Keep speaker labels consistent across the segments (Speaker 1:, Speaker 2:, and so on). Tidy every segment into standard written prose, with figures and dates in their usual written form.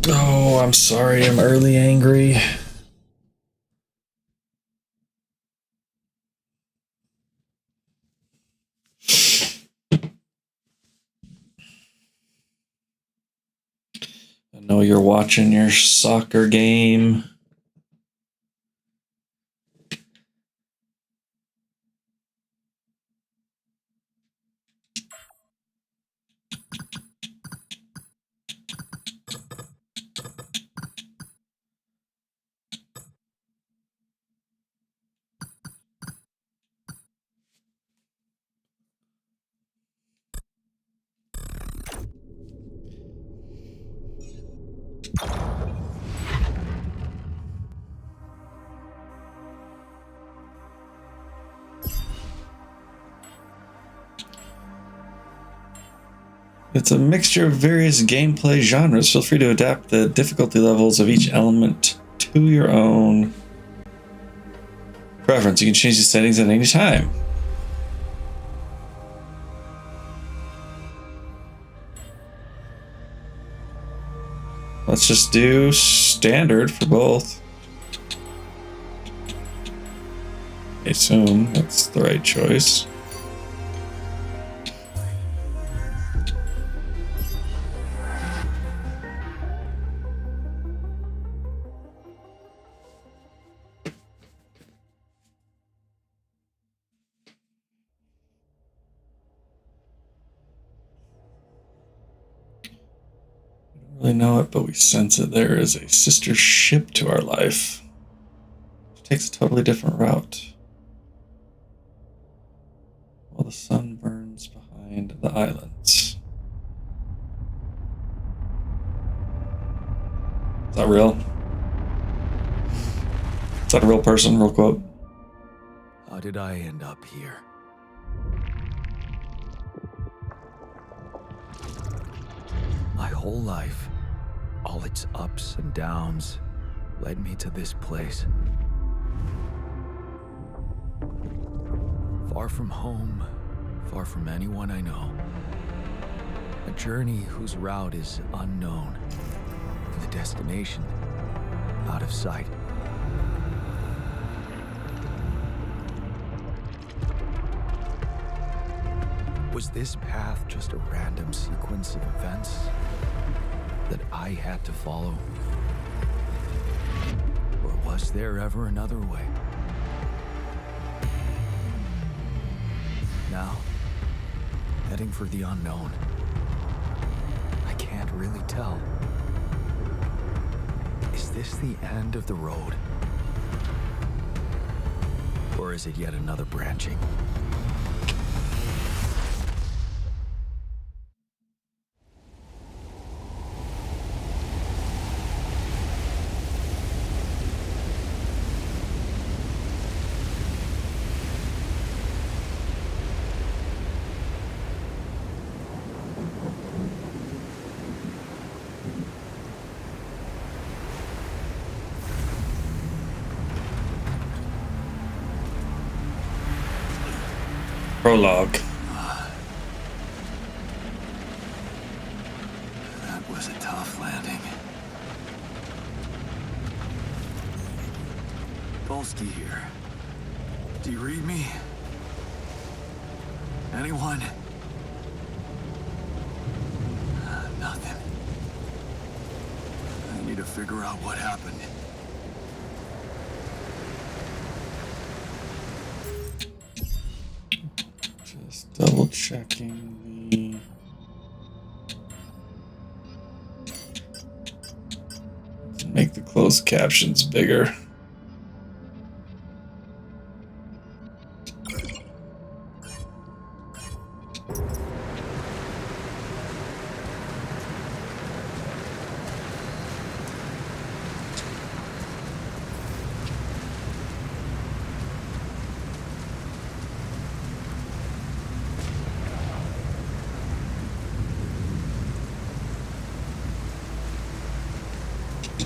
Speaker 1: Oh, I'm sorry. I'm early angry. I know you're watching your soccer game. It's a mixture of various gameplay genres. Feel free to adapt the difficulty levels of each element to your own preference. You can change the settings at any time. Let's just do standard for both. I assume that's the right choice. Really know it, but we sense it. There is a sister ship to our life. It takes a totally different route. While the sun burns behind the islands. Is that real? Is that a real person? Real quote?
Speaker 2: How did I end up here? My whole life, all its ups and downs, led me to this place. Far from home, far from anyone I know. A journey whose route is unknown, and the destination out of sight. Was this path just a random sequence of events that I had to follow? Or was there ever another way? Now, heading for the unknown. I can't really tell. Is this the end of the road? Or is it yet another branching?
Speaker 1: Prologue.
Speaker 2: That was a tough landing. Polsky here. Do you read me? Anyone? Nothing. I need to figure out what happened.
Speaker 1: Just double checking the... Make the closed captions bigger.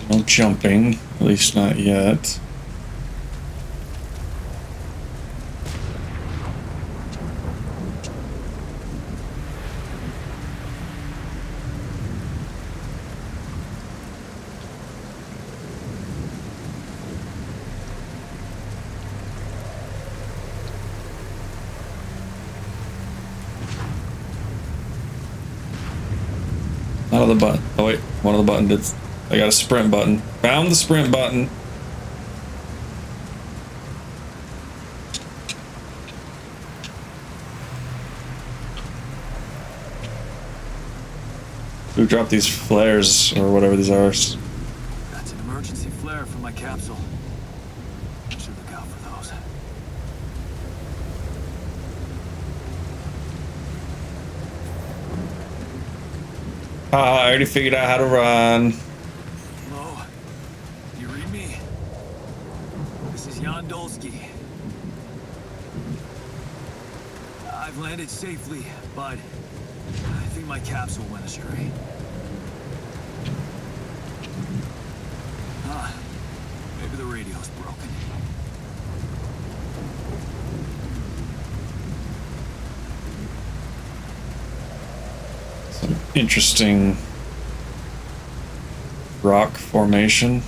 Speaker 1: No jumping, at least not yet. Out of the button. Oh wait, one of the button did. I got a sprint button. Found the sprint button. Who dropped these flares or whatever these are?
Speaker 2: That's an emergency flare from my capsule. Should look out for those.
Speaker 1: I already figured out how to run.
Speaker 2: Hello? You read me? This is Jan Dolsky. I've landed safely, but I think my capsule went astray. Maybe the radio's broken.
Speaker 1: Some interesting rock formation.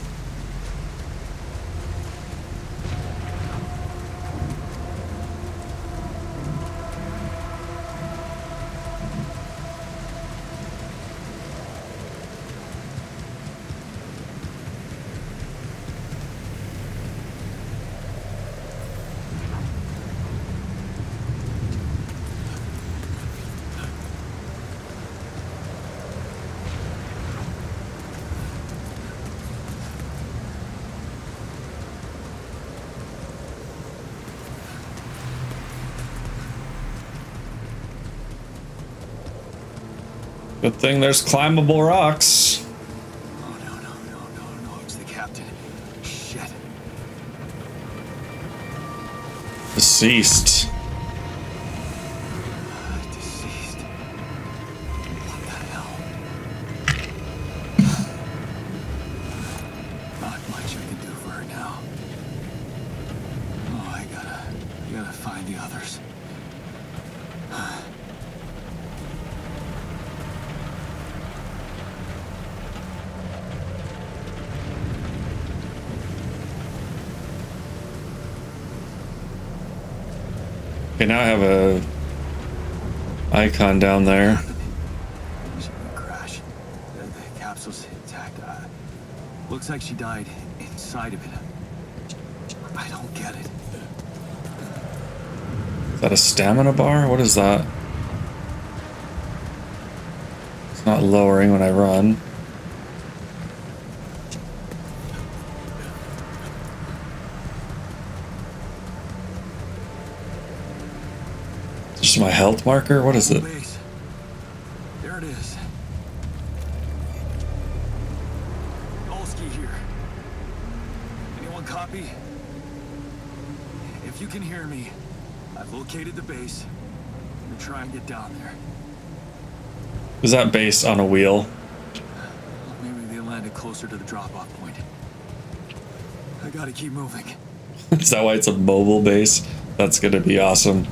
Speaker 1: Good thing there's climbable rocks.
Speaker 2: Oh, no, it's the captain. Shit.
Speaker 1: Deceased.
Speaker 2: Deceased. What the hell? Not much I can do for her now. Oh, I gotta find the others.
Speaker 1: Okay, now I have a icon down there.
Speaker 2: Shipment crash. The capsule's intact. Looks like she died inside of it. I don't get it.
Speaker 1: Is that a stamina bar? What is that? It's not lowering when I run. Just my health marker? What is it?
Speaker 2: Base. There it is. Dolsky here. Anyone copy? If you can hear me, I've located the base. I'm gonna try and get down there.
Speaker 1: Is that base on a wheel?
Speaker 2: Maybe they landed closer to the drop-off point. I gotta keep moving.
Speaker 1: Is that why it's a mobile base? That's gonna be awesome.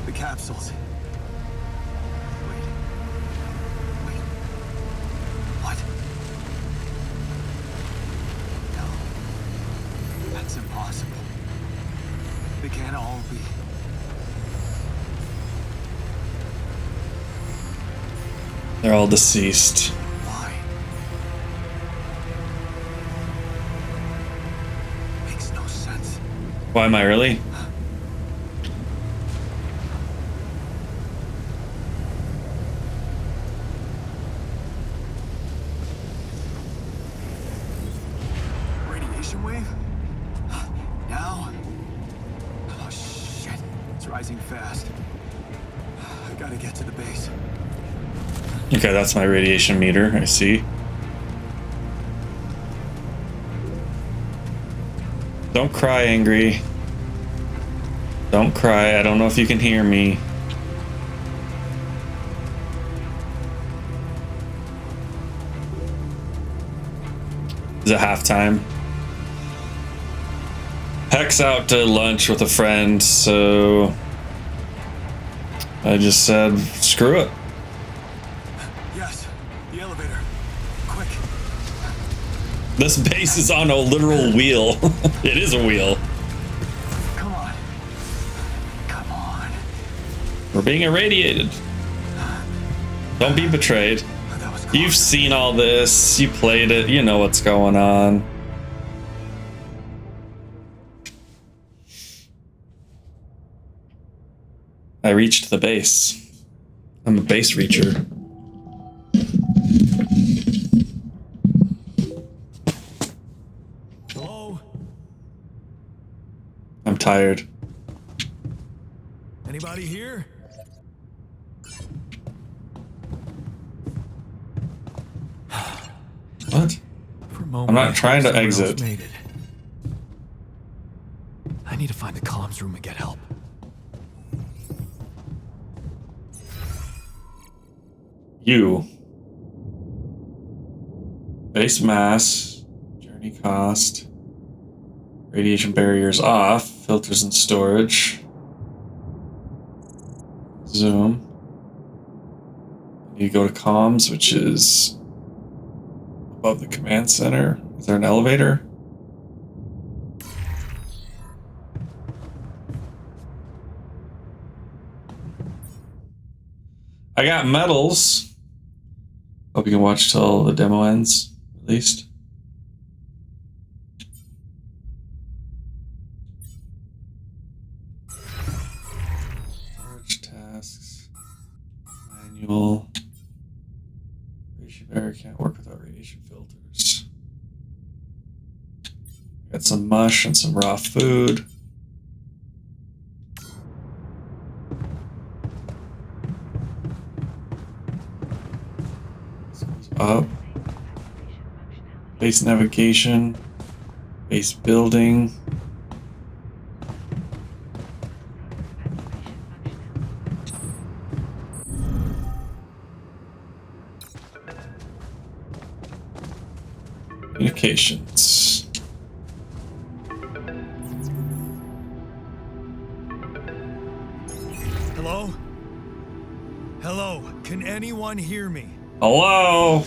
Speaker 2: The capsules. Wait. What? No. That's impossible. They can't all be.
Speaker 1: They're all deceased.
Speaker 2: Why? Makes no sense.
Speaker 1: Why am I really?
Speaker 2: Radiation wave? Now? Oh shit. It's rising fast. I gotta get to the base.
Speaker 1: Okay, that's my radiation meter, I see. Don't cry, Angry. Don't cry, I don't know if you can hear me. Is it halftime? Heck's out to lunch with a friend, so I just said, screw it.
Speaker 3: Yes, the elevator. Quick.
Speaker 1: This base is on a literal wheel. It is a wheel.
Speaker 3: Come on. Come on.
Speaker 1: We're being irradiated. Don't be betrayed.
Speaker 3: That was close.
Speaker 1: You've seen all this. You played it. You know what's going on. I reached the base. I'm a base reacher.
Speaker 2: Hello?
Speaker 1: I'm tired.
Speaker 2: Anybody here?
Speaker 1: What?
Speaker 2: For a moment,
Speaker 1: I'm not
Speaker 2: I
Speaker 1: trying
Speaker 2: thought
Speaker 1: to
Speaker 2: someone else
Speaker 1: exit.
Speaker 2: made it. I need to find the comms room and get help.
Speaker 1: You. Base mass. Journey cost. Radiation barriers off. Filters and storage. Zoom. You go to comms, which is above the command center. Is there an elevator? I got medals. Hope you can watch till the demo ends, at least. Storage tasks. Manual. Radiation barrier can't work without radiation filters. Got some mush and some raw food. This goes up. Base navigation. Base building. Communications.
Speaker 2: Hello? Hello? Can anyone hear me?
Speaker 1: Hello?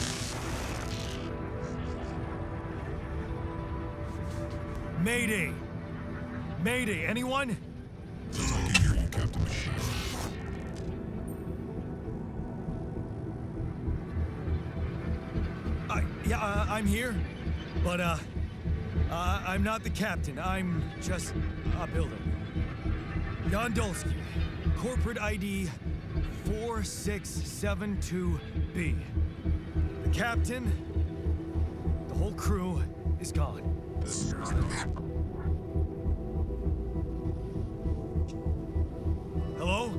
Speaker 2: Mayday! Mayday, anyone? I'm here, but I'm not the captain. I'm just a builder. Jan Dolsky, corporate ID 4672B. The captain, the whole crew is gone. Hello?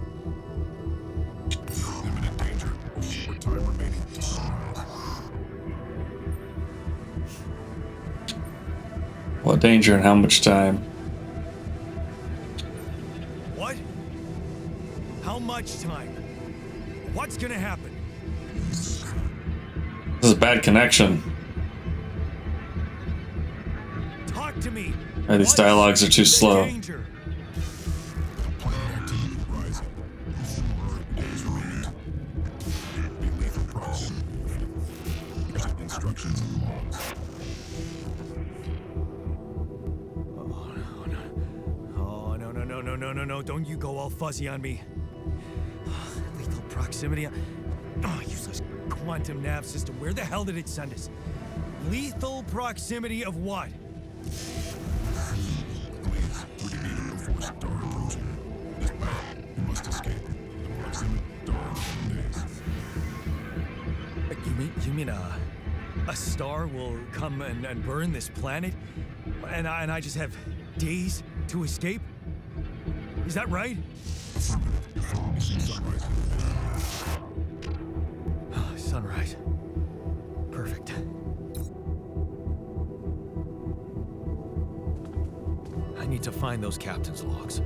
Speaker 4: Imminent danger. Short time remaining.
Speaker 1: What danger and how much time?
Speaker 2: What? How much time? What's gonna happen?
Speaker 1: This is a bad connection.
Speaker 2: Talk to me.
Speaker 1: These
Speaker 2: What's
Speaker 1: dialogues are too
Speaker 2: the
Speaker 1: slow.
Speaker 2: danger?
Speaker 4: Planet activity rising. 4 days remaining. Be lethal proximity. Instructions and logs.
Speaker 2: Oh, no. Don't you go all fuzzy on me. Lethal proximity. Oh, useless quantum nav system. Where the hell did it send us? Lethal proximity of what?
Speaker 4: Please, 30 meters before star approaching. This path, you must escape. Proximity star in days.
Speaker 2: You mean a star will come and burn this planet? And I just have days to escape? Is that right?
Speaker 4: Sunrise.
Speaker 2: Sunrise. Perfect. I need to find those captain's logs.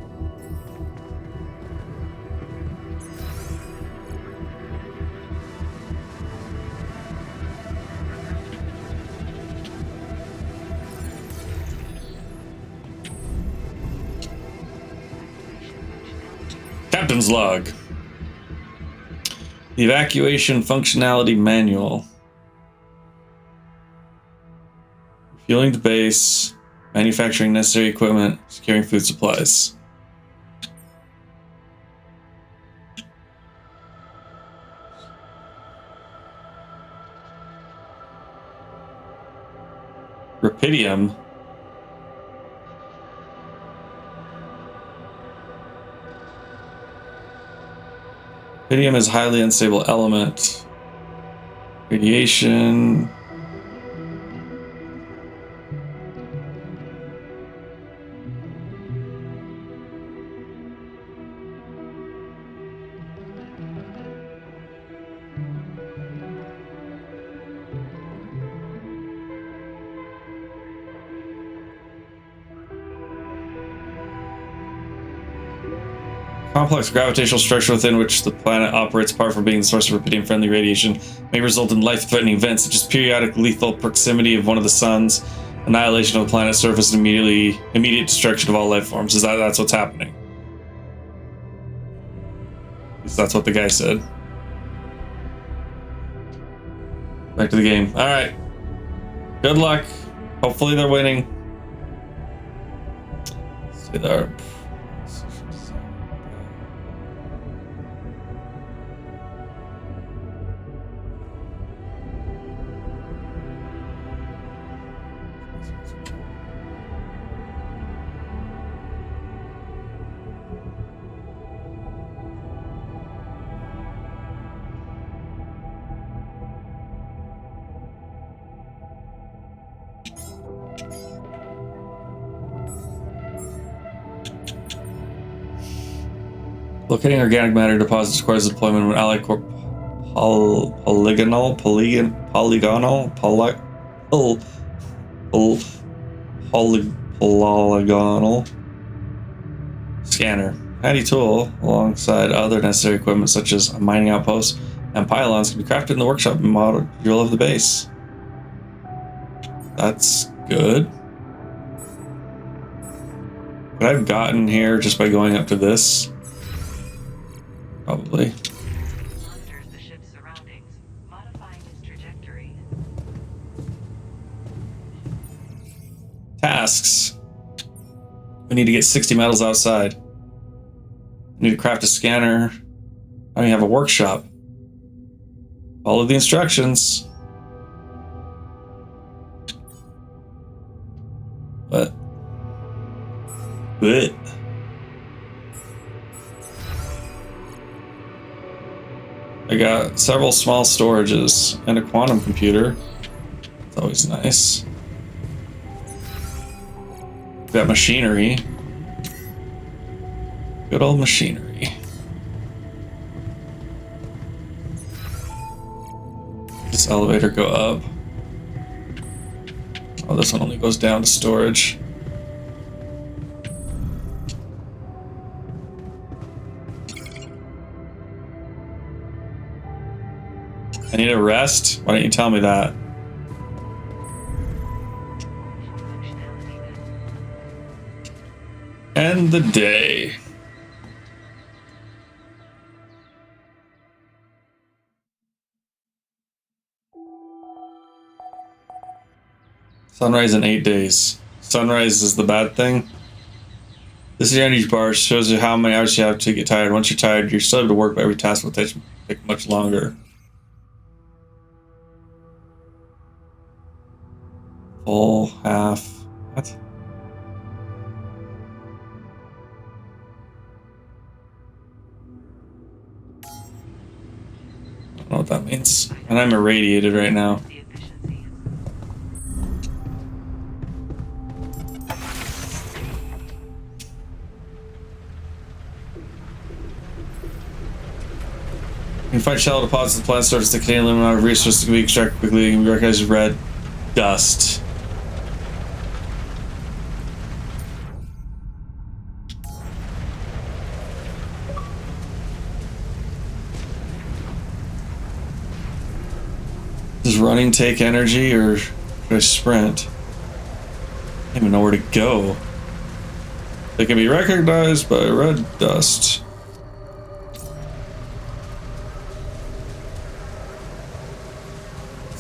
Speaker 1: Captain's log. The evacuation functionality manual. Refueling the base, manufacturing necessary equipment, securing food supplies. Rapidium. Rapidium is a highly unstable element. Radiation. Complex gravitational structure within which the planet operates, apart from being the source of rubidium-friendly radiation, may result in life-threatening events such as periodic lethal proximity of one of the suns, annihilation of the planet's surface, and immediate destruction of all life forms. That's what's happening? Because that's what the guy said. Back to the game. All right. Good luck. Hopefully they're winning. Let's see there. Locating organic matter deposits requires the deployment of an allied polygonal scanner. Handy tool alongside other necessary equipment such as a mining outpost and pylons can be crafted in the workshop module of the base. That's good. Could I have gotten here just by going up to this? Probably.
Speaker 5: Monitors the ship's surroundings, modifying its trajectory.
Speaker 1: Tasks. We need to get 60 metals outside. We need to craft a scanner. I don't have a workshop. Follow the instructions. What? I got several small storages and a quantum computer. It's always nice. Got machinery. Good old machinery. This elevator go up. Oh, this one only goes down to storage. I need a rest? Why didn't you tell me that? End the day. Sunrise in 8 days. Sunrise is the bad thing. This is your energy bar. Shows you how many hours you have to get tired. Once you're tired, you're still able to work, but every task will take much longer. Full, half. What? I don't know what that means. And I'm irradiated right now. You can find shallow deposits of the planet's surface that contain a limited amount of resources that can be extracted quickly and can be recognized as red dust. Does running take energy or should I sprint? I don't even know where to go. They can be recognized by red dust.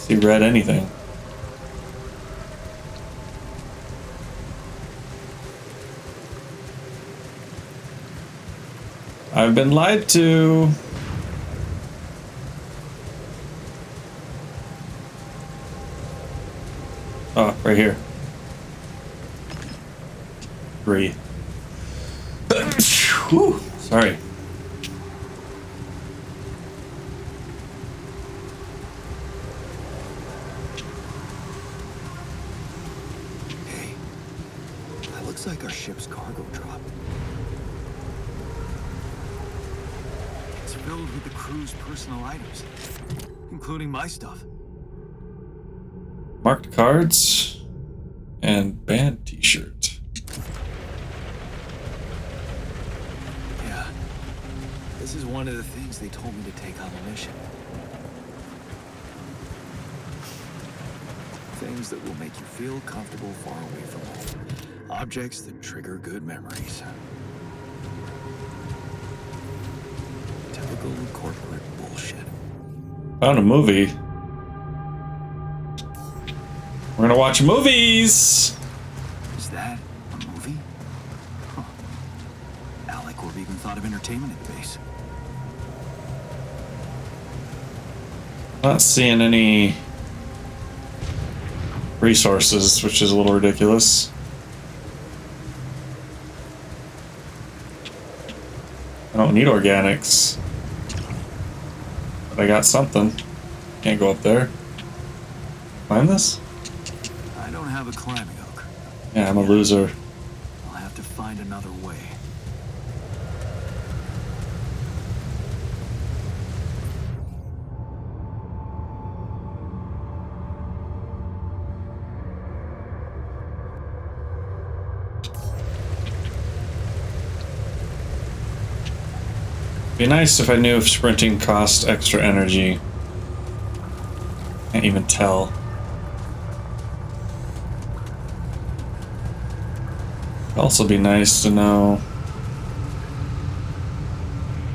Speaker 1: See red anything. I've been lied to. Oh, right here. 3. Whew, sorry.
Speaker 3: Hey, that looks like our ship's cargo drop. It's filled with the crew's personal items, including my stuff.
Speaker 1: Marked cards and band t-shirt.
Speaker 3: Yeah, this is one of the things they told me to take on the mission. Things that will make you feel comfortable far away from home. Objects that trigger good memories. Typical corporate bullshit.
Speaker 1: Found a movie. We're gonna watch movies!
Speaker 3: Is that a movie? Huh. Alec or even thought of entertainment at the base.
Speaker 1: Not seeing any resources, which is a little ridiculous. I don't need organics. But I got something. Can't go up there. Climb this?
Speaker 3: I don't have a climbing hook.
Speaker 1: Yeah, I'm a loser.
Speaker 3: I'll have to find another way.
Speaker 1: Be nice if I knew if sprinting cost extra energy. Can't even tell. It'd also be nice to know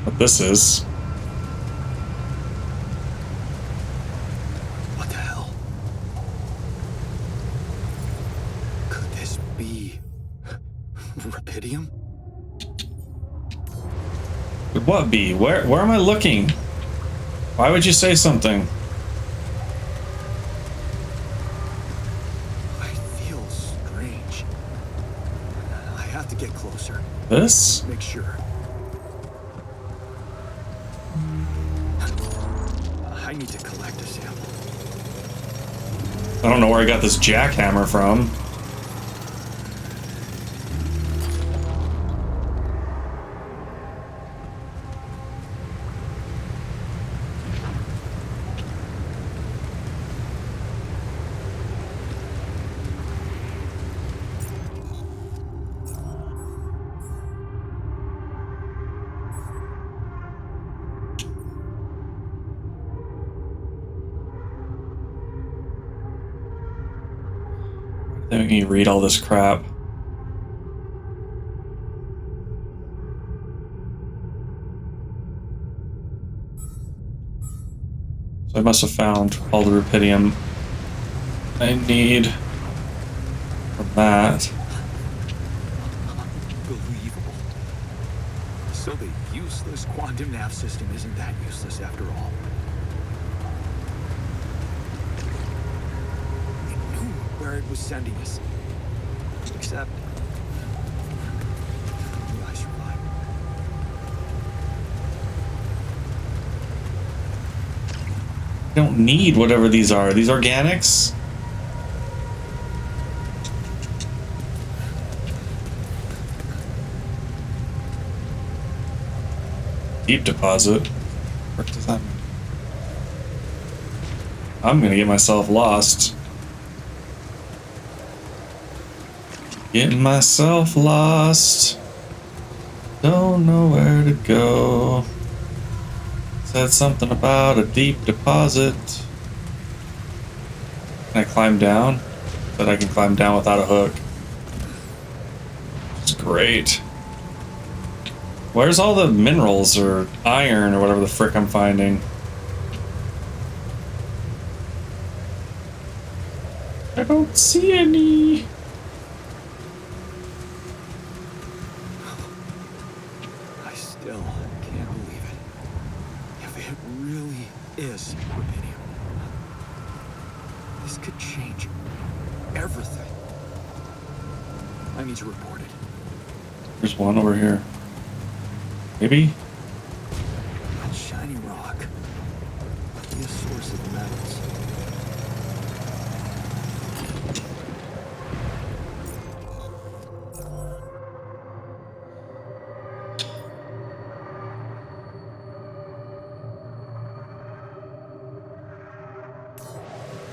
Speaker 1: what this is.
Speaker 3: What the hell? Could this be Rapidium?
Speaker 1: Could what be? Where am I looking? Why would you say something?
Speaker 3: I feel strange. I have to get closer.
Speaker 1: This?
Speaker 3: Make sure. I need to collect a sample.
Speaker 1: I don't know where I got this jackhammer from. Then we can read all this crap. So I must have found all the rupidium I need from that.
Speaker 3: Unbelievable. So the useless quantum nav system isn't that useless after all. It knew where it was sending us. Except I survived.
Speaker 1: I don't need whatever these are. These organics? Deep deposit. What does that mean? I'm gonna get myself lost. Getting myself lost. Don't know where to go. Said something about a deep deposit. Can I climb down? That I can climb down without a hook. It's great. Where's all the minerals or iron or whatever the frick I'm finding? I don't see any.
Speaker 3: I still can't believe it. If it really is rubidium, this could change everything. I need to report it.
Speaker 1: There's one over here. Maybe?
Speaker 3: That shiny rock might be a source of metals.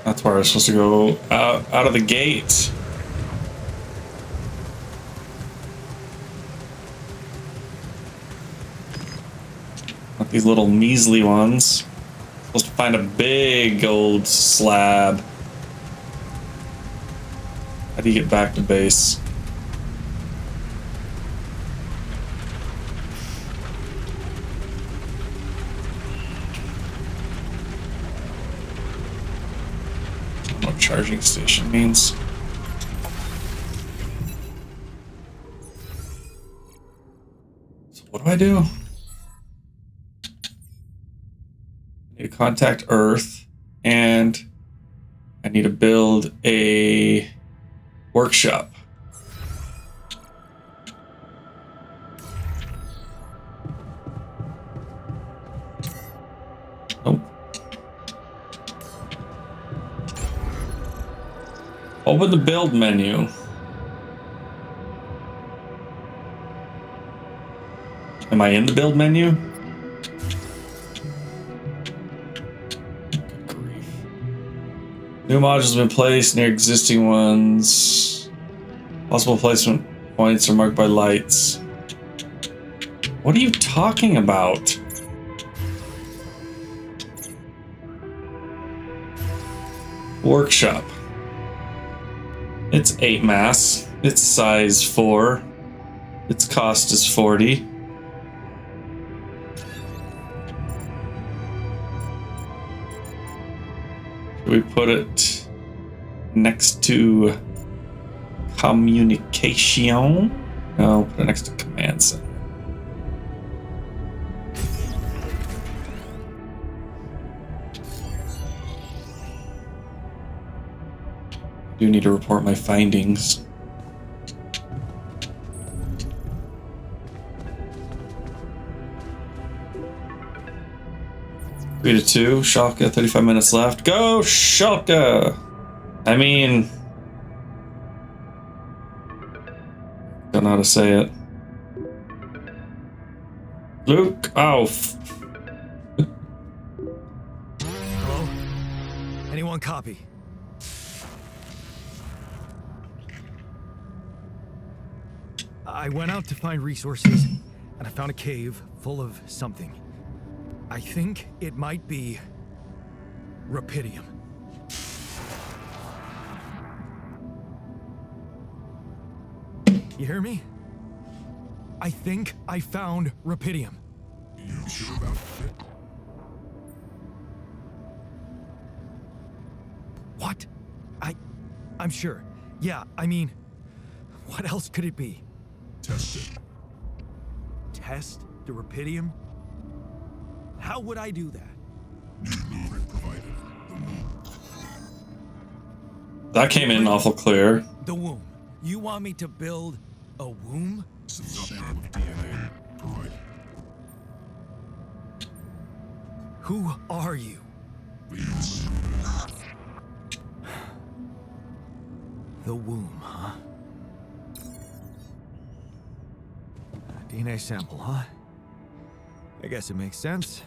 Speaker 1: That's where I was supposed to go out of the gate. Not these little measly ones. Supposed to find a big old slab. How do you get back to base? I don't know what charging station means. So what do I do? I need to contact Earth, and I need to build a workshop. Nope. Open the build menu. Am I in the build menu? Good grief. New modules have been placed near existing ones. Possible placement points are marked by lights. What are you talking about? Workshop. It's 8 mass. Its size 4. Its cost is 40. Should we put it next to communication? No, put it next to command center. I do need to report my findings. Three to 2. Schalke, 35 minutes left. Go, Schalke! I mean, don't know how to say it. Luke, oh.
Speaker 2: Hello? Anyone copy? I went out to find resources, and I found a cave full of something. I think it might be rubidium. You hear me? I think I found rubidium.
Speaker 4: You sure about it?
Speaker 2: What? I'm sure. Yeah, I mean, what else could it be?
Speaker 4: Test it.
Speaker 2: Test the rubidium? How would I do that?
Speaker 4: New blueprint provided. The moon.
Speaker 1: That came in awful clear.
Speaker 2: The womb. You want me to build a womb?
Speaker 4: Sample of DNA provided.
Speaker 2: Who are you?
Speaker 4: The human.
Speaker 2: The womb, huh? A DNA sample, huh? I guess it makes sense.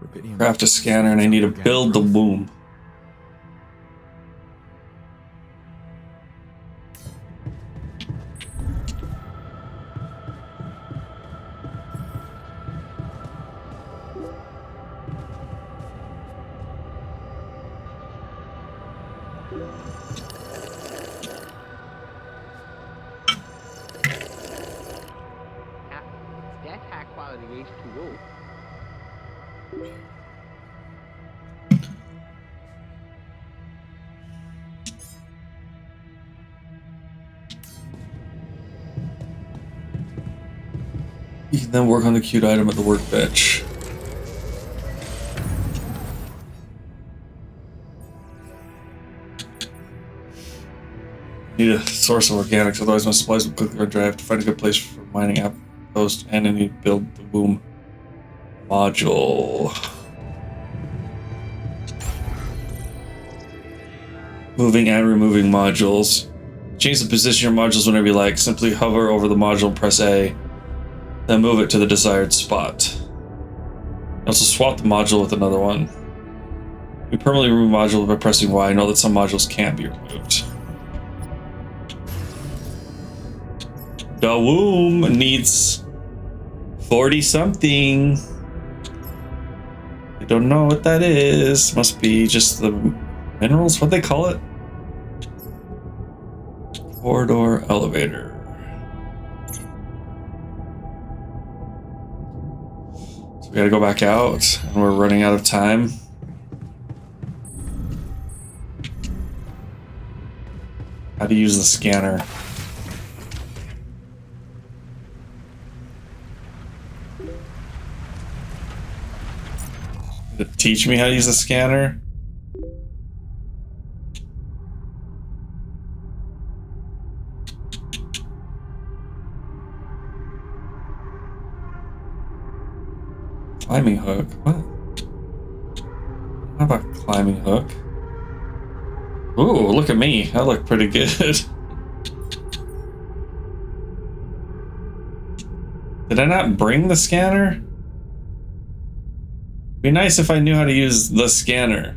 Speaker 2: Rubidium.
Speaker 1: Craft a scanner, and I need to build the womb.
Speaker 6: That's high quality H2O.
Speaker 1: You can then work on the queued item at the workbench. Need a source of organics, otherwise my supplies will quickly run dry. I have to find a good place for mining outpost, and I need to build the boom module. Moving and removing modules. Change the position of your modules whenever you like. Simply hover over the module and press A, then move it to the desired spot. Also swap the module with another one. We permanently remove modules by pressing Y. Know that some modules can't be removed. The womb needs 40 something. I don't know what that is. Must be just the minerals. What they call it? Corridor elevator. So we gotta go back out, and we're running out of time. How to use the scanner. Did it teach me how to use the scanner? Climbing hook? What? How about climbing hook? Ooh, look at me. I look pretty good. Did I not bring the scanner? Be nice if I knew how to use the scanner.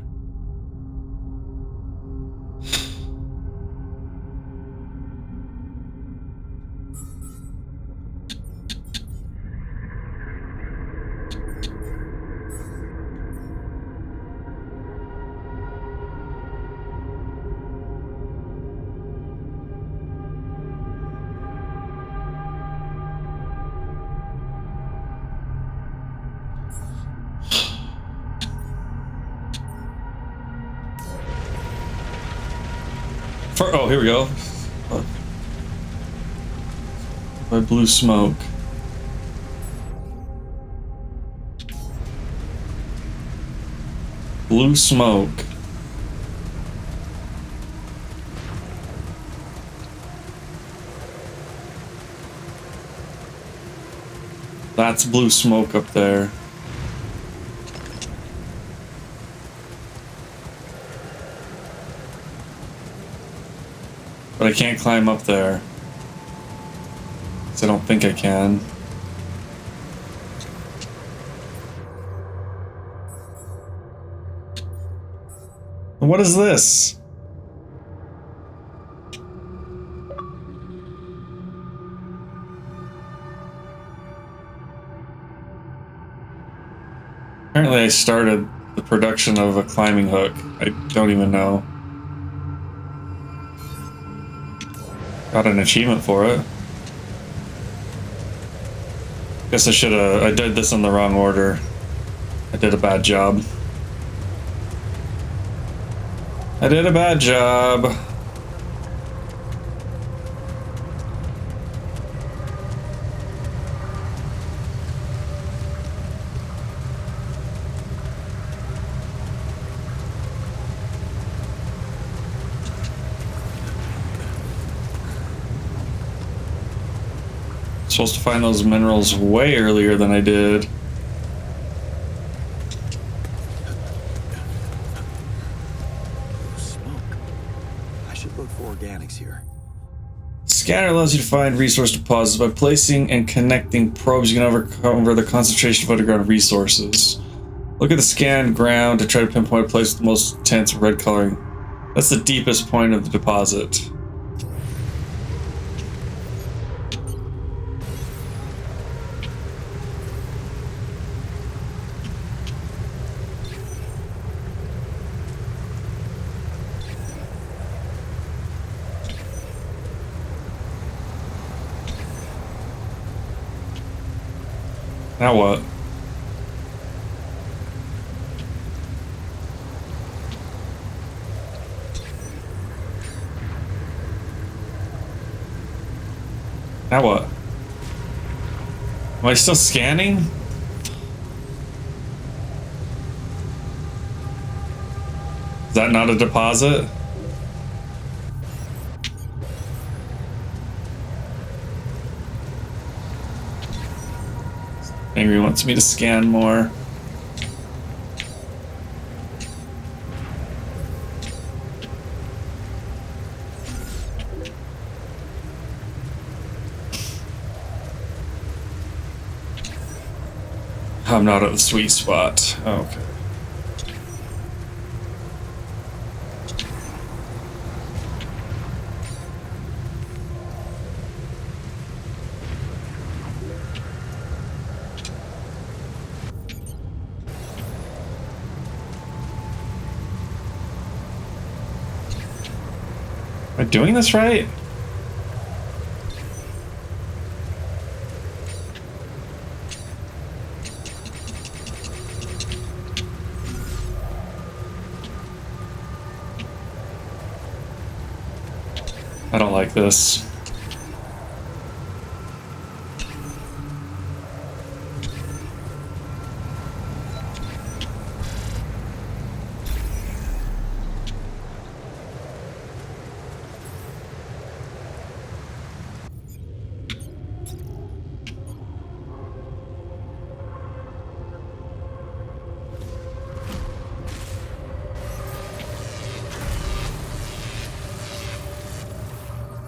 Speaker 1: Oh, here we go. By blue smoke. Blue smoke. That's blue smoke up there. But I can't climb up there. So I don't think I can. And what is this? Apparently I started the production of a climbing hook. I don't even know. Got an achievement for it. Guess I should've... I did this in the wrong order. I did a bad job. I did a bad job. Supposed to find those minerals way earlier than I did.
Speaker 3: Smoke. I should look for organics here.
Speaker 1: Scanner allows you to find resource deposits. By placing and connecting probes, you can uncover the concentration of underground resources. Look at the scanned ground to try to pinpoint a place with the most intense red coloring. That's the deepest point of the deposit. Now what? Now what? Am I still scanning? Is that not a deposit? Angry wants me to scan more. I'm not at the sweet spot. Okay. Am I doing this right? I don't like this.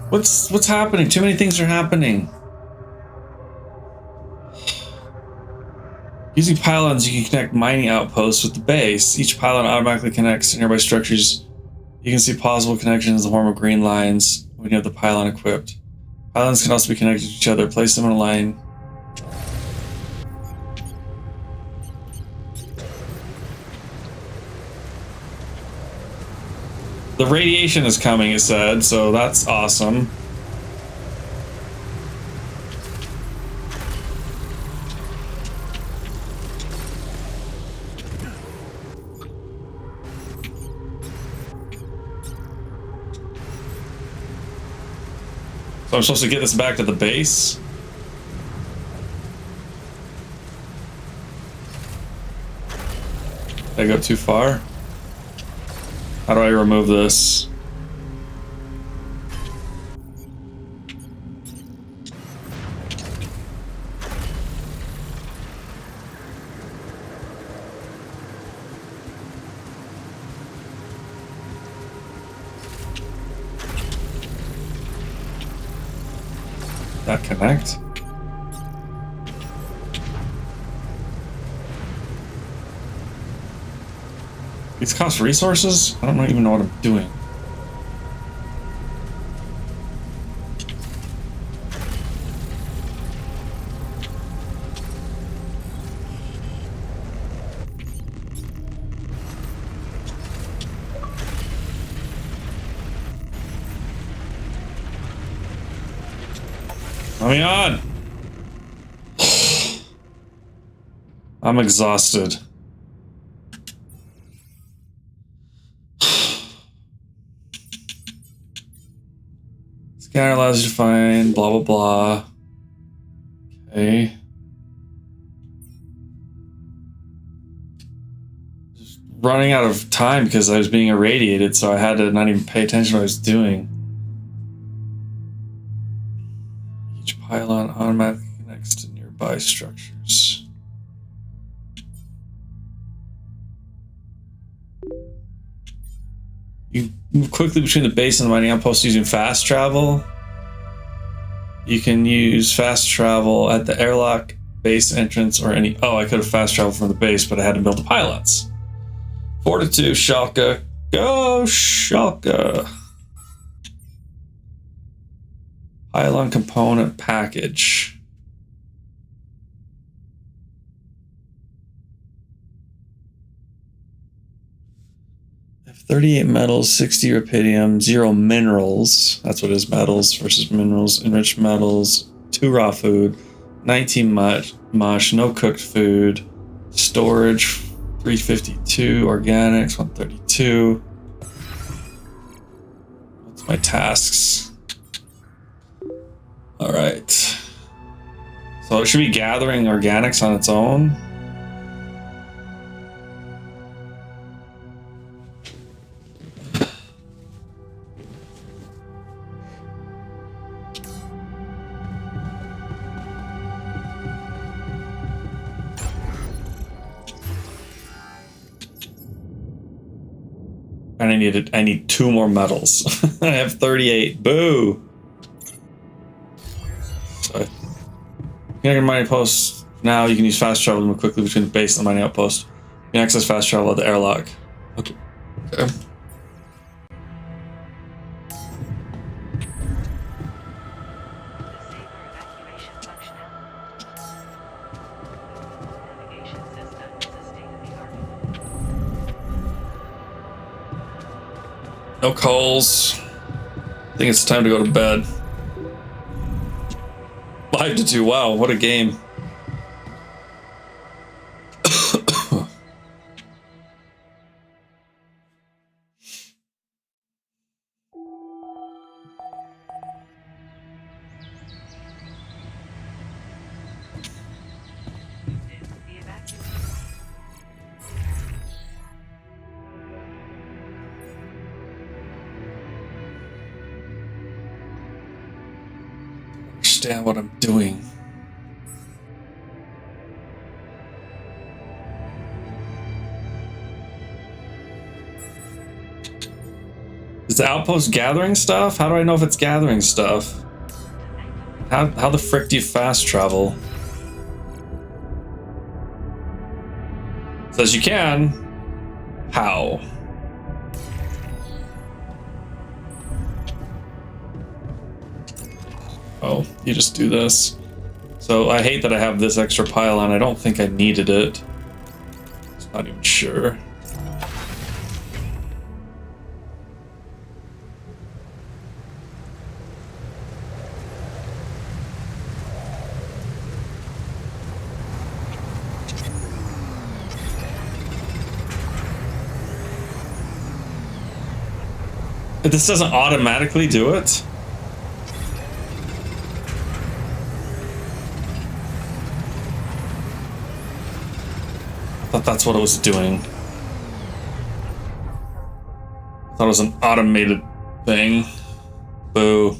Speaker 1: What's happening? Too many things are happening. Using pylons, you can connect mining outposts with the base. Each pylon automatically connects to nearby structures. You can see possible connections in the form of green lines when you have the pylon equipped. Pylons can also be connected to each other. Place them in a line. The radiation is coming, it said, so that's awesome. So I'm supposed to get this back to the base? Did I go too far? How do I remove this? That connect? These cost resources? I don't even know what I'm doing. Let me on! I'm exhausted. Scanner allows you to find blah blah blah. Okay. Just running out of time because I was being irradiated, so I had to not even pay attention to what I was doing. Each pylon automatically connects to nearby structures. You move quickly between the base and the mining outpost using fast travel. You can use fast travel at the airlock, base entrance, or any... Oh, I could have fast traveled from the base, but I had to build the pylons. Fortitude, Schalke. Go, Schalke. Pylon component package. 38 metals, 60 rupidium, 0 minerals. That's what it is, metals versus minerals. Enriched metals, 2 raw food, 19 mush, no cooked food. Storage, 352. Organics, 132. What's my tasks? All right. So it should be gathering organics on its own. And I need 2 more metals. I have 38. Boo! So you can mining post now. You can use fast travel to move quickly between the base and the mining outpost. You can access fast travel at the airlock. Okay. No calls. I think it's time to go to bed. 5-2. Wow, what a game. Understand what I'm doing. Is the outpost gathering stuff? How do I know if it's gathering stuff? How the frick do you fast travel? Says you can. How? Oh, you just do this. So I hate that I have this extra pylon. I don't think I needed it. I'm not even sure. This doesn't automatically do it? I thought that's what it was doing. I thought it was an automated thing. Boo.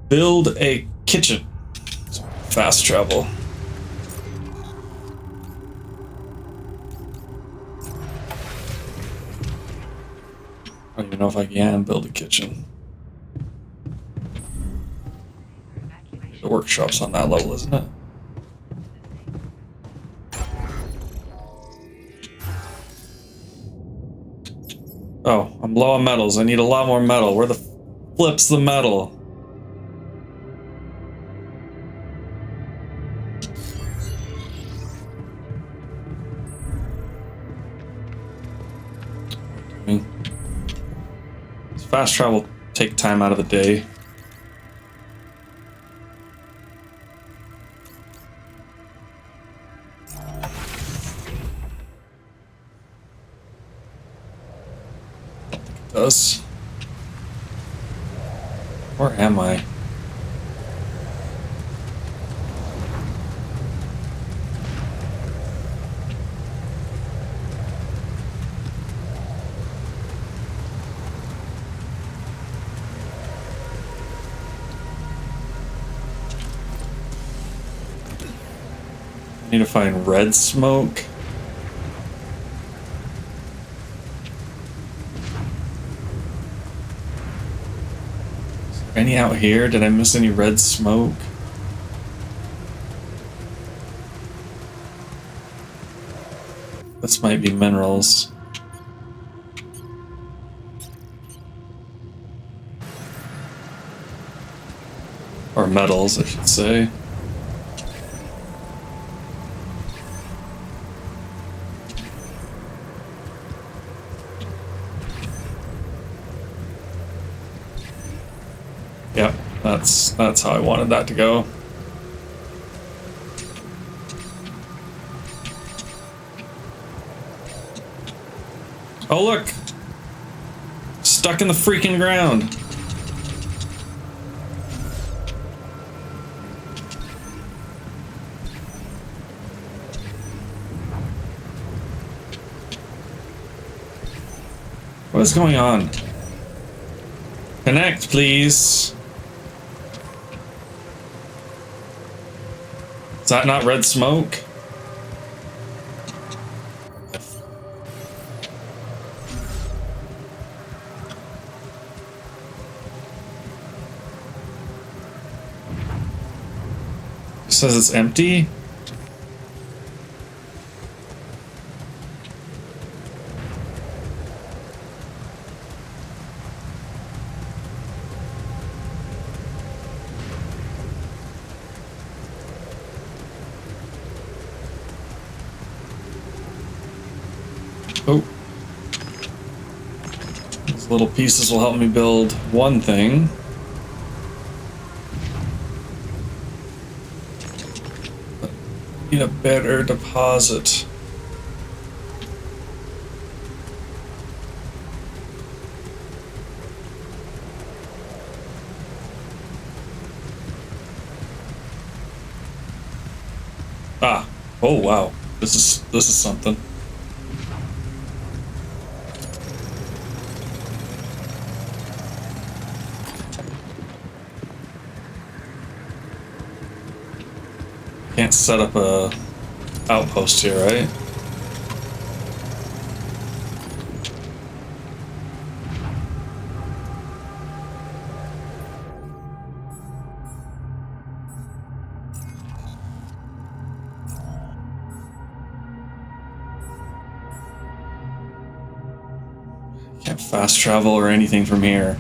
Speaker 1: Build a kitchen. Fast travel. I don't even know if I can build a kitchen. The workshop's on that level, isn't it? Oh, I'm low on metals. I need a lot more metal. Where the flip's the metal? Does fast travel take time out of the day? Does. Where am I? I need to find red smoke. Any out here? Did I miss any red smoke? This might be minerals. Or metals, I should say. Yep, that's how I wanted that to go. Oh look! Stuck in the freaking ground. What is going on? Connect, please. Is that not red smoke? It says it's empty. Oh. These little pieces will help me build one thing. But I need a better deposit. Ah. Oh wow. This is something. Can't set up a outpost here, right? Can't fast travel or anything from here.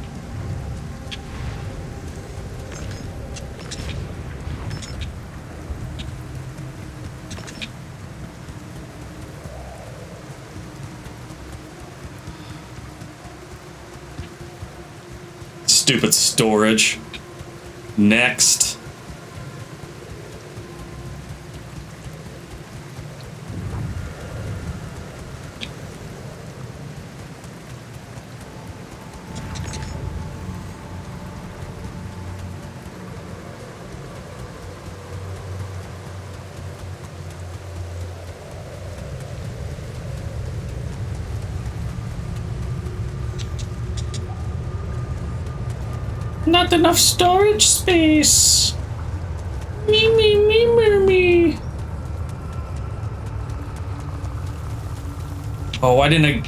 Speaker 1: Stupid storage. Next. Not enough storage space. Me. Oh, why didn't I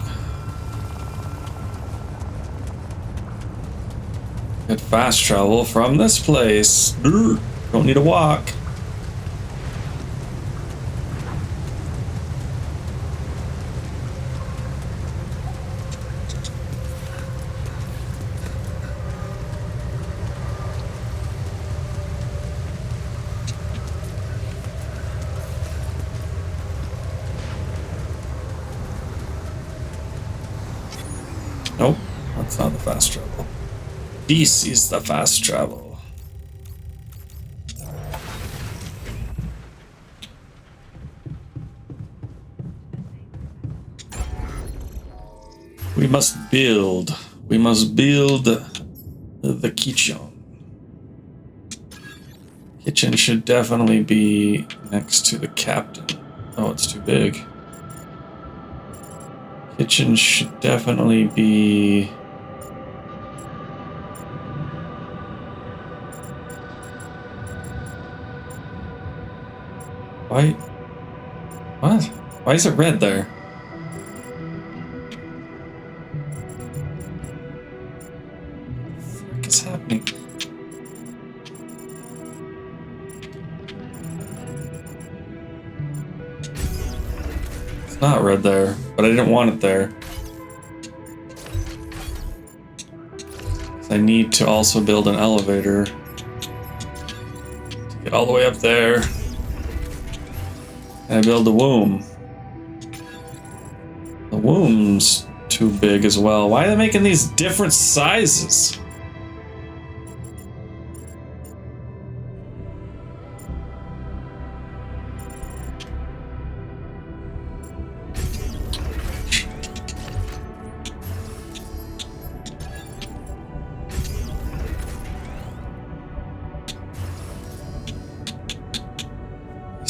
Speaker 1: get fast travel from this place? Don't need to walk. Nope, that's not the fast travel. This is the fast travel. We must build. We must build the kitchen. Kitchen should definitely be next to the captain. Oh, it's too big. Kitchen should definitely be... Why? What? Why is it red there? What the frick is happening? It's not red there, but I didn't want it there. I need to also build an elevator to get all the way up there. And I build the womb. The womb's too big as well. Why are they making these different sizes?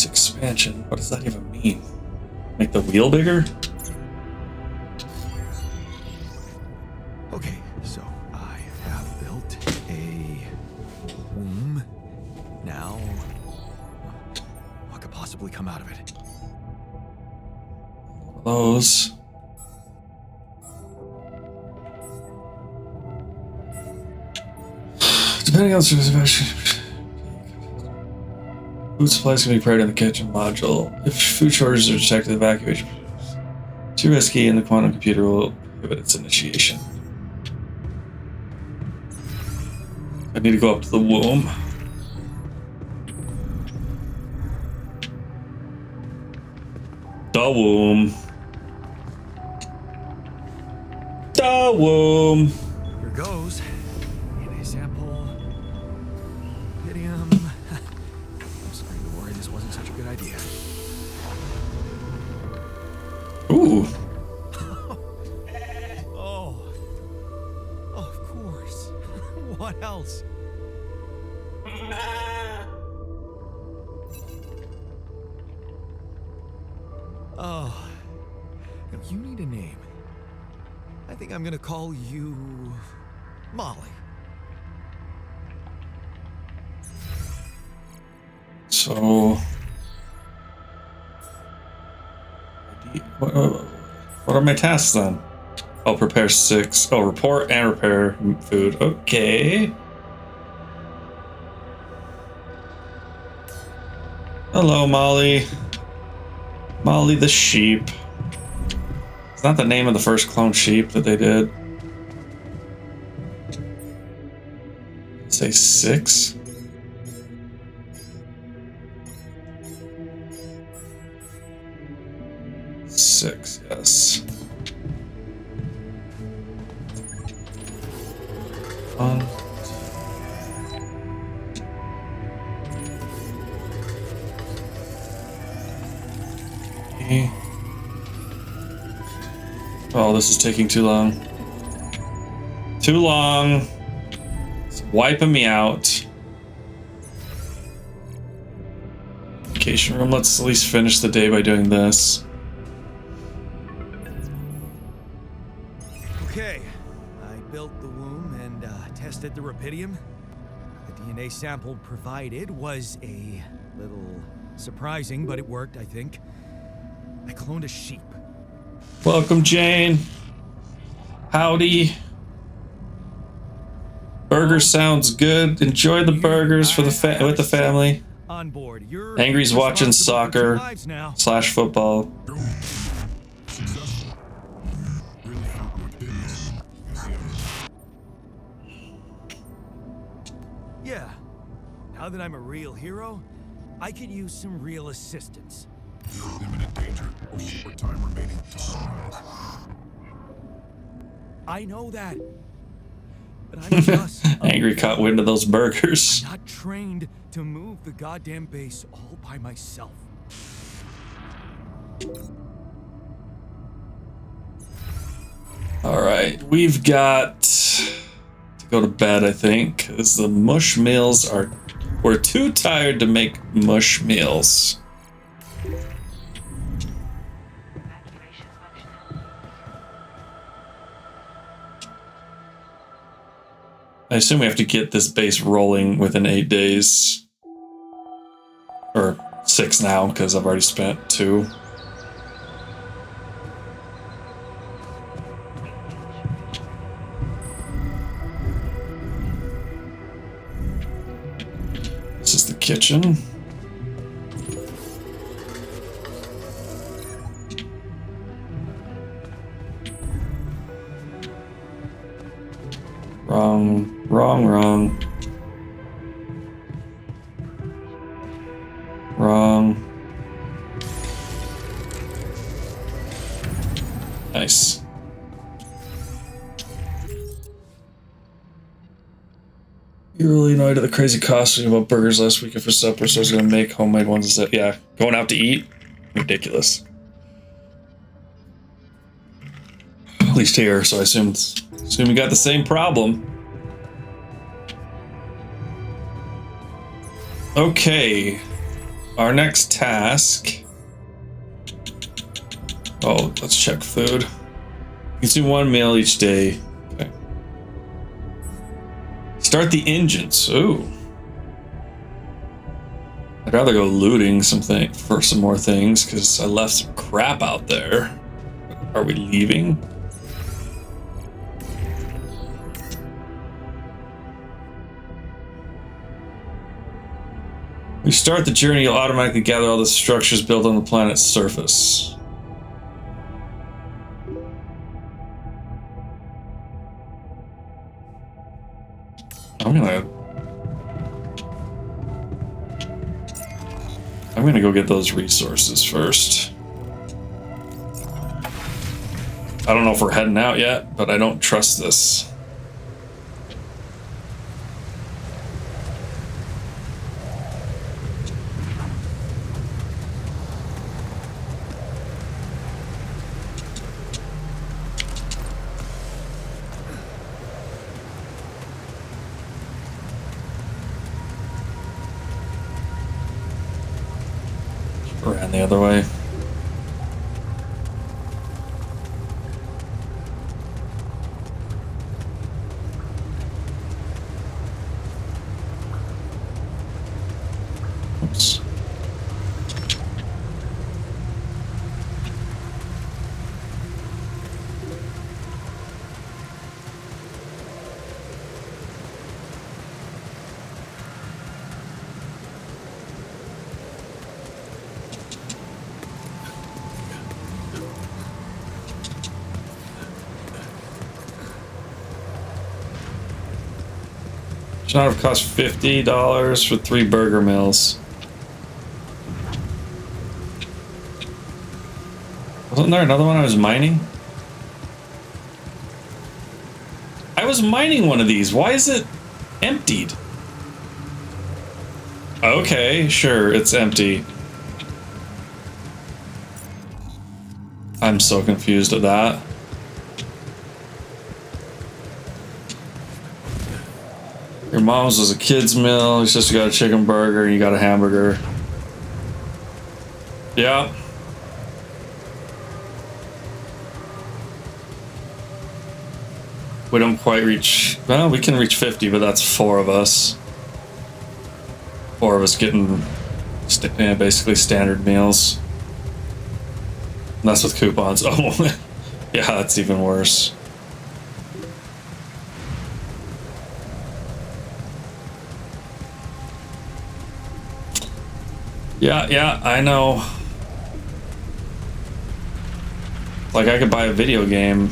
Speaker 1: Expansion. What does that even mean? Make the wheel bigger?
Speaker 2: Okay, so I have built a womb. Now, what could possibly come out of it?
Speaker 1: Those. Depending on the food supplies can be prepared in the kitchen module. If food shortages are detected, evacuation is too risky, and the quantum computer will prohibit its initiation. I need to go up to the womb. The womb. The womb.
Speaker 2: Here goes. DNA sample. Pyridium. I'm starting to worry this wasn't such a good idea.
Speaker 1: Ooh.
Speaker 2: Oh. Oh, of course. What else? Oh. Now you need a name. I think I'm gonna call you Molly.
Speaker 1: So, what are my tasks then? Oh, prepare 6. Oh, report and repair food. Okay. Hello, Molly. Molly the sheep. It's not the name of the first clone sheep that they did. Say 6. Six, yes. Fun. Okay. Oh, this is taking too long. Too long. It's wiping me out. Vacation room. Let's at least finish the day by doing this.
Speaker 2: Okay, I built the womb and tested the rapidium. The DNA sample provided was a little surprising, but it worked, I think. I cloned a sheep.
Speaker 1: Welcome, Jane. Howdy. Burger sounds good. Enjoy the burgers for the with the family.
Speaker 2: On board. You're
Speaker 1: Angry's watching
Speaker 2: responsible for 2
Speaker 1: soccer
Speaker 2: lives now.
Speaker 1: / football.
Speaker 4: Successful. Really felt what did this.
Speaker 2: Yeah. Now that I'm a real hero, I could use some real assistance.
Speaker 4: You're in imminent danger. Only more time remaining to survive.
Speaker 2: I know that. But I'm just
Speaker 1: Angry caught wind of those burgers.
Speaker 2: not trained to move the goddamn base all by myself.
Speaker 1: All right, we've got to go to bed, I think, because the mush meals are... We're too tired to make mush meals.
Speaker 5: Evacuation functional.
Speaker 1: I assume we have to get this base rolling within 8 days. Or 6 now, because I've already spent 2. This is the kitchen. Wrong. Nice. You're really annoyed at the crazy costume about burgers last weekend for supper, so I was gonna make homemade ones instead. Yeah, going out to eat? Ridiculous. At least here, so I assume you got the same problem. Okay. Our next task. Oh, let's check food. Consume 1 meal each day. Okay. Start the engines. Ooh. I'd rather go looting something for some more things because I left some crap out there. Are we leaving? When you start the journey, you'll automatically gather all the structures built on the planet's surface. I'm gonna go get those resources first. I don't know if we're heading out yet, but I don't trust this. Ran the other way. Oops. Should not have cost $50 for 3 burger meals. Wasn't there another one I was mining? I was mining one of these. Why is it emptied? Okay, sure, it's empty. I'm so confused at that. Your mom's was a kid's meal, your sister got a chicken burger, and you got a hamburger. Yeah. We don't quite reach, well, we can reach 50, but that's 4 of us. 4 of us getting basically standard meals. And that's with coupons. Oh, yeah, that's even worse. Yeah, I know. Like, I could buy a video game.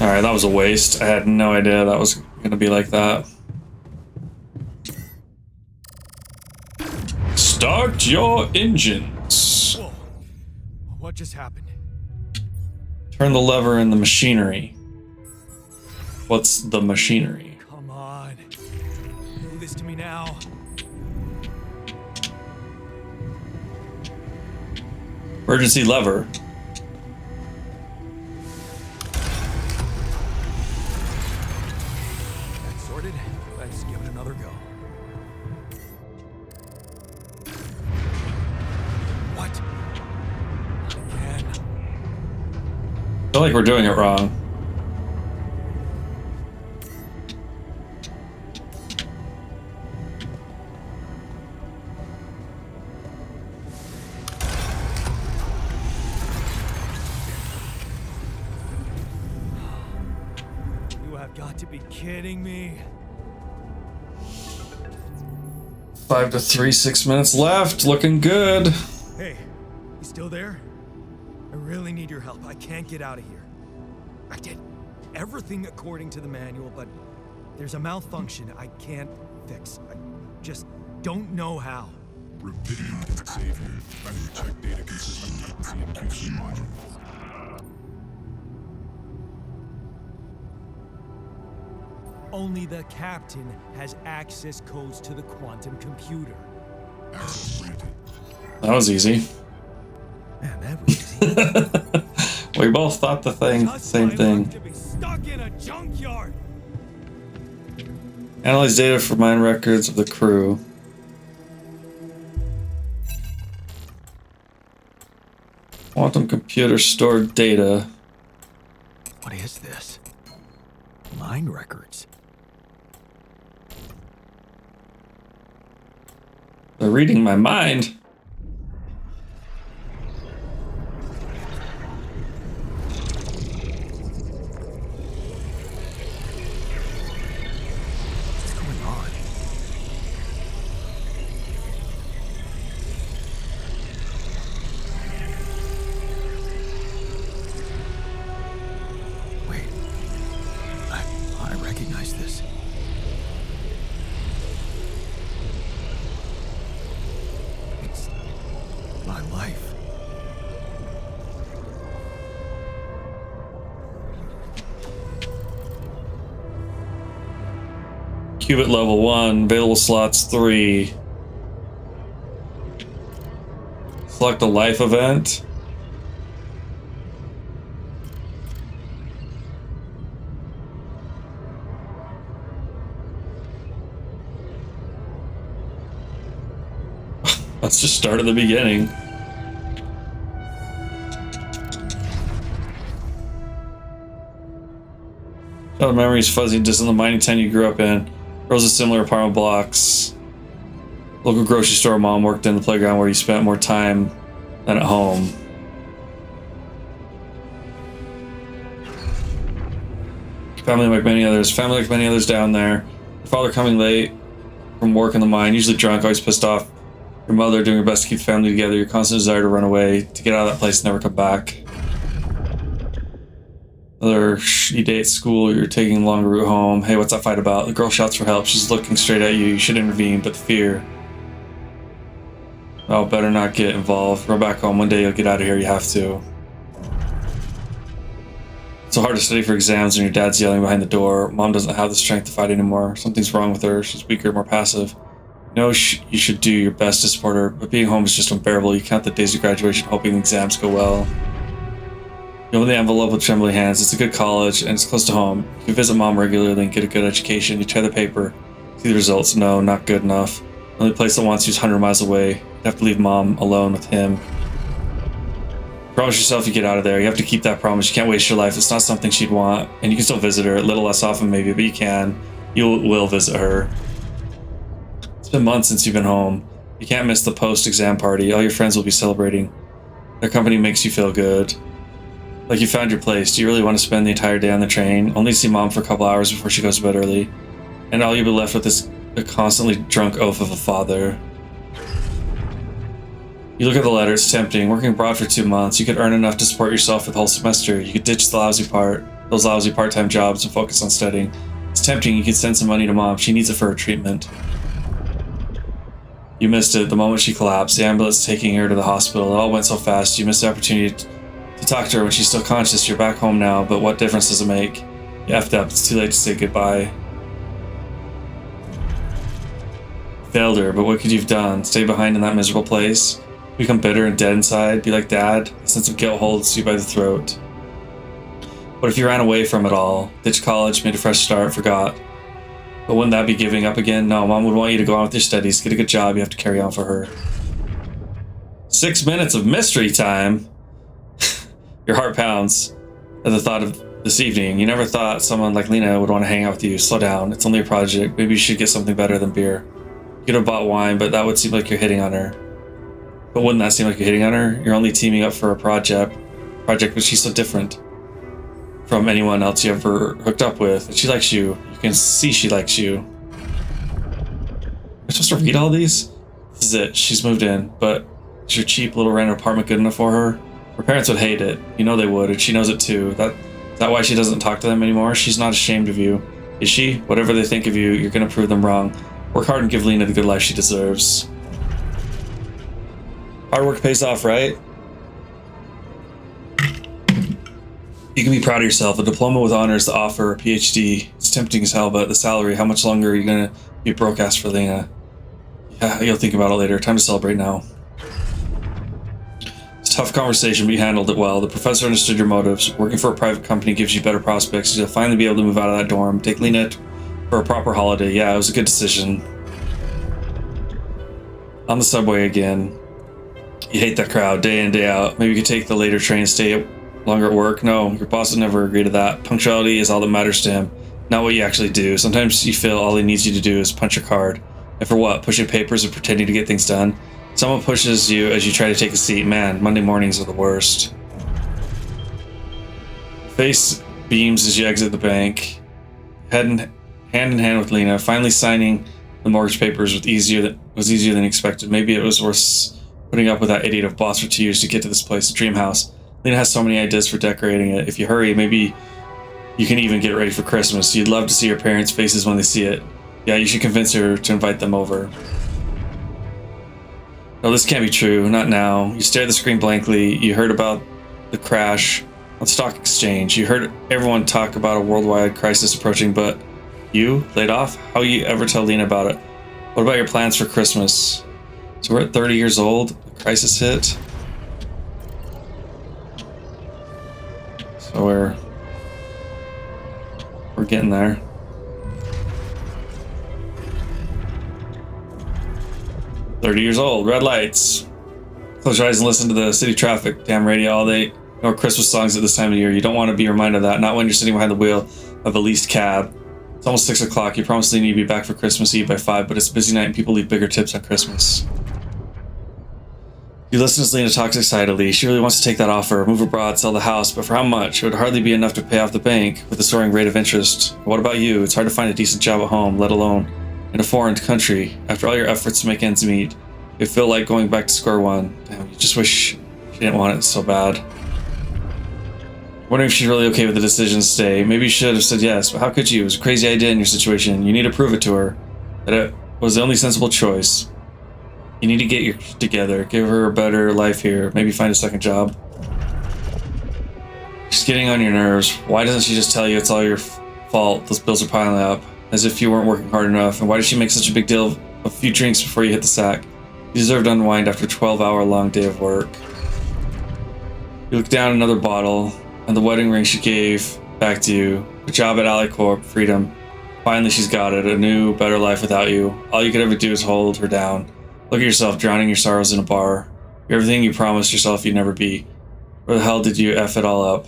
Speaker 1: Alright, that was a waste. I had no idea that was gonna be like that. Start your engines.
Speaker 2: Whoa. What just happened?
Speaker 1: Turn the lever in the machinery. What's the machinery?
Speaker 2: Come on. Do this to me now.
Speaker 1: Emergency lever.
Speaker 2: That's sorted. Let's give it another go. What? Again?
Speaker 1: I feel like we're doing it wrong.
Speaker 2: You have got to be kidding me.
Speaker 1: 5 to 3, 6 minutes left. Looking good.
Speaker 2: Hey, you still there? I really need your help. I can't get out of here. I did everything according to the manual, but there's a malfunction I can't fix. I just don't know how.
Speaker 4: Rubidium can save you. Manually check data consistency and QC module.
Speaker 2: Only the captain has access codes to the quantum computer.
Speaker 4: Access granted.
Speaker 1: That was easy.
Speaker 2: Man, that was easy.
Speaker 1: We both thought the same thing.
Speaker 2: To be stuck in a junkyard.
Speaker 1: Analyze data for mine records of the crew. Quantum computer stored data.
Speaker 2: What is this? Mine records.
Speaker 1: They're reading my mind.
Speaker 2: What's going on? Wait. I recognize this. It's my life.
Speaker 1: Qubit level 1, available slots 3. Select a life event. Let's just start at the beginning. Childhood memories fuzzy and distant in the mining town you grew up in. Rows of similar apartment blocks. Local grocery store mom worked in the playground where you spent more time than at home. Family like many others down there. Your father coming late from work in the mine, usually drunk, always pissed off. Your mother doing her best to keep the family together. Your constant desire to run away, to get out of that place and never come back. Another shitty day at school, you're taking a longer route home. Hey, what's that fight about? The girl shouts for help. She's looking straight at you. You should intervene, but the fear. Oh, better not get involved. Run back home. One day you'll get out of here. You have to. It's so hard to study for exams when your dad's yelling behind the door. Mom doesn't have the strength to fight anymore. Something's wrong with her. She's weaker, more passive. You know you should do your best to support her, but being home is just unbearable. You count the days of graduation, hoping the exams go well. You open the envelope with trembling hands. It's a good college, and it's close to home. You visit mom regularly and get a good education. You try the paper. See the results. No, not good enough. The only place that wants you is 100 miles away. You have to leave mom alone with him. Promise yourself you get out of there. You have to keep that promise. You can't waste your life. It's not something she'd want. And you can still visit her. A little less often maybe, but you can. You will visit her. It's been months since you've been home. You can't miss the post-exam party. All your friends will be celebrating. Their company makes you feel good. Like you found your place. Do you really want to spend the entire day on the train? Only see mom for a couple hours before she goes to bed early. And all you'll be left with is a constantly drunk oaf of a father. You look at the letter, it's tempting. Working abroad for 2 months, you could earn enough to support yourself for the whole semester. You could ditch the those lousy part-time jobs and focus on studying. It's tempting, you could send some money to mom. She needs it for her treatment. You missed it the moment she collapsed. The ambulance taking her to the hospital. It all went so fast. You missed the opportunity to talk to her when she's still conscious. You're back home now, but what difference does it make? You effed up. It's too late to say goodbye. Failed her, but what could you have done? Stay behind in that miserable place? Become bitter and dead inside? Be like Dad? A sense of guilt holds you by the throat. What if you ran away from it all? Ditched college, made a fresh start, forgot? But wouldn't that be giving up again? No, mom would want you to go on with your studies, get a good job, you have to carry on for her. 6 minutes of mystery time! Your heart pounds at the thought of this evening. You never thought someone like Lena would want to hang out with you. Slow down, it's only a project. Maybe you should get something better than beer. You could have bought wine, but that would seem like you're hitting on her. But wouldn't that seem like you're hitting on her? You're only teaming up for a project, but she's so different from anyone else you ever hooked up with. And she likes you. You can see she likes you. Am I supposed to read all these? This is it. She's moved in, but is your cheap little random apartment good enough for her? Her parents would hate it. You know they would, and she knows it too. Is that why she doesn't talk to them anymore? She's not ashamed of you. Is she? Whatever they think of you, you're gonna prove them wrong. Work hard and give Lena the good life she deserves. Hard work pays off, right? You can be proud of yourself. A diploma with honors to offer, a PhD. It's tempting as hell, but the salary, how much longer are you gonna be broke ass for Lena? Yeah, you'll think about it later. Time to celebrate now. It's a tough conversation, but you handled it well. The professor understood your motives. Working for a private company gives you better prospects. You'll finally be able to move out of that dorm. Take Lena for a proper holiday. Yeah, it was a good decision. On the subway again. You hate that crowd, day in, day out. Maybe you could take the later train, stay longer at work? No, your boss would never agree to that. Punctuality is all that matters to him, not what you actually do. Sometimes you feel all he needs you to do is punch your card. And for what? Pushing papers or pretending to get things done? Someone pushes you as you try to take a seat. Man, Monday mornings are the worst. Face beams as you exit the bank. Hand in hand with Lena. Finally signing the mortgage papers was easier than expected. Maybe it was worth putting up with that idiot of boss for 2 years to get to this place, a dream house. Lena has so many ideas for decorating it. If you hurry, maybe you can even get ready for Christmas. You'd love to see your parents' faces when they see it. Yeah, you should convince her to invite them over. No, this can't be true. Not now. You stare at the screen blankly. You heard about the crash on stock exchange. You heard everyone talk about a worldwide crisis approaching, but you laid off? How will you ever tell Lena about it? What about your plans for Christmas? So we're at 30 years old. The crisis hit. So we're getting there. "30 years old, red lights. Close your eyes and listen to the city traffic. Damn radio all day. No Christmas songs at this time of year. You don't want to be reminded of that. Not when you're sitting behind the wheel of a leased cab. It's almost 6 o'clock. You promised Lena you'd be back for Christmas Eve by 5, but it's a busy night and people leave bigger tips on Christmas." You listen as Lena talks excitedly. She really wants to take that offer, move abroad, sell the house, but for how much? It would hardly be enough to pay off the bank with the soaring rate of interest. What about you? It's hard to find a decent job at home, let alone in a foreign country. After all your efforts to make ends meet, you feel like going back to square one. Damn, you just wish she didn't want it so bad. Wondering if she's really okay with the decision to stay. Maybe you should have said yes, but how could you? It was a crazy idea in your situation. You need to prove it to her that it was the only sensible choice. You need to get your shit together, give her a better life here, maybe find a second job. She's getting on your nerves. Why doesn't she just tell you it's all your fault? Those bills are piling up, as if you weren't working hard enough. And why does she make such a big deal of a few drinks before you hit the sack? You deserve to unwind after a 12-hour-long day of work. You look down another bottle, and the wedding ring she gave back to you. A job at AliCorp, freedom. Finally, she's got it. A new, better life without you. All you could ever do is hold her down. Look at yourself, drowning your sorrows in a bar. You're everything you promised yourself you'd never be. Where the hell did you F it all up?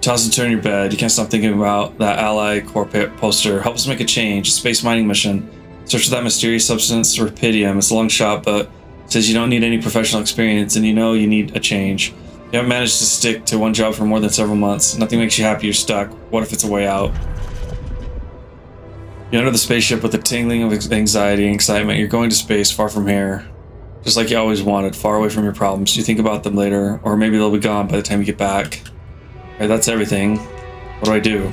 Speaker 1: Toss and turn your bed. You can't stop thinking about that AliCorp poster. Help us make a change. A space mining mission. Search for that mysterious substance, Rapidium. It's a long shot, but it says you don't need any professional experience, and you know you need a change. You haven't managed to stick to one job for more than several months. Nothing makes you happy. You're stuck. What if it's a way out? You enter the spaceship with a tingling of anxiety and excitement. You're going to space, far from here. Just like you always wanted, far away from your problems. You think about them later, or maybe they'll be gone by the time you get back. Alright, that's everything. What do I do?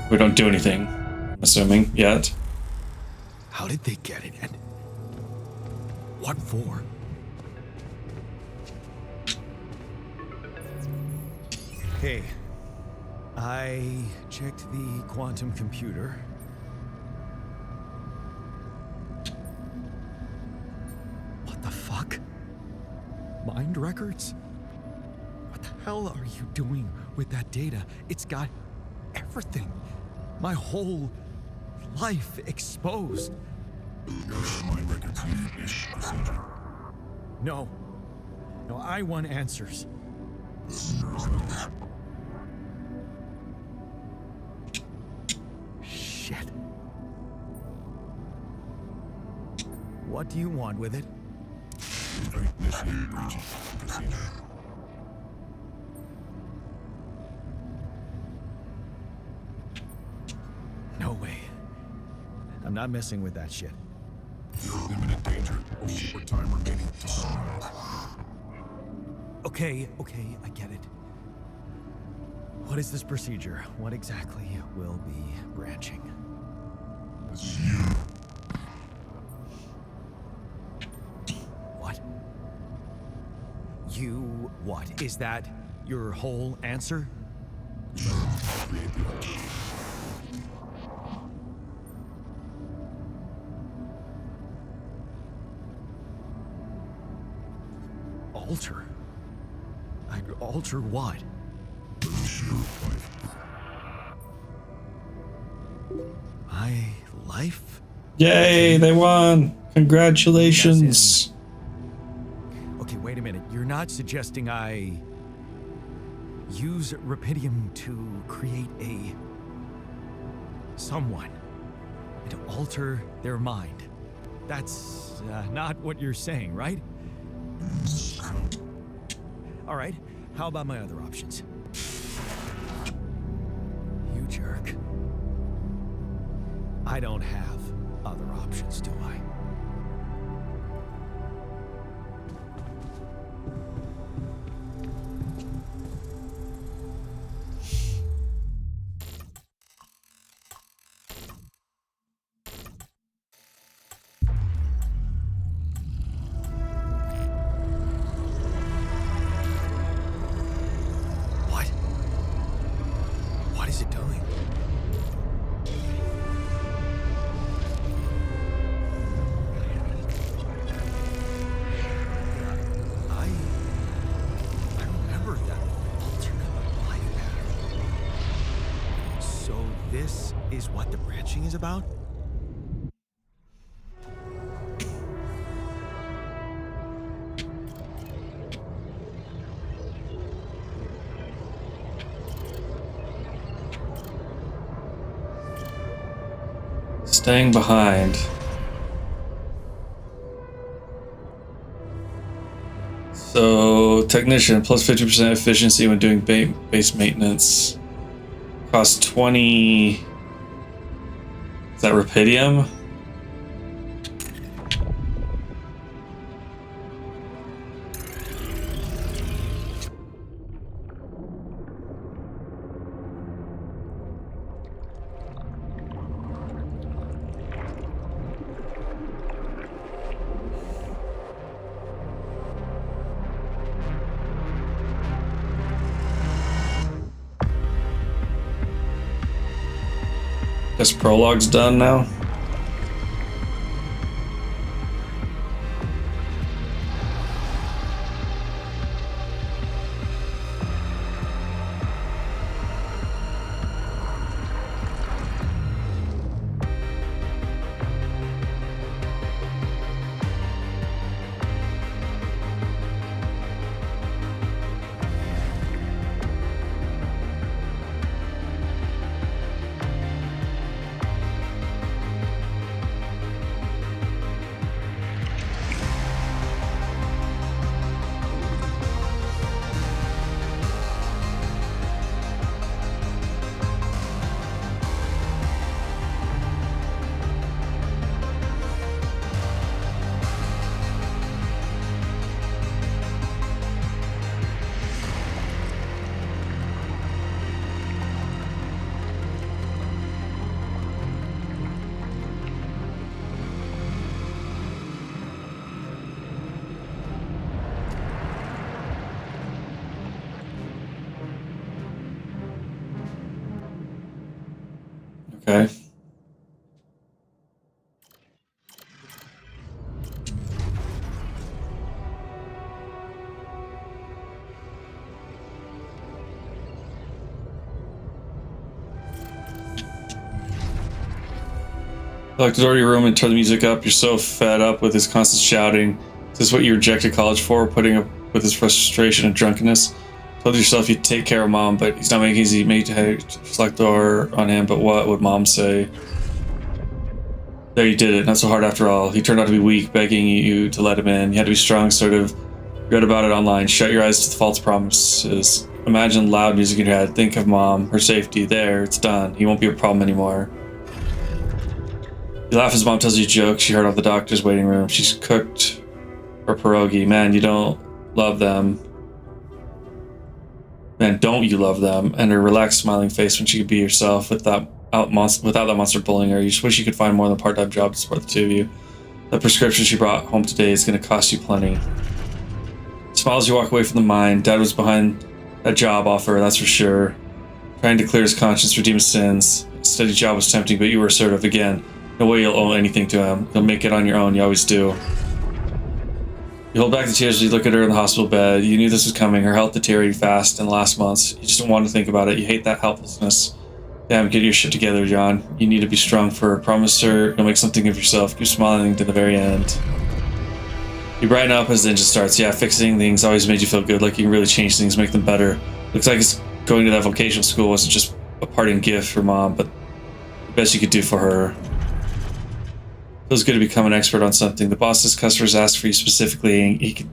Speaker 1: We don't do anything, I'm assuming, yet.
Speaker 2: How did they get it? And what for? Hey, I checked the quantum computer. What the fuck? Mind records? What the hell are you doing with that data? It's got everything. My whole life exposed.
Speaker 4: Mind records need this procedure.
Speaker 2: No, I want answers. Shit. What do you want with it?
Speaker 4: Initiate breaching procedure.
Speaker 2: No way. I'm not messing with that shit.
Speaker 4: You're in imminent danger. Only short time remaining to sunrise.
Speaker 2: Okay, I get it. What is this procedure? What exactly will be branching?
Speaker 4: This is you.
Speaker 2: What? You what? Is that your whole answer?
Speaker 4: Create the altar.
Speaker 2: Alter? I'd alter what?
Speaker 4: Release your life.
Speaker 2: my life?
Speaker 1: Yay, they won. Congratulations.
Speaker 2: Okay, wait a minute. You're not suggesting I use Rapidium to create someone and to alter their mind. That's not what you're saying, right? All right. How about my other options? You jerk. I don't have other options, do I? What? What is it doing? I remember that alternate life pattern. So this is what the branching is about?
Speaker 1: Staying behind. So, technician, plus 50% efficiency when doing base maintenance. Cost 20... Is that Rapidium? Guess prologue's done now. Okay. Lock the door to your room and turn the music up. You're so fed up with his constant shouting. Is this what you rejected college for? Putting up with his frustration and drunkenness? Told yourself you'd take care of mom, but he's not making it easy. You made to lock the door on him, but what would mom say? There, you did it. Not so hard after all. He turned out to be weak, begging you to let him in. You had to be strong, sort of. Read about it online. Shut your eyes to the false promises. Imagine loud music in your head. Think of mom, her safety. There, it's done. He won't be a problem anymore. You laugh as mom tells you jokes. She heard off the doctor's waiting room. She's cooked her pierogi. Man, you don't love them. Man, don't you love them? And her relaxed, smiling face when she could be herself without that monster bullying her. You just wish you could find more than a part-time job to support the two of you. The prescription she brought home today is going to cost you plenty. Smiles, you walk away from the mine. Dad was behind that job offer, that's for sure. Trying to clear his conscience, redeem his sins. A steady job was tempting, but you were assertive again. No way you'll owe anything to him. You'll make it on your own, you always do. You hold back the tears as you look at her in the hospital bed. You knew this was coming. Her health deteriorated fast in the last months. You just don't want to think about it. You hate that helplessness. Damn, get your shit together, John. You need to be strong for her. Promise her you'll make something of yourself. Keep smiling to the very end. You brighten up as the engine starts. Yeah, fixing things always made you feel good, like you can really change things, make them better. Looks like it's going to that vocational school wasn't just a parting gift for Mom, but the best you could do for her. Feels good to become an expert on something. The boss's customers ask for you specifically, and he can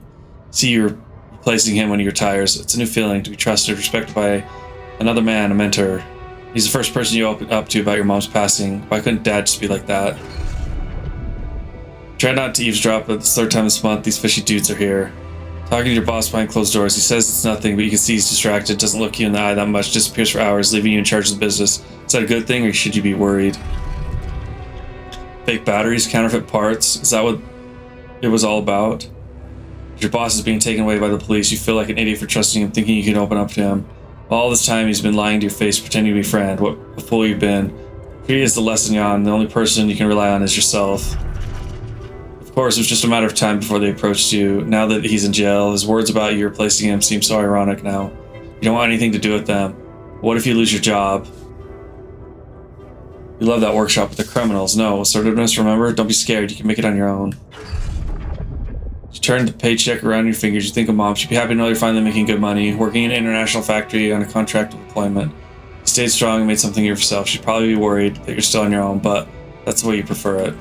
Speaker 1: see you're replacing him when he retires. It's a new feeling to be trusted, respected by another man, a mentor. He's the first person you open up to about your mom's passing. Why couldn't Dad just be like that? Try not to eavesdrop, but it's the third time this month these fishy dudes are here. Talking to your boss behind closed doors, he says it's nothing, but you can see he's distracted, doesn't look you in the eye that much, disappears for hours, leaving you in charge of the business. Is that a good thing, or should you be worried? Fake batteries, counterfeit parts, is that what it was all about? Your boss is being taken away by the police, you feel like an idiot for trusting him, thinking you can open up to him. All this time he's been lying to your face, pretending to be a friend. What a fool you've been. He is the lesson, Jan. The only person you can rely on is yourself. Of course, it was just a matter of time before they approached you. Now that he's in jail, his words about you replacing him seem so ironic now. You don't want anything to do with them. What if you lose your job? You love that workshop with the criminals. No, assertiveness, remember? Don't be scared. You can make it on your own. You turn the paycheck around your fingers. You think of Mom. She'd be happy to know you're finally making good money, working in an international factory on a contract of employment. You stayed strong and made something of yourself. She'd probably be worried that you're still on your own, but that's the way you prefer it.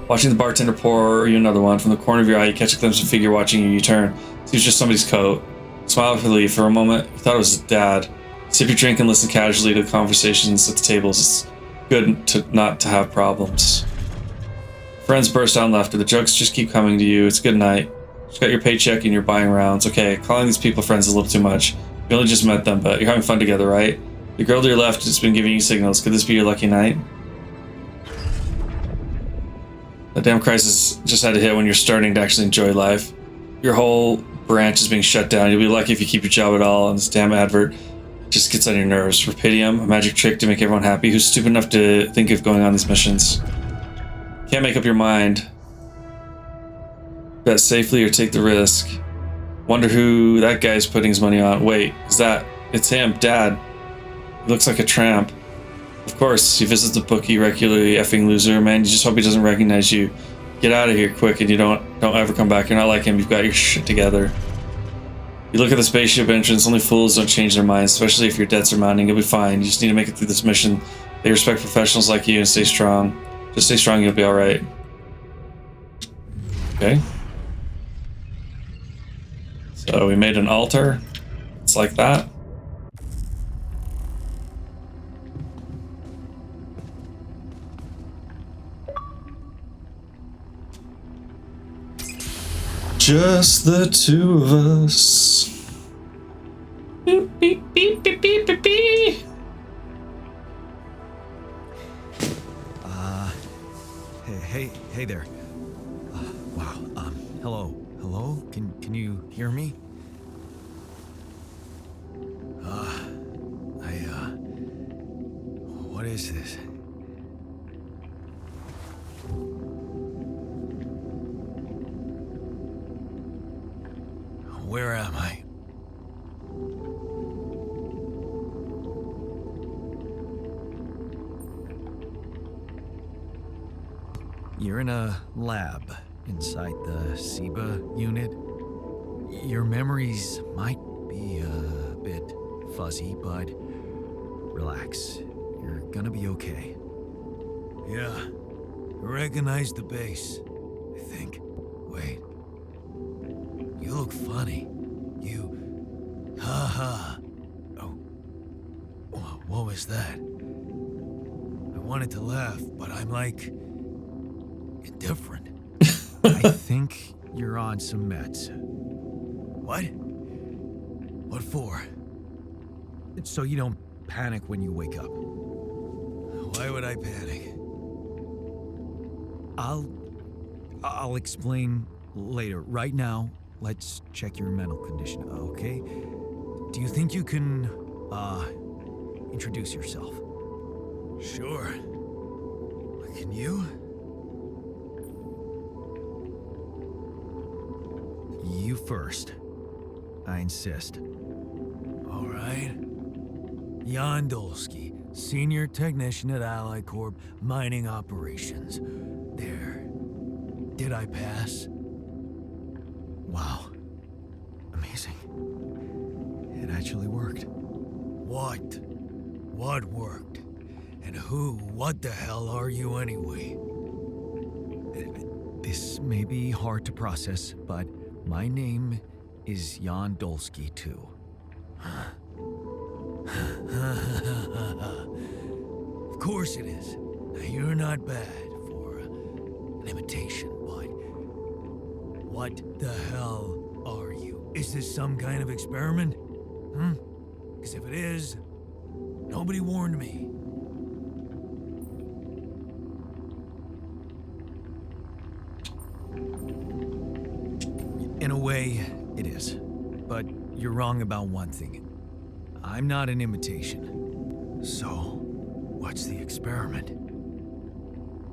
Speaker 1: Watching the bartender pour you another one. From the corner of your eye, you catch a glimpse of a figure watching you. You turn. See, it's just somebody's coat. Smile with relief. For a moment, you thought it was his dad. Sip your drink and listen casually to the conversations at the tables. It's good to not to have problems. Friends burst out in laughter. The jokes just keep coming to you. It's good night. Just got your paycheck and you're buying rounds. Okay, calling these people friends is a little too much. You only just met them, but you're having fun together, right? The girl to your left has been giving you signals. Could this be your lucky night? The damn crisis just had to hit when you're starting to actually enjoy life. Your whole branch is being shut down. You'll be lucky if you keep your job at all, and this damn advert just gets on your nerves. Rapidium, a magic trick to make everyone happy. Who's stupid enough to think of going on these missions? Can't make up your mind. Bet safely or take the risk. Wonder who that guy's putting his money on. Wait, is that... It's him, Dad. He looks like a tramp. Of course, he visits the bookie regularly, effing loser. Man, you just hope he doesn't recognize you. Get out of here quick and you don't ever come back. You're not like him, you've got your shit together. You look at the spaceship entrance, only fools don't change their minds, especially if your debts are mounting. You'll be fine. You just need to make it through this mission. They respect professionals like you and stay strong. Just stay strong, you'll be alright. Okay. So we made an altar. It's like that. Just the two of us. Beep, beep, beep, beep, beep, beep, beep.
Speaker 2: Hey there. Wow. Hello? Can you hear me? What is this? Where am I? You're in a lab inside the SIBA unit. Your memories might be a bit fuzzy, but relax. You're gonna be okay. Yeah, I recognize the base, I think. Wait. You look funny. Haha. Oh. What was that? I wanted to laugh, but I'm like... indifferent. I think you're on some meds. What? What for? It's so you don't panic when you wake up. Why would I panic? I'll explain later. Right now, let's check your mental condition, okay? Do you think you can, introduce yourself? Sure. Can you? You first. I insist. All right. Jan Dolsky, Senior Technician at Ally Corp Mining Operations. There. Did I pass? Wow. Amazing. It actually worked. What? What worked? And what the hell are you anyway? This may be hard to process, but my name is Jan Dolsky, too. Of course it is. Now, you're not bad for an imitation, but what the hell are you? Is this some kind of experiment? Because if it is, nobody warned me. In a way, it is. But you're wrong about one thing. I'm not an imitation. So, what's the experiment?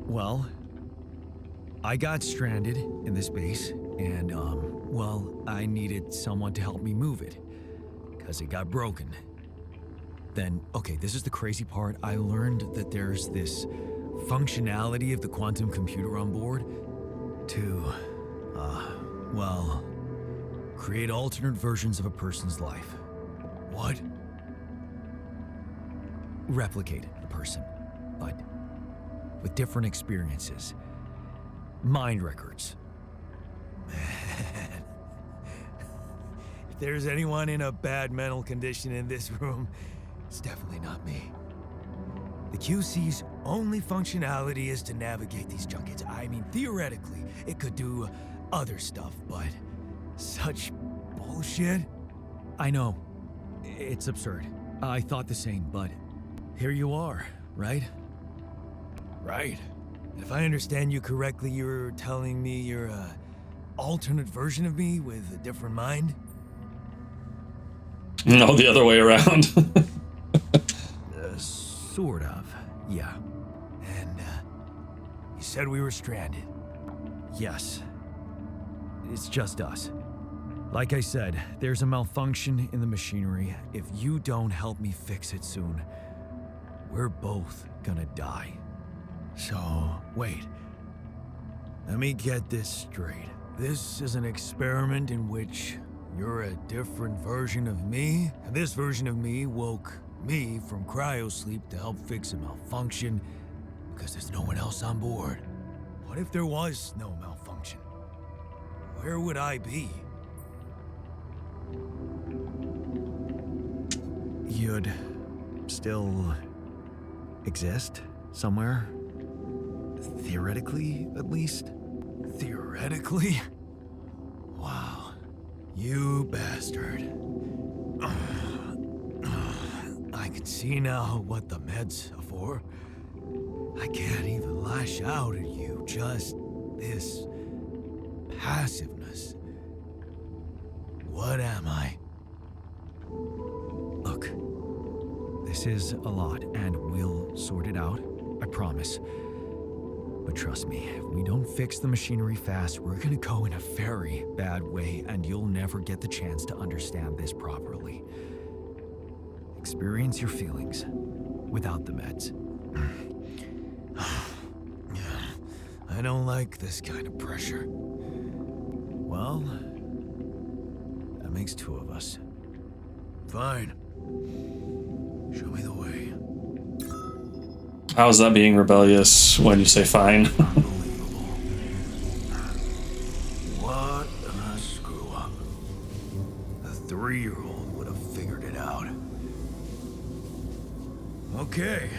Speaker 2: Well, I got stranded in this base, and, I needed someone to help me move it. Because it got broken. Then, okay, this is the crazy part. I learned that there's this functionality of the quantum computer on board to, create alternate versions of a person's life. What? Replicate a person, but with different experiences. Mind records. Man. If there's anyone in a bad mental condition in this room, it's definitely not me. The QC's only functionality is to navigate these junkets. I mean, theoretically, it could do other stuff, but such bullshit? I know. It's absurd. I thought the same, but here you are, right? Right. If I understand you correctly, you're telling me you're a alternate version of me with a different mind?
Speaker 1: No, the other way around.
Speaker 2: Sort of, yeah. And, you said we were stranded. Yes. It's just us. Like I said, there's a malfunction in the machinery. If you don't help me fix it soon, we're both gonna die. So, wait. Let me get this straight. This is an experiment in which you're a different version of me, and this version of me woke me from cryosleep to help fix a malfunction because there's no one else on board. What if there was no malfunction? Where would I be? You'd still exist somewhere? Theoretically, at least? Theoretically? Wow. You bastard. I can see now what the meds are for. I can't even lash out at you, just this passiveness. What am I? Look, this is a lot, and we'll sort it out, I promise. But trust me, if we don't fix the machinery fast, we're gonna go in a very bad way, and you'll never get the chance to understand this properly. Experience your feelings without the meds. I don't like this kind of pressure. Well, that makes two of us. Fine. Show me the way.
Speaker 1: How is that being rebellious when you say fine?
Speaker 2: Unbelievable. What a screw up. A 3-year-old would have figured it out. Okay.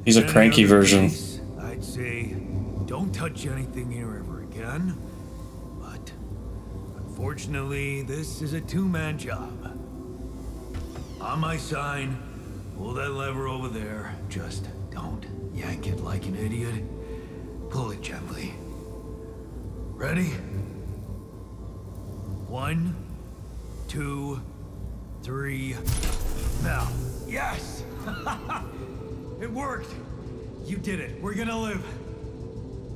Speaker 1: He's a cranky
Speaker 2: Any other
Speaker 1: version.
Speaker 2: case, I'd say don't touch anything here ever again. But unfortunately, this is a two-man job. On my sign, pull that lever over there. Just don't yank it like an idiot. Pull it gently. Ready? 1, 2, 3. Now. Yes! It worked! You did it. We're gonna live.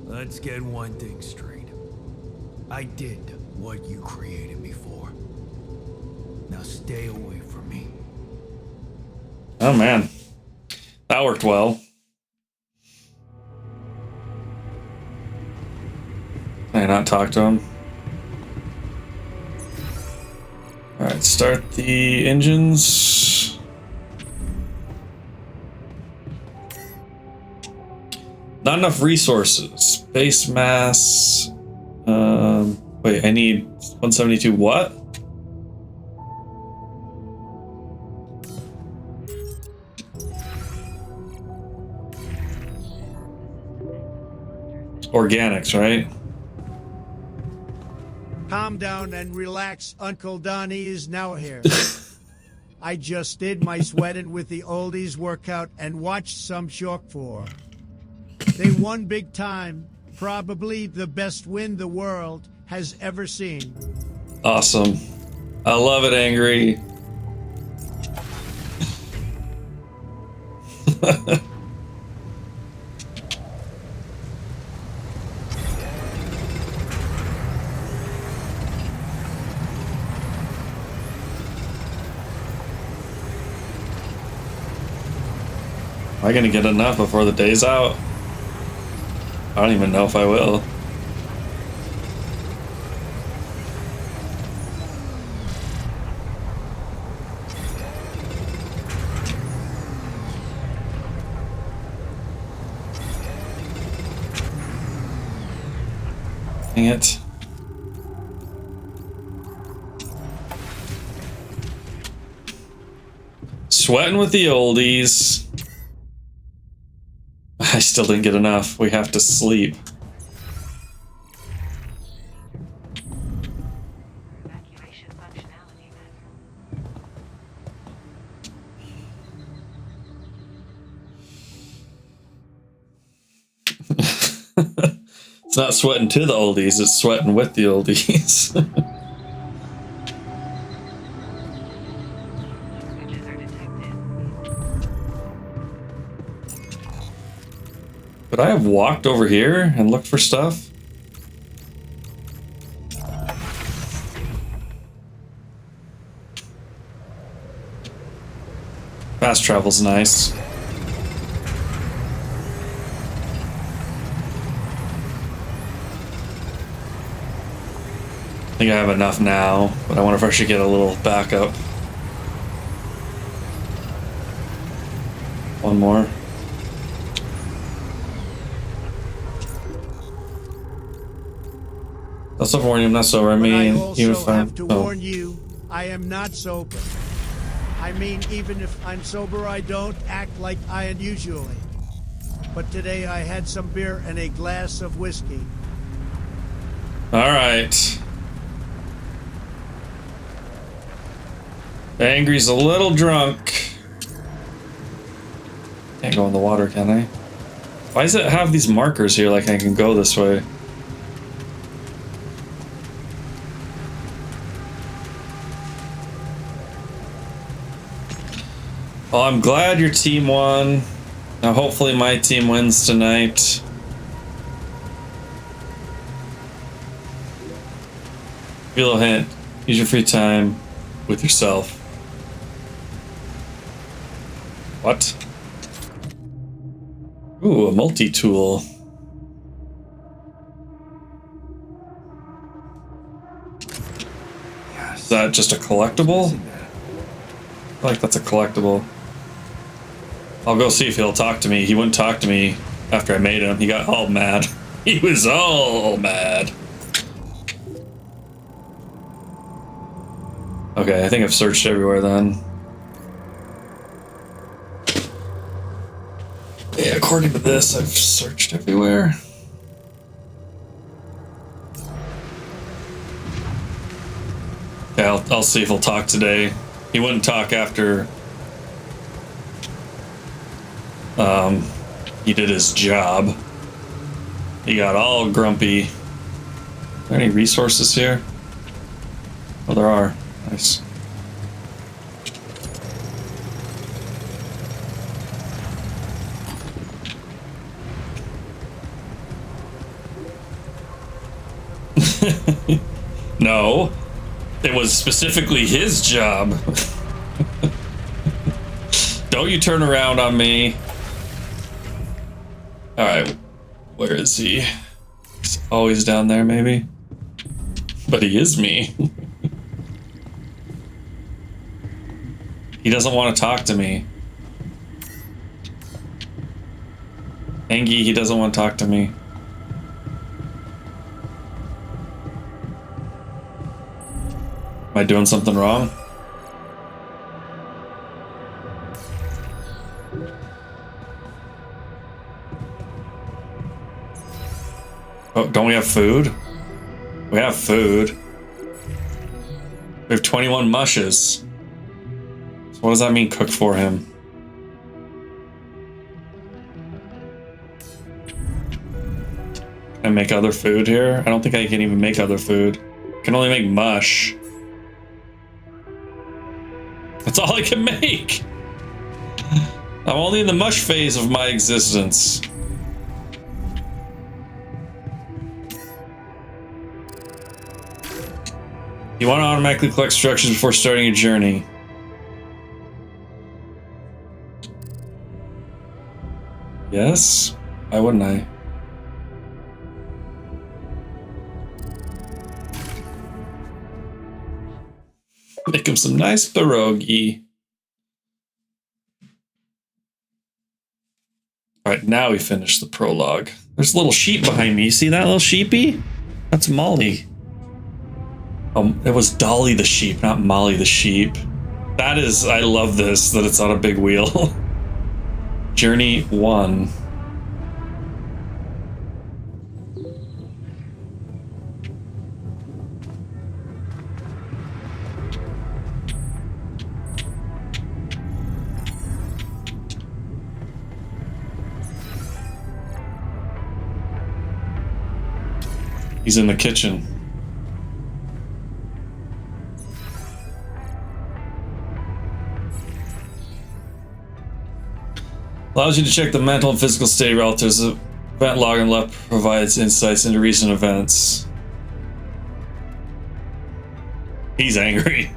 Speaker 2: Let's get one thing straight. I did what you created me for. Now stay away from me.
Speaker 1: Oh man, that worked well. Can I not talk to him? Alright, start the engines. Not enough resources. Base mass. Wait, I need 172 what? Organics, right?
Speaker 7: Calm down and relax. Uncle Donnie is now here. I just did my sweating with the oldies workout and watched some Shock 4. They won big time. Probably the best win the world has ever seen.
Speaker 1: Awesome. I love it, Angry. Am I gonna get enough before the day's out? I don't even know if I will. Dang it. Sweating with the oldies. I still didn't get enough. We have to sleep.
Speaker 5: Evacuation functionality
Speaker 1: It's not sweating to the oldies, it's sweating with the oldies.
Speaker 5: switches are detected.
Speaker 1: Could I have walked over here and looked for stuff? Fast travel's nice. I think I have enough now, but I wonder if I should get a little backup. One more. That's a warning, I'm not sober. I
Speaker 7: But I
Speaker 1: mean,
Speaker 7: also
Speaker 1: even if I'm.
Speaker 7: have to
Speaker 1: Oh.
Speaker 7: warn you, I am not sober. I mean, even if I'm sober, I don't act like I am usually. But today I had some beer and a glass of whiskey.
Speaker 1: Alright. Angry's a little drunk. Can't go in the water, can I? Why does it have these markers here like I can go this way? Well, I'm glad your team won. Now hopefully my team wins tonight. Give you a little hint. Use your free time with yourself. What? Ooh, a multi-tool.
Speaker 3: Yes.
Speaker 1: Is that just a collectible?
Speaker 3: Missing that.
Speaker 1: I feel like that's a collectible. I'll go see if he'll talk to me. He wouldn't talk to me after I made him. He got all mad. He was all mad. Okay, I think I've searched everywhere then. Yeah, according to this, I've searched everywhere. Yeah, I'll see if he'll talk today. He wouldn't talk after he did his job. He got all grumpy. Are there any resources here? Oh, there are. Nice. No, it was specifically his job. Don't you turn around on me. Alright. Where is he? He's always down there, maybe? But he is me. He doesn't want to talk to me. Angie, he doesn't want to talk to me. Am I doing something wrong? Oh, don't we have food? We have food. We have 21 mushes. So what does that mean, cook for him? Can I make other food here? I don't think I can even make other food. I can only make mush. That's all I can make. I'm only in the mush phase of my existence. You want to automatically collect structures before starting a journey. Yes? Why wouldn't I? Make him some nice pierogi. Alright, now we finish the prologue. There's a little sheep behind me. You see that little sheepy? That's Molly. It was Dolly the sheep, not Molly the sheep. That is, I love this, that it's on a big wheel. Journey 1. He's in the kitchen. Allows you to check the mental and physical state of relatives. The event log on the left provides insights into recent events. He's angry.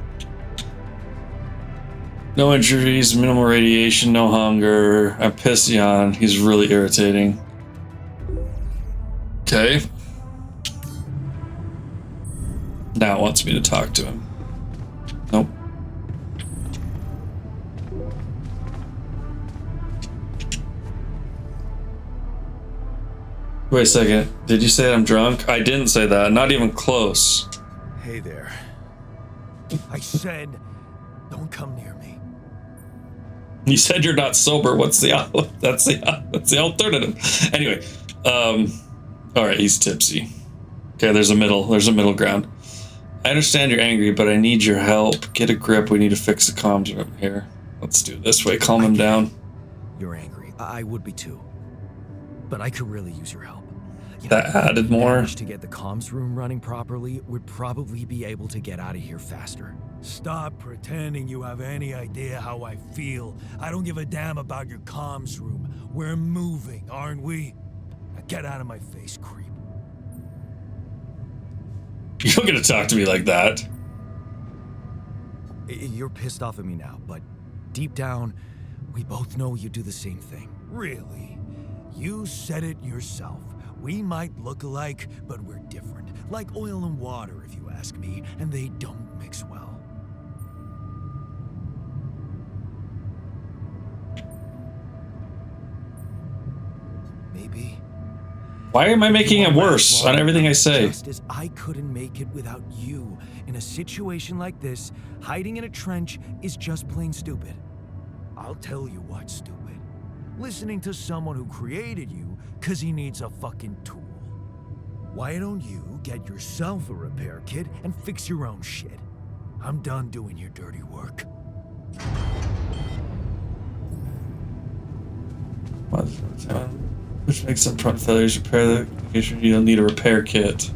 Speaker 1: No injuries, minimal radiation, no hunger. I'm Pission. He's really irritating. Okay. Now it wants me to talk to him. Nope. Wait a second. Did you say I'm drunk? I didn't say that. Not even close.
Speaker 2: Hey there. I said, don't come near me.
Speaker 1: You said you're not sober. What's the that's the alternative? Anyway, all right, he's tipsy. Okay, there's a middle ground. I understand you're angry, but I need your help. Get a grip. We need to fix the comms room here. Let's do it this way. Calm him down.
Speaker 2: You're angry. I would be too. But I could really use your help.
Speaker 1: That added more.
Speaker 2: To get the comms room running properly, would probably be able to get out of here faster. Stop pretending you have any idea how I feel. I don't give a damn about your comms room. We're moving, aren't we? Now get out of my face, creep.
Speaker 1: You're gonna talk to me like that.
Speaker 2: You're pissed off at me now, but deep down, we both know you do the same thing. Really? You said it yourself. We might look alike, but we're different. Like oil and water, if you ask me, and they don't mix well. Maybe.
Speaker 1: Why am I making it worse on everything I say?
Speaker 2: Just as I couldn't make it without you. In a situation like this, hiding in a trench is just plain stupid. I'll tell you what's stupid. Listening to someone who created you because he needs a fucking tool. Why don't you get yourself a repair kit and fix your own shit? I'm done doing your dirty work.
Speaker 1: Which makes some front failures. Repair the location. You'll need a repair kit.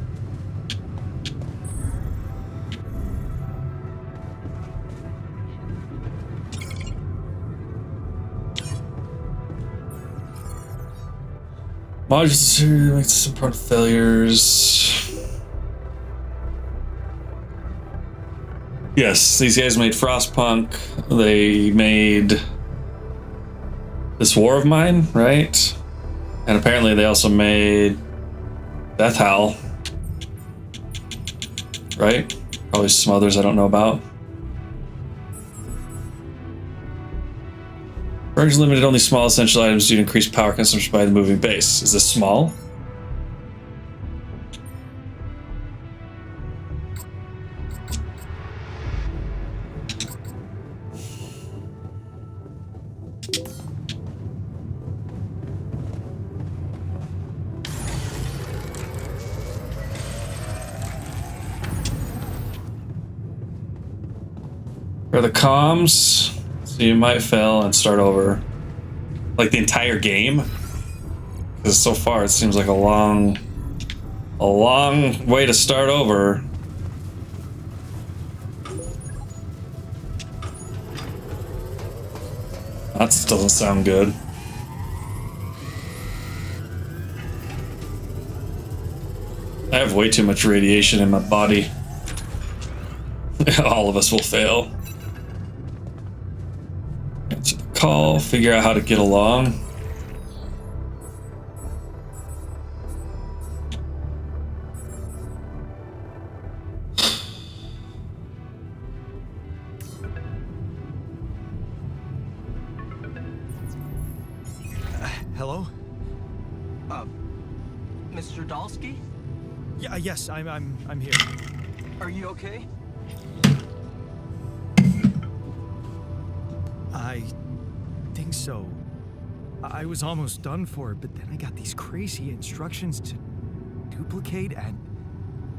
Speaker 1: Modules makes some front failures. Yes, these guys made Frostpunk. They made this war of mine, right? And apparently they also made Death Howl, right? Probably some others I don't know about. Furniture limited only small essential items due to increased power consumption by the moving base. Is this small? For the comms, so you might fail and start over. Like the entire game? Because so far it seems like a long way to start over. That doesn't sound good. I have way too much radiation in my body. All of us will fail. Answer the call, figure out how to get along.
Speaker 2: Hello?
Speaker 8: Mr. Dalsky?
Speaker 2: Yeah, yes, I'm here.
Speaker 8: Are you okay?
Speaker 2: I think so. I was almost done for, but then I got these crazy instructions to duplicate and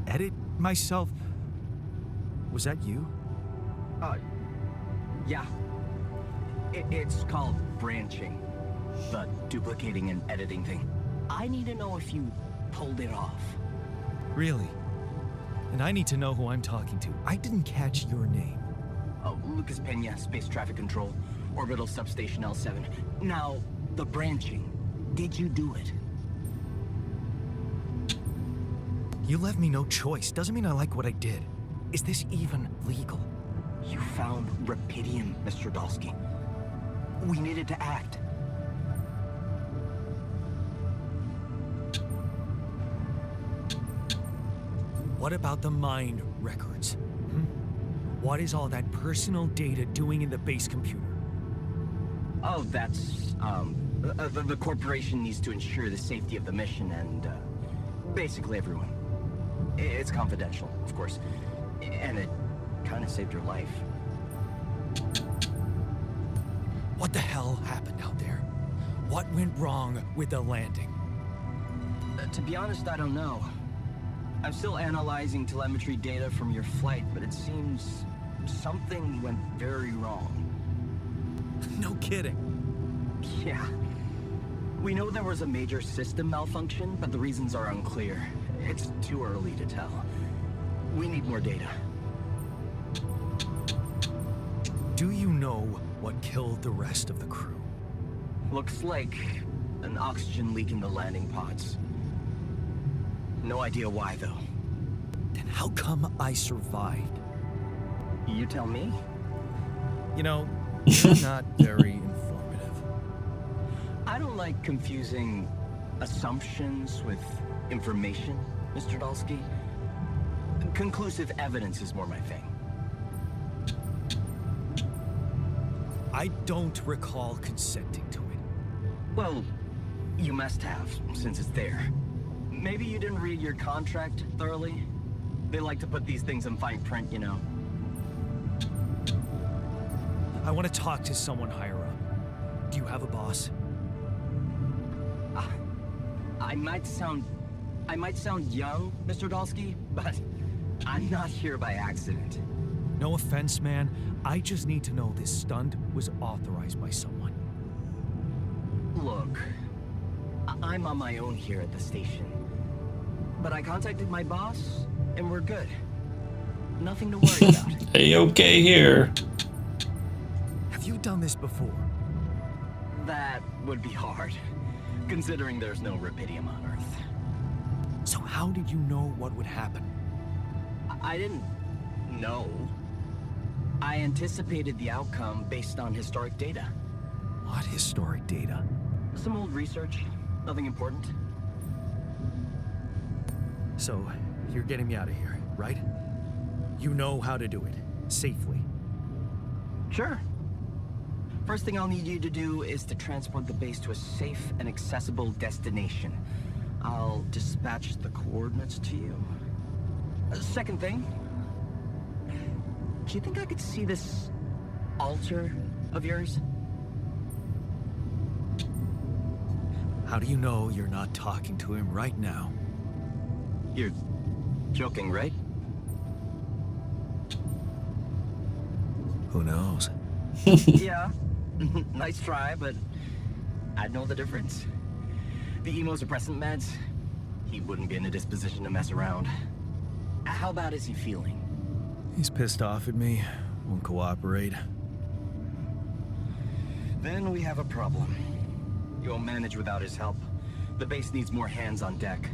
Speaker 2: edit myself. Was that you?
Speaker 8: Yeah. It's called branching. The duplicating and editing thing. I need to know if you pulled it off.
Speaker 2: Really? And I need to know who I'm talking to. I didn't catch your name.
Speaker 8: Lucas Pena, Space Traffic Control, Orbital Substation L7. Now, the branching. Did you do it?
Speaker 2: You left me no choice. Doesn't mean I like what I did. Is this even legal?
Speaker 8: You found Rapidium, Mr. Dalsky. We needed to act.
Speaker 2: What about the mind records? What is all that personal data doing in the base computer?
Speaker 8: Oh, that's, the corporation needs to ensure the safety of the mission and, basically everyone. It's confidential, of course. And it kind of saved your life.
Speaker 2: What the hell happened out there? What went wrong with the landing?
Speaker 8: To be honest, I don't know. I'm still analyzing telemetry data from your flight, but it seems something went very wrong.
Speaker 2: No kidding.
Speaker 8: Yeah. We know there was a major system malfunction, but the reasons are unclear. It's too early to tell. We need more data.
Speaker 2: Do you know what killed the rest of the crew?
Speaker 8: Looks like an oxygen leak in the landing pods. No idea why, though.
Speaker 2: Then how come I survived?
Speaker 8: You tell me?
Speaker 2: You know, you're not very informative.
Speaker 8: I don't like confusing assumptions with information, Mr. Dalsky. Conclusive evidence is more my thing.
Speaker 2: I don't recall consenting to it.
Speaker 8: Well, you must have, since it's there. Maybe you didn't read your contract thoroughly? They like to put these things in fine print, you know.
Speaker 2: I want to talk to someone higher up. Do you have a boss?
Speaker 8: I might sound young, Mr. Dalsky, but I'm not here by accident.
Speaker 2: No offense, man. I just need to know this stunt was authorized by someone.
Speaker 8: Look, I'm on my own here at the station. But I contacted my boss, and we're good. Nothing to worry about.
Speaker 1: Hey, okay here.
Speaker 2: Have you done this before?
Speaker 8: That would be hard, considering there's no Rapidium on Earth.
Speaker 2: So how did you know what would happen?
Speaker 8: I didn't know. I anticipated the outcome based on historic data.
Speaker 2: What historic data?
Speaker 8: Some old research. Nothing important.
Speaker 2: So, you're getting me out of here, right? You know how to do it. Safely.
Speaker 8: Sure. First thing I'll need you to do is to transport the base to a safe and accessible destination. I'll dispatch the coordinates to you. Second thing, do you think I could see this altar of yours?
Speaker 2: How do you know you're not talking to him right now?
Speaker 8: You're joking, right?
Speaker 2: Who knows?
Speaker 8: Yeah. Nice try, but I'd know the difference. The immunosuppressant meds, he wouldn't be in a disposition to mess around. How bad is he feeling?
Speaker 2: He's pissed off at me. Won't cooperate.
Speaker 8: Then we have a problem. You won't manage without his help. The base needs more hands on deck.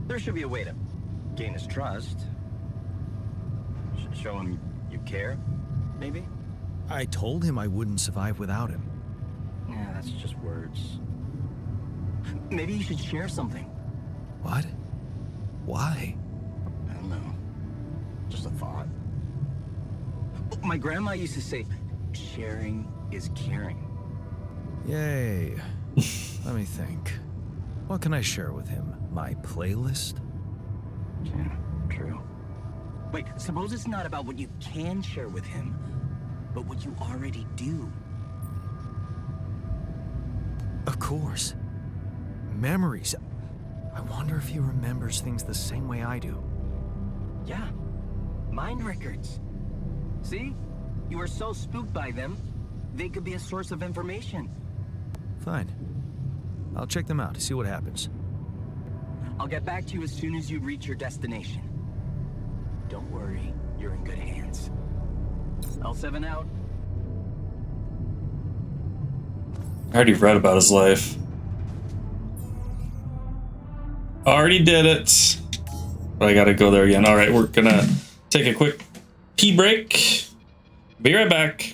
Speaker 8: There should be a way to gain his trust. Show him you care, maybe?
Speaker 2: I told him I wouldn't survive without him.
Speaker 8: Yeah, that's just words. Maybe you should share something.
Speaker 2: What? Why?
Speaker 8: I don't know. Just a thought. My grandma used to say, sharing is caring.
Speaker 2: Yay. Let me think. What can I share with him? My playlist?
Speaker 8: Yeah, true. Wait, suppose it's not about what you can share with him, but what you already do.
Speaker 2: Of course. Memories. I wonder if he remembers things the same way I do.
Speaker 8: Yeah, mind records. See? You are so spooked by them, they could be a source of information.
Speaker 2: Fine. I'll check them out to see what happens.
Speaker 8: I'll get back to you as soon as you reach your destination. Don't worry, you're in good hands. L7 out.
Speaker 1: I already read about his life. Already did it. But I gotta go there again. Alright, we're gonna take a quick pee break. Be right back.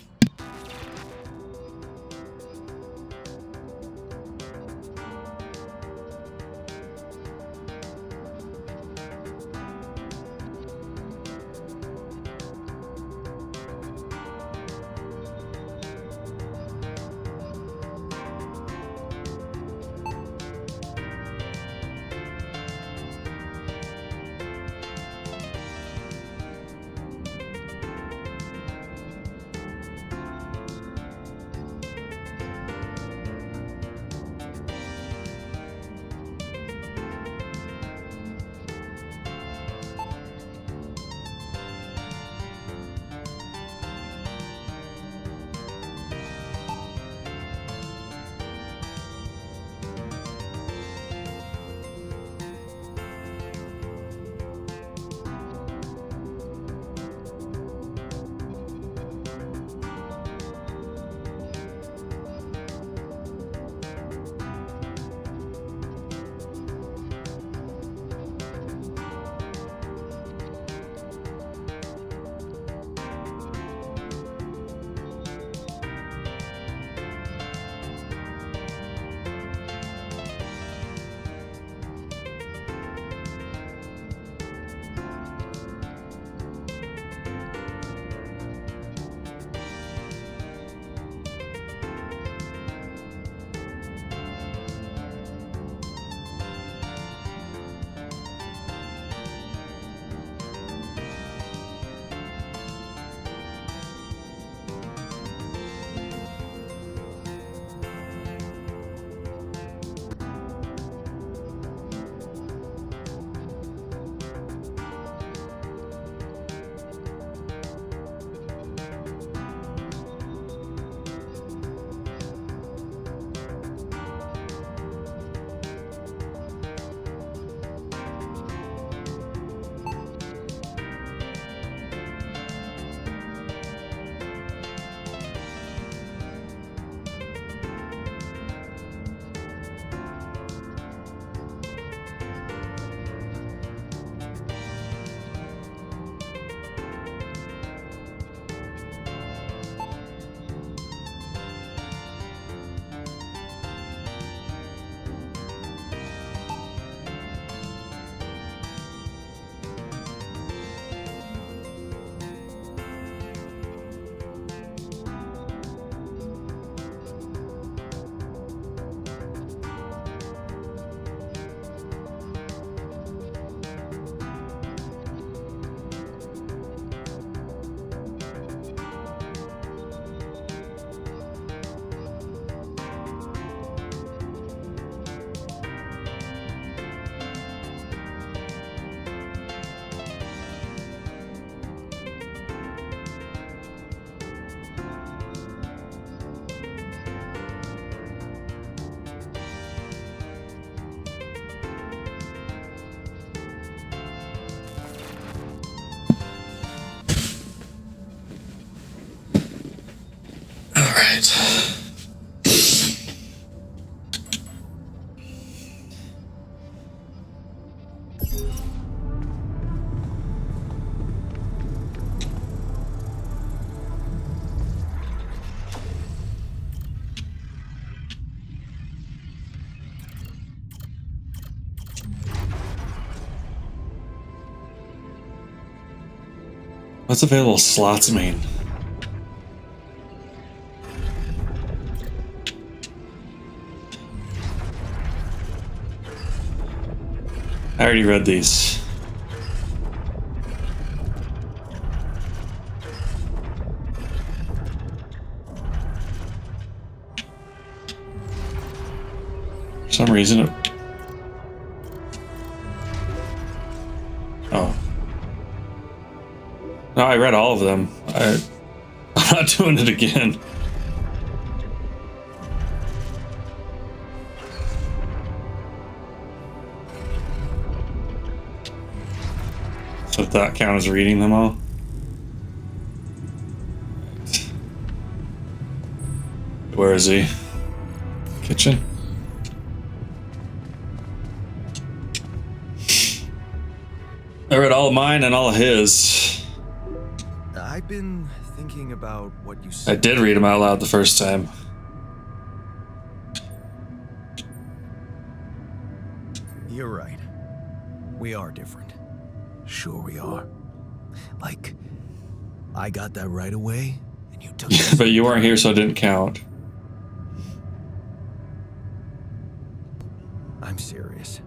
Speaker 1: right. What's available slots mean? I already read these. For some reason it... Oh. No, I read all of them. I'm not doing it again. So if that count as reading them all? Where is he? Kitchen? I read all of mine and all of his.
Speaker 2: I've been thinking about what you
Speaker 1: I
Speaker 2: said.
Speaker 1: did read them out loud the first time.
Speaker 2: You're right. We are different. Sure we are. Like, I got that right away, and you took it.
Speaker 1: But you weren't here, so it didn't count.
Speaker 2: I'm serious.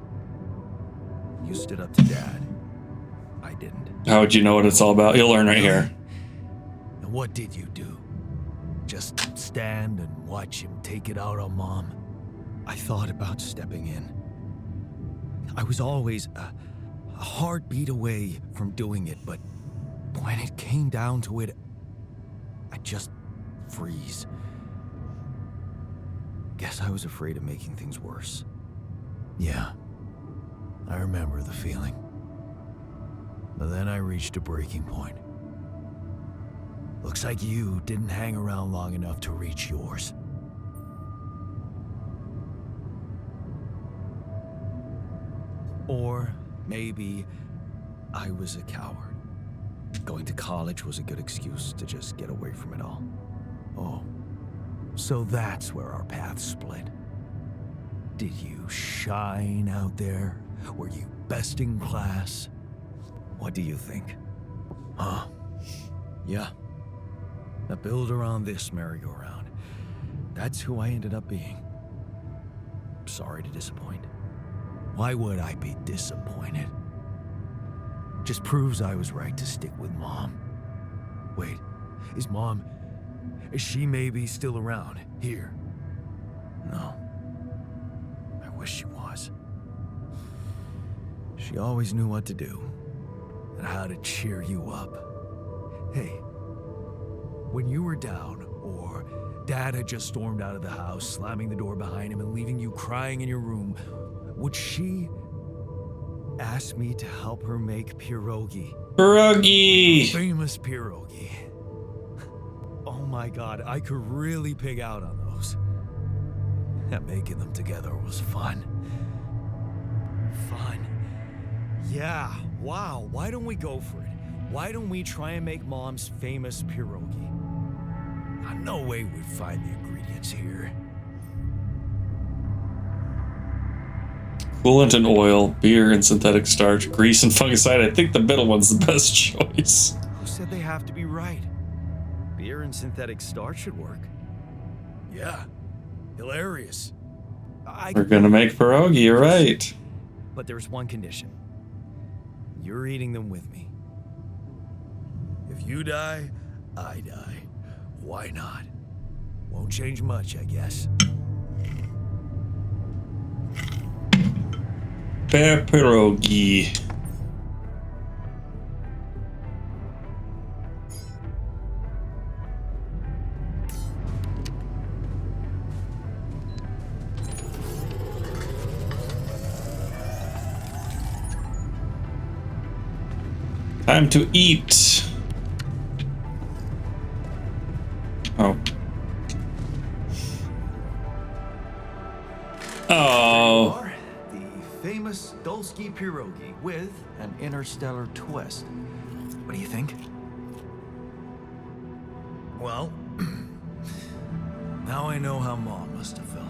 Speaker 2: You stood up to Dad. I didn't.
Speaker 1: How would you know what it's all about? You'll learn right here.
Speaker 2: And what did you do? Just stand and watch him take it out on Mom? I thought about stepping in. I was always a heartbeat away from doing it, but when it came down to it, I just freeze. Guess I was afraid of making things worse. Yeah, I remember the feeling. But then I reached a breaking point. Looks like you didn't hang around long enough to reach yours. Or maybe I was a coward. Going to college was a good excuse to just get away from it all. Oh, so that's where our paths split. Did you shine out there? Were you best in class? What do you think? Huh? Yeah. A builder on this merry-go-round. That's who I ended up being. Sorry to disappoint. Why would I be disappointed? Just proves I was right to stick with Mom. Wait, is she maybe still around here? No. I wish she was. She always knew what to do and how to cheer you up. Hey, when you were down or Dad had just stormed out of the house, slamming the door behind him and leaving you crying in your room, would she ask me to help her make pierogi?
Speaker 1: Pierogi!
Speaker 2: Famous pierogi. Oh my God, I could really pig out on those. And making them together was fun. Fun. Yeah, wow, why don't we go for it? Why don't we try and make Mom's famous pierogi? No way we'd find the ingredients here.
Speaker 1: Coolant and oil, beer and synthetic starch, grease and fungicide. I think the middle one's the best choice.
Speaker 2: Who said they have to be right? Beer and synthetic starch should work. Yeah, hilarious.
Speaker 1: We're gonna make pierogi, you're right.
Speaker 2: But there's one condition. You're eating them with me. If you die, I die. Why not? Won't change much, I guess.
Speaker 1: Pierogi. Time to eat. Oh. Oh.
Speaker 9: Are the famous Dulski pierogi with an interstellar twist. What do you think?
Speaker 2: Well, now I know how Mom must have felt.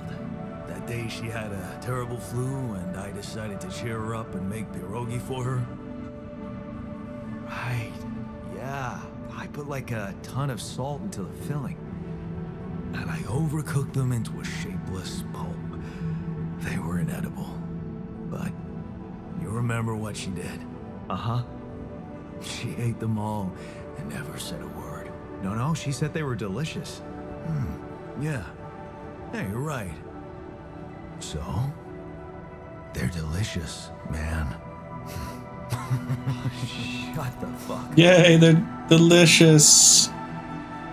Speaker 2: That day she had a terrible flu and I decided to cheer her up and make pierogi for her.
Speaker 9: Right. Yeah. I put like a ton of salt into the filling.
Speaker 2: And I overcooked them into a shapeless pulp. They were inedible. But you remember what she did?
Speaker 9: Uh-huh.
Speaker 2: She ate them all and never said a word.
Speaker 9: No, she said they were delicious.
Speaker 2: Yeah. Yeah, you're right. So, they're delicious, man.
Speaker 9: Shut the fuck up.
Speaker 1: Yay, they're delicious.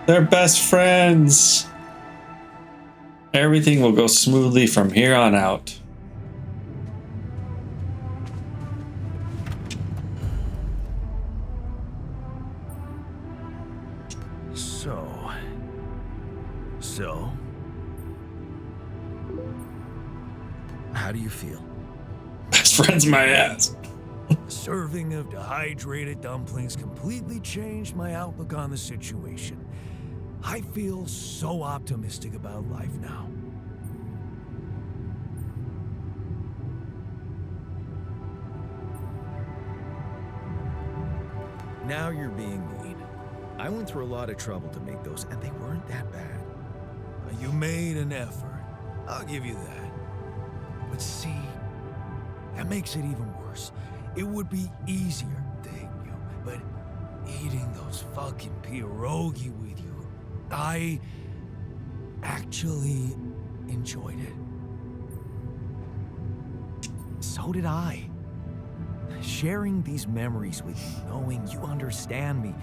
Speaker 1: They're best friends. Everything will go smoothly from here on out.
Speaker 2: So, how do you feel?
Speaker 1: Best friends, my ass.
Speaker 2: A serving of dehydrated dumplings completely changed my outlook on the situation. I feel so optimistic about life now.
Speaker 9: Now you're being mean. I went through a lot of trouble to make those, and they weren't that bad.
Speaker 2: You made an effort. I'll give you that. But see, that makes it even worse. It would be easier, thank you, but eating those fucking pierogi with you, I actually enjoyed it.
Speaker 9: So did I. Sharing these memories with you, knowing you understand me,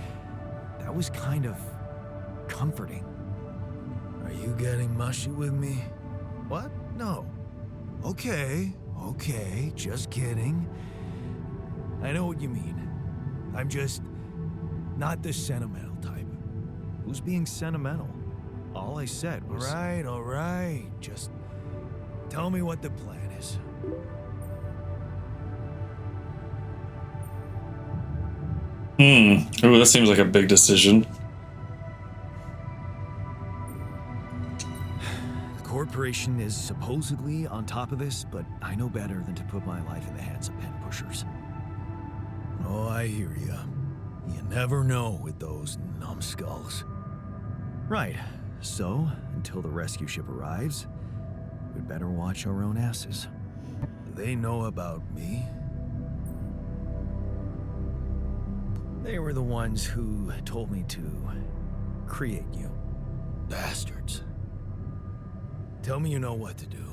Speaker 9: that was kind of comforting.
Speaker 2: Are you getting mushy with me?
Speaker 9: What? No.
Speaker 2: Okay, just kidding. I know what you mean. I'm just not the sentimental type.
Speaker 9: Who's being sentimental? All I said was...
Speaker 2: All right. Just tell me what the plan is.
Speaker 1: Ooh, that seems like a big decision.
Speaker 9: The corporation is supposedly on top of this, but I know better than to put my life in the hands of pen pushers.
Speaker 2: Oh, I hear ya. You never know with those numbskulls.
Speaker 9: Right. So, until the rescue ship arrives, we'd better watch our own asses.
Speaker 2: Do they know about me?
Speaker 9: They were the ones who told me to create you.
Speaker 2: Bastards. Tell me you know what to do.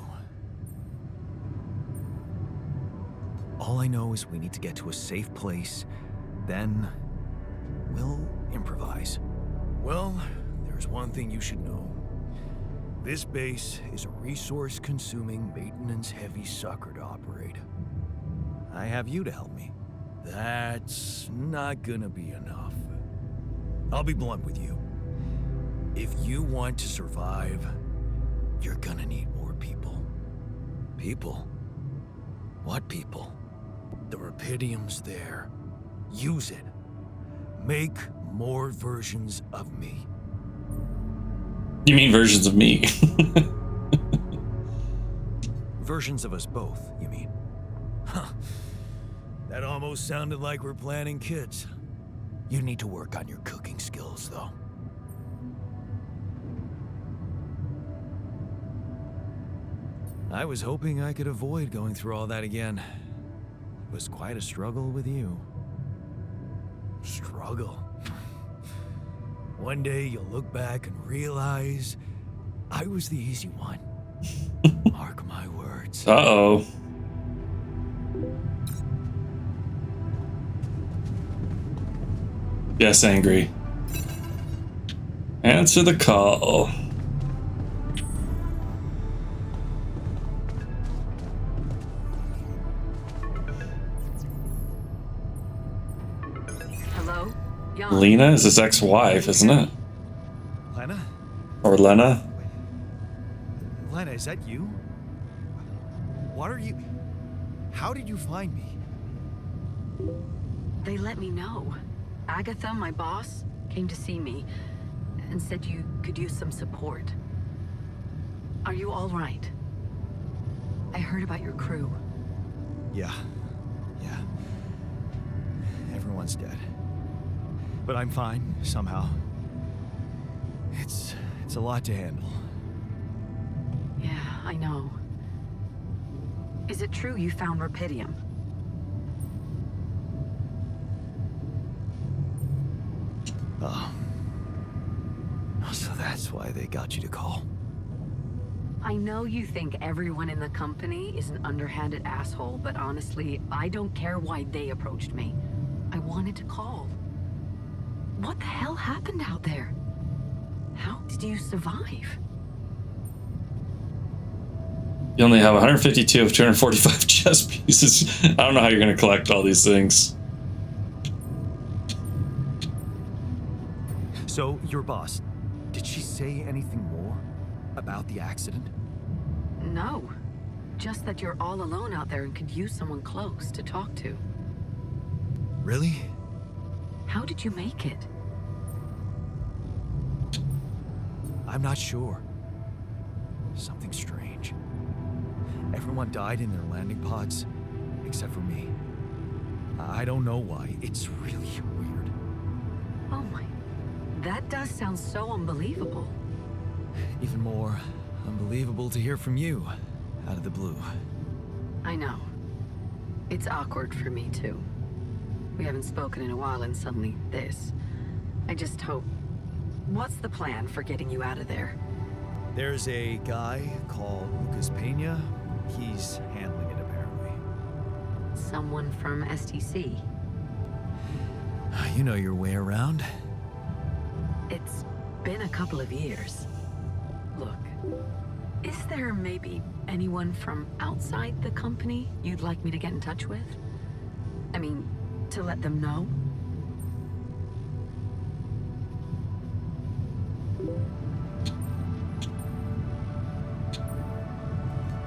Speaker 9: All I know is we need to get to a safe place, then we'll improvise.
Speaker 2: Well, there's one thing you should know. This base is a resource-consuming, maintenance-heavy sucker to operate.
Speaker 9: I have you to help me.
Speaker 2: That's not gonna be enough. I'll be blunt with you. If you want to survive, you're gonna need more people.
Speaker 9: People? What people?
Speaker 2: The Rapidium's there. Use it. Make more versions of me.
Speaker 1: You mean versions of me?
Speaker 9: Versions of us both, you mean?
Speaker 2: Huh. That almost sounded like we're planning kids. You need to work on your cooking skills, though.
Speaker 9: I was hoping I could avoid going through all that again. It was quite a struggle with you.
Speaker 2: Struggle? One day you'll look back and realize I was the easy one. Mark my words.
Speaker 1: Uh-oh. Yes, angry. Answer the call.
Speaker 5: Hello? Jan.
Speaker 1: Lena is his ex-wife, isn't it?
Speaker 9: Lena?
Speaker 1: Or Lena?
Speaker 9: Lena, is that you? What are you... How did you find me?
Speaker 10: They let me know. Agatha, my boss, came to see me and said you could use some support. Are you all right? I heard about your crew.
Speaker 9: Yeah. Everyone's dead. But I'm fine, somehow. It's a lot to handle.
Speaker 10: Yeah, I know. Is it true you found Rapidium?
Speaker 9: Oh. So that's why they got you to call.
Speaker 10: I know you think everyone in the company is an underhanded asshole, but honestly, I don't care why they approached me. I wanted to call. What the hell happened out there? How did you survive?
Speaker 1: You only have 152 of 245 chess pieces. I don't know how you're going to collect all these things.
Speaker 9: So, your boss, did she say anything more about the accident?
Speaker 10: No. Just that you're all alone out there and could use someone close to talk to.
Speaker 9: Really?
Speaker 10: How did you make it?
Speaker 9: I'm not sure. Something strange. Everyone died in their landing pods, except for me. I don't know why. It's really weird.
Speaker 10: Oh my... That does sound so unbelievable.
Speaker 9: Even more unbelievable to hear from you, out of the blue.
Speaker 10: I know. It's awkward for me, too. We haven't spoken in a while and suddenly this. I just hope... What's the plan for getting you out of there?
Speaker 9: There's a guy called Lucas Pena. He's handling it, apparently.
Speaker 10: Someone from STC?
Speaker 9: You know your way around.
Speaker 10: It's been a couple of years. Look, is there maybe anyone from outside the company you'd like me to get in touch with? I mean, to let them know?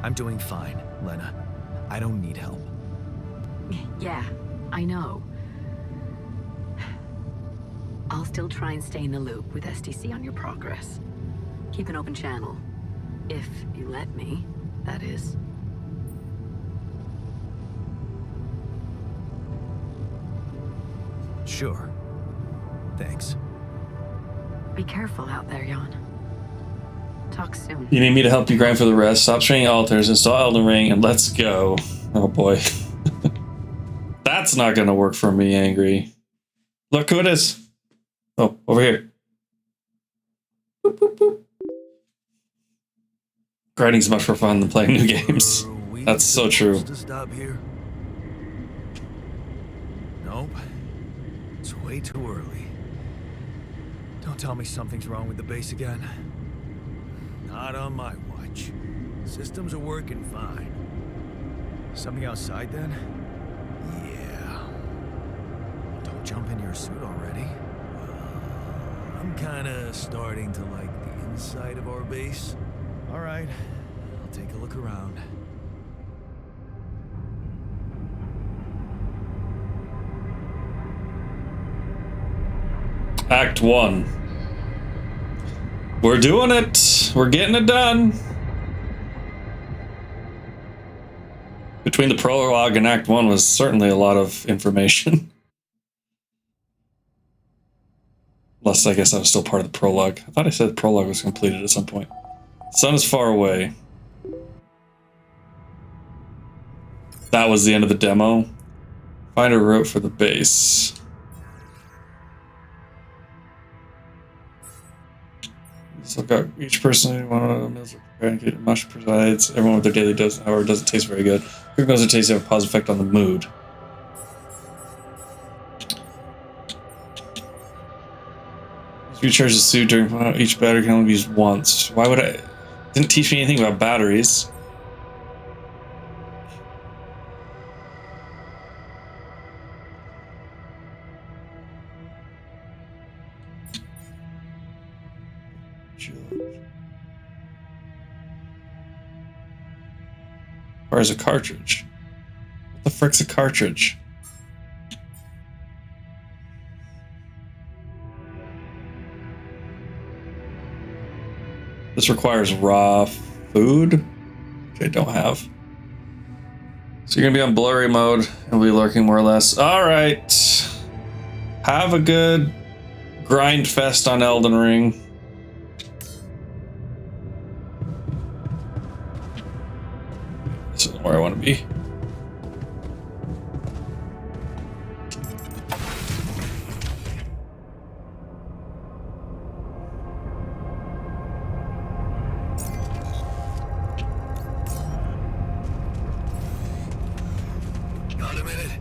Speaker 9: I'm doing fine, Lena. I don't need help.
Speaker 10: Yeah, I know. I'll still try and stay in the loop with STC on your progress. Keep an open channel. If you let me, that is.
Speaker 9: Sure. Thanks.
Speaker 10: Be careful out there, Jan. Talk soon.
Speaker 1: You need me to help you grind for the rest. Stop training altars, install Elden Ring, and let's go. Oh boy. That's not gonna work for me, Angry. Look who it is. Oh, over here. Boop, boop, boop. Grinding's much more fun than playing new games. That's so true.
Speaker 9: To stop here? Nope. It's way too early. Don't tell me something's wrong with the base again. Not on my watch. Systems are working fine. Something outside then? Yeah. Don't jump in your suit already. I'm kinda starting to like the inside of our base. Alright, I'll take a look around.
Speaker 1: Act 1. We're doing it. We're getting it done. Between the prologue and Act 1 was certainly a lot of information. Plus, I guess I was still part of the prologue. I thought I said the prologue was completed at some point. The sun is far away. That was the end of the demo. Find a route for the base. So got each person one of the meals are prepared. Mush provides everyone with their daily dose. However, it doesn't taste very good. Quick meals are tasty have a positive effect on the mood. Recharge the suit during each battery can only be used once. Why would I? Didn't teach me anything about batteries. Requires a cartridge. What the frick's a cartridge? This requires raw food, which I don't have. So you're gonna be on blurry mode and we'll be lurking more or less. All right. Have a good grind fest on Elden Ring. This isn't where I want to be.
Speaker 9: Got a minute?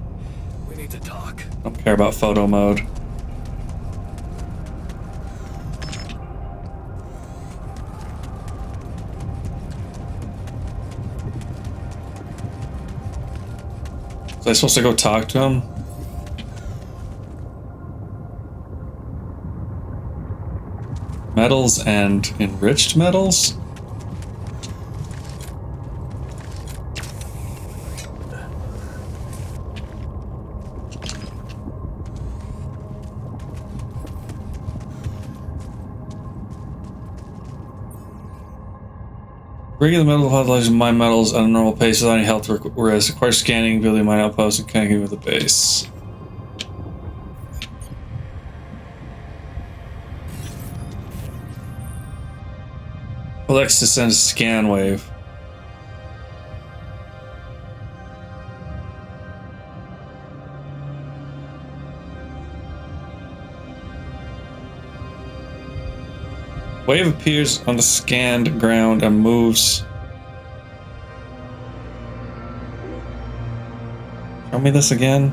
Speaker 9: We need to talk.
Speaker 1: Don't care about photo mode. Was I supposed to go talk to him? Metals and enriched metals? Regular metal deposits mine metals at a normal pace without any health risk. Requires scanning, building mine outposts, and connecting with the base. Collects to send a scan wave. Wave appears on the scanned ground and moves. Show me this again.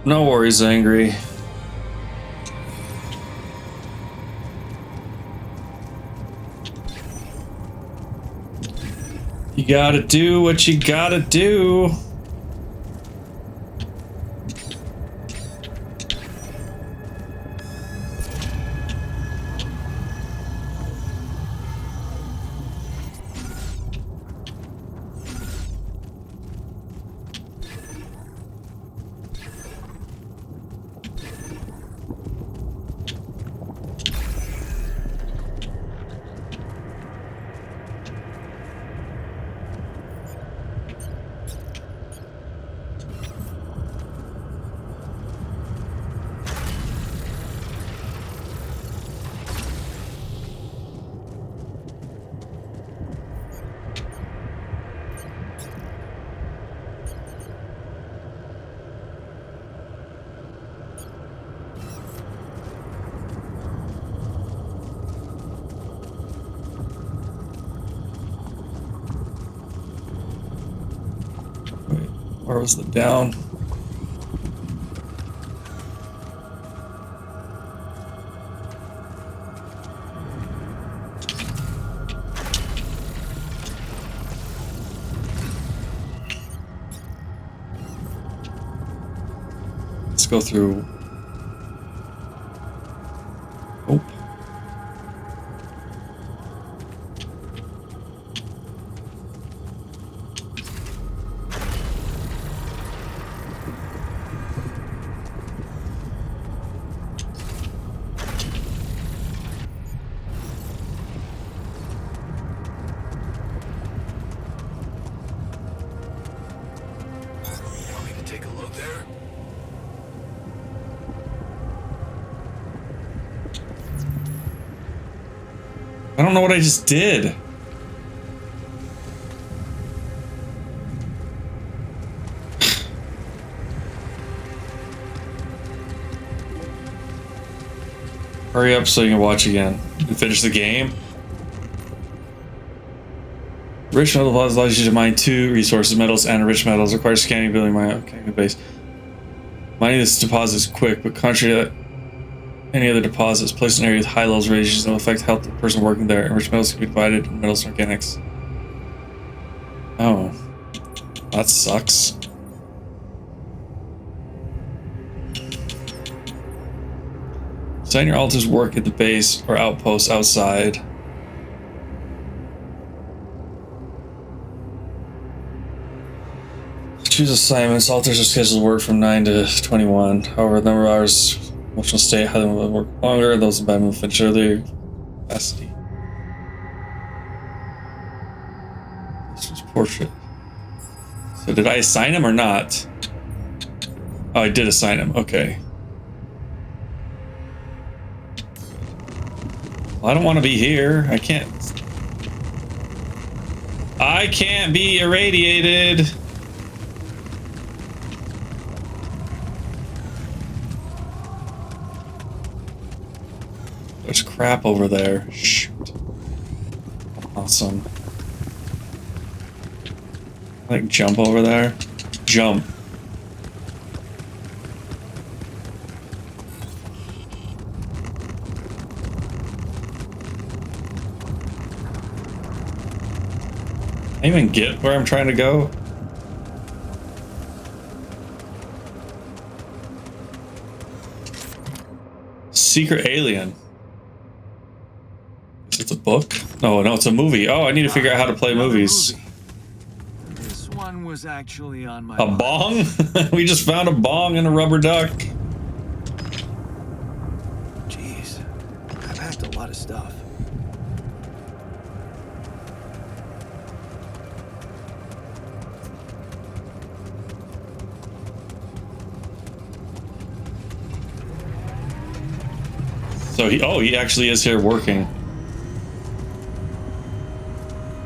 Speaker 1: No worries, Angry. You gotta do what you gotta do. Where was the down? Let's go through. Oh.
Speaker 9: Want me to take a look there?
Speaker 1: I don't know what I just did. Hurry up so you can watch again and finish the game. Rich metal deposits allows you to mine 2 resources, metals and enriched metals. Requires scanning, building, mining base. Mining this deposit is quick, but contrary to any other deposits placed in areas with high levels of radiation will affect health of the person working there. Enriched metals can be divided in metals and organics. Oh, that sucks. Design your altar's work at the base or outpost outside. Choose assignments. Altars are scheduled to work from 9 to 21. However, the number of hours emotional state, how they will work longer, those in bad mood finish earlier. Capacity. This was portrait. So did I assign him or not? Oh, I did assign him. Okay. Well, I don't want to be here. I can't be irradiated. There's crap over there. Shoot. Awesome. Like jump over there. Jump. Can I even get where I'm trying to go? Secret alien. It's a book? No, it's a movie. Oh, I need to figure out how to play movies.
Speaker 3: This one was actually on my
Speaker 1: A bong? We just found a bong and a rubber duck.
Speaker 3: Jeez, I packed a lot of stuff.
Speaker 1: So he actually is here working.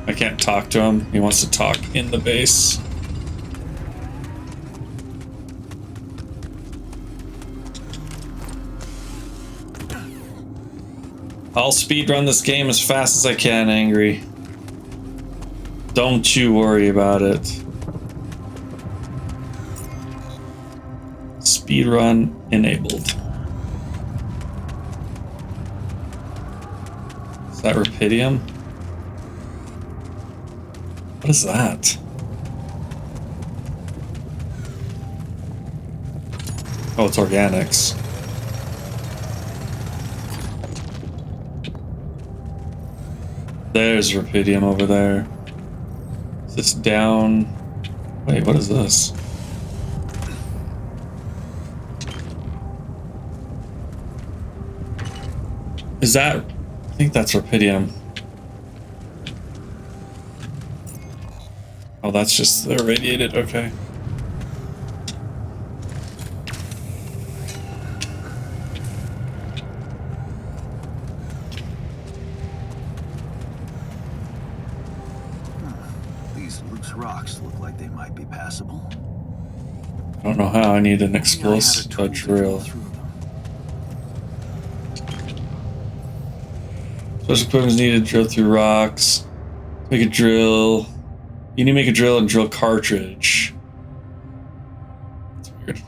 Speaker 1: I can't talk to him. He wants to talk in the base. I'll speedrun this game as fast as I can, Angry. Don't you worry about it. Speedrun enabled. Is that Rapidium? What is that? Oh, it's organics. There's Rapidium over there. Is this down? Wait, what is this? Is that... I think that's Rapidium. Oh, that's just irradiated, okay.
Speaker 3: These loose rocks look like they might be passable.
Speaker 1: I don't know how. I need an explosive drill. Special equipment is needed to drill through rocks. Make a drill. You need to make a drill and drill cartridge. That's weird.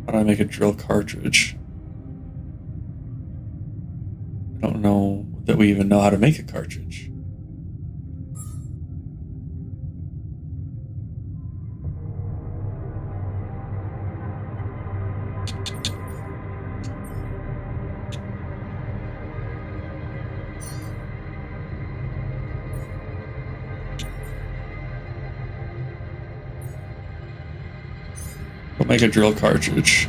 Speaker 1: How do I make a drill cartridge? I don't know that we even know how to make a cartridge. Make a drill cartridge.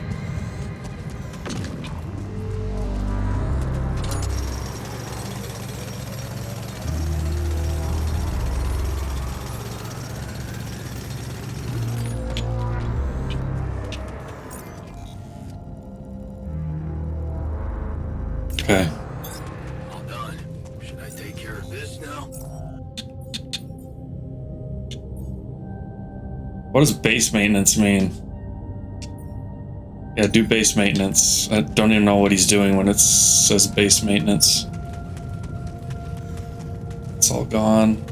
Speaker 1: Okay.
Speaker 9: All done. Should I take care of this now?
Speaker 1: What does base maintenance mean? Yeah, do base maintenance. I don't even know what he's doing when it says base maintenance. It's all gone.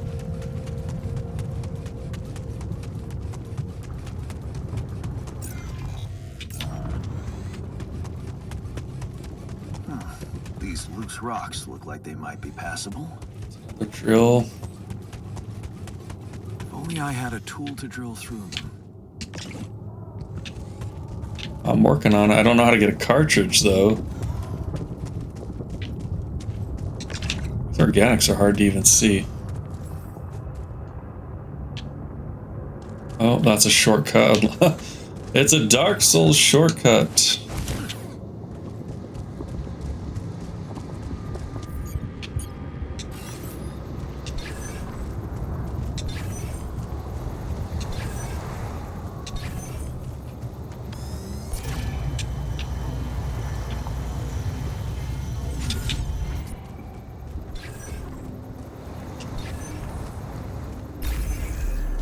Speaker 3: These loose rocks look like they might be passable.
Speaker 1: The drill.
Speaker 3: If only only I had a tool to drill through them.
Speaker 1: I'm working on it. I don't know how to get a cartridge, though. These organics are hard to even see. Oh, that's a shortcut. It's a Dark Souls shortcut.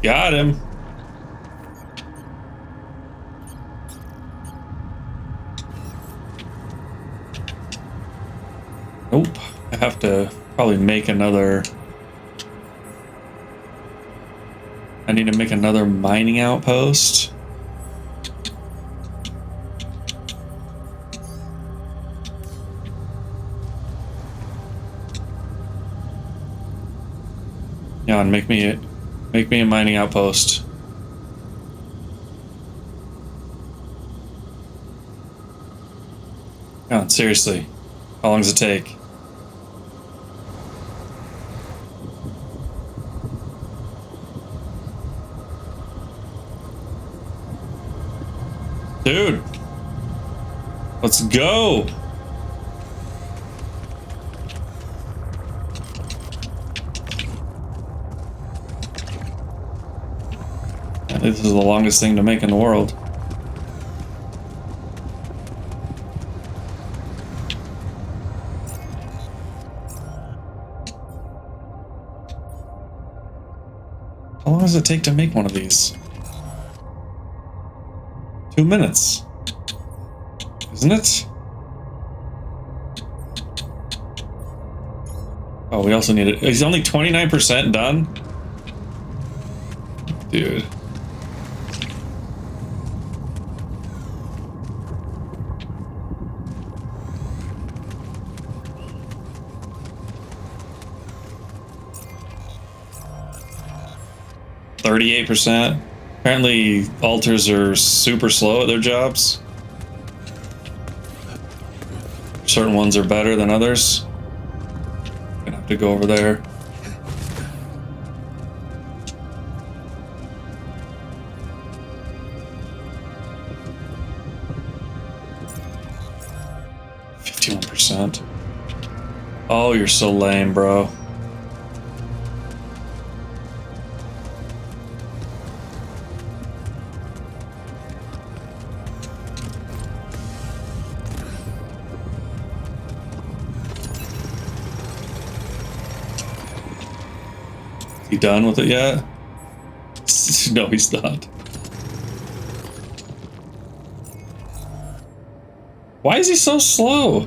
Speaker 1: Got him. Nope. I have to probably make another... I need to make another mining outpost. Yeah, and make me a mining outpost. Come on, seriously. How long does it take? Dude! Let's go! I think this is the longest thing to make in the world. How long does it take to make one of these? 2 minutes. Isn't it? Oh, we also need it. He's only 29% done? Dude. %. Apparently, alters are super slow at their jobs. Certain ones are better than others. Gonna have to go over there. %. Oh, you're so lame, bro. He done with it yet? No, he's not. Why is he so slow?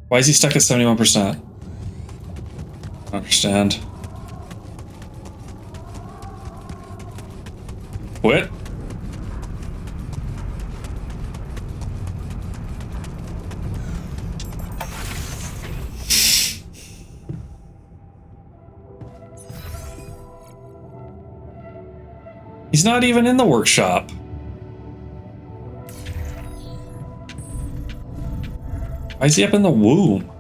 Speaker 1: Why is he stuck at 71%? I don't understand. Quit? He's not even in the workshop. Why is he up in the womb?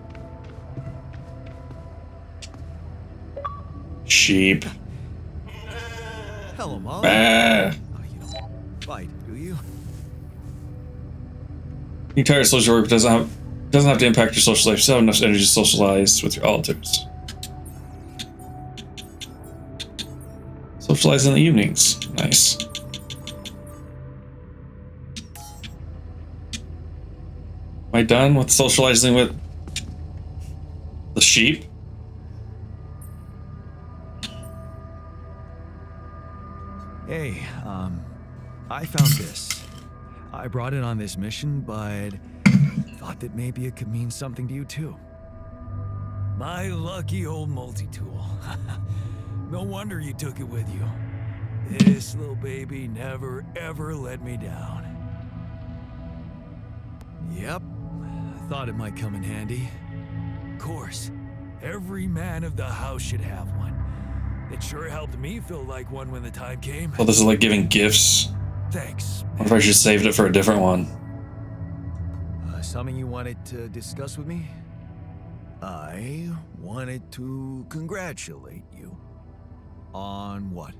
Speaker 1: Sheep.
Speaker 9: Hello, Mom.
Speaker 1: Ah.
Speaker 9: Oh, you don't fight, do you?
Speaker 1: Your entire social work doesn't have to impact your social life. You still have enough energy to socialize with your alters. Socialize in the evenings. Nice. Am I done with socializing with the sheep?
Speaker 9: Hey, I found this. I brought it on this mission, but thought that maybe it could mean something to you too.
Speaker 2: My lucky old multi-tool. No wonder you took it with you. This little baby never ever let me down.
Speaker 9: Yep. I thought it might come in handy. Of course. Every man of the house should have one. It sure helped me feel like one when the time came.
Speaker 1: Well, this is like giving gifts.
Speaker 9: Thanks.
Speaker 1: What if I just saved it for a different one?
Speaker 9: Something you wanted to discuss with me? I wanted to congratulate you. On what?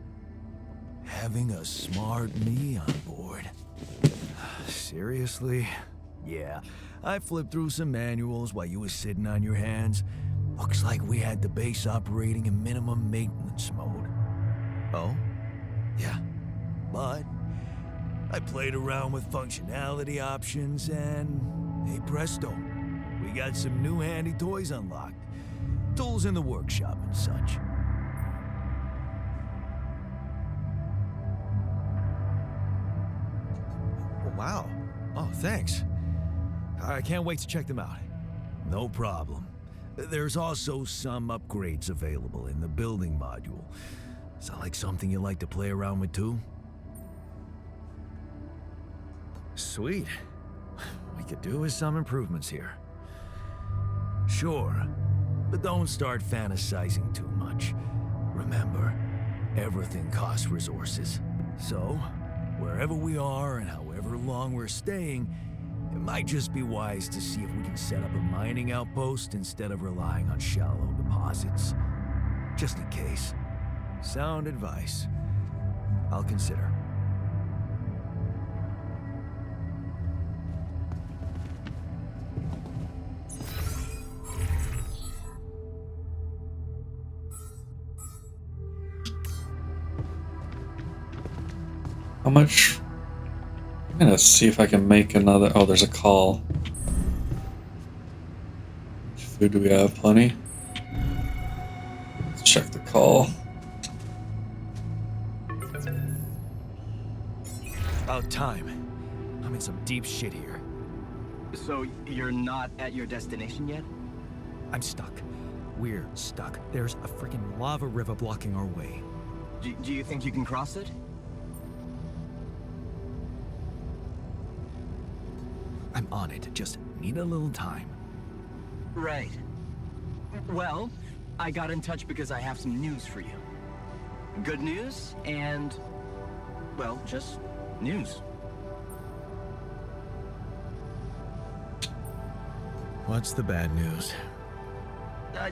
Speaker 9: Having a smart me on board. Seriously? Yeah, I flipped through some manuals while you were sitting on your hands. Looks like we had the base operating in minimum maintenance mode. Oh? Yeah. But I played around with functionality options and, hey presto, we got some new handy toys unlocked. Tools in the workshop and such. Oh, wow. Oh, thanks. I can't wait to check them out. No problem. There's also some upgrades available in the building module. Sound like something you like to play around with too? Sweet. We could do with some improvements here. Sure, but don't start fantasizing too much. Remember, everything costs resources. So, wherever we are and however long we're staying, it might just be wise to see if we can set up a mining outpost instead of relying on shallow deposits. Just in case. Sound advice. I'll consider.
Speaker 1: How much? I'm gonna see if I can make another. Oh, there's a call. How much food do we have? Plenty. Let's check the call.
Speaker 9: About time. I'm in some deep shit here.
Speaker 8: So, you're not at your destination yet?
Speaker 9: I'm stuck. We're stuck. There's a freaking lava river blocking our way.
Speaker 8: Do you think you can cross it?
Speaker 9: I'm on it. Just need a little time.
Speaker 8: Right. Well, I got in touch because I have some news for you. Good news and, well, just news.
Speaker 9: What's the bad news?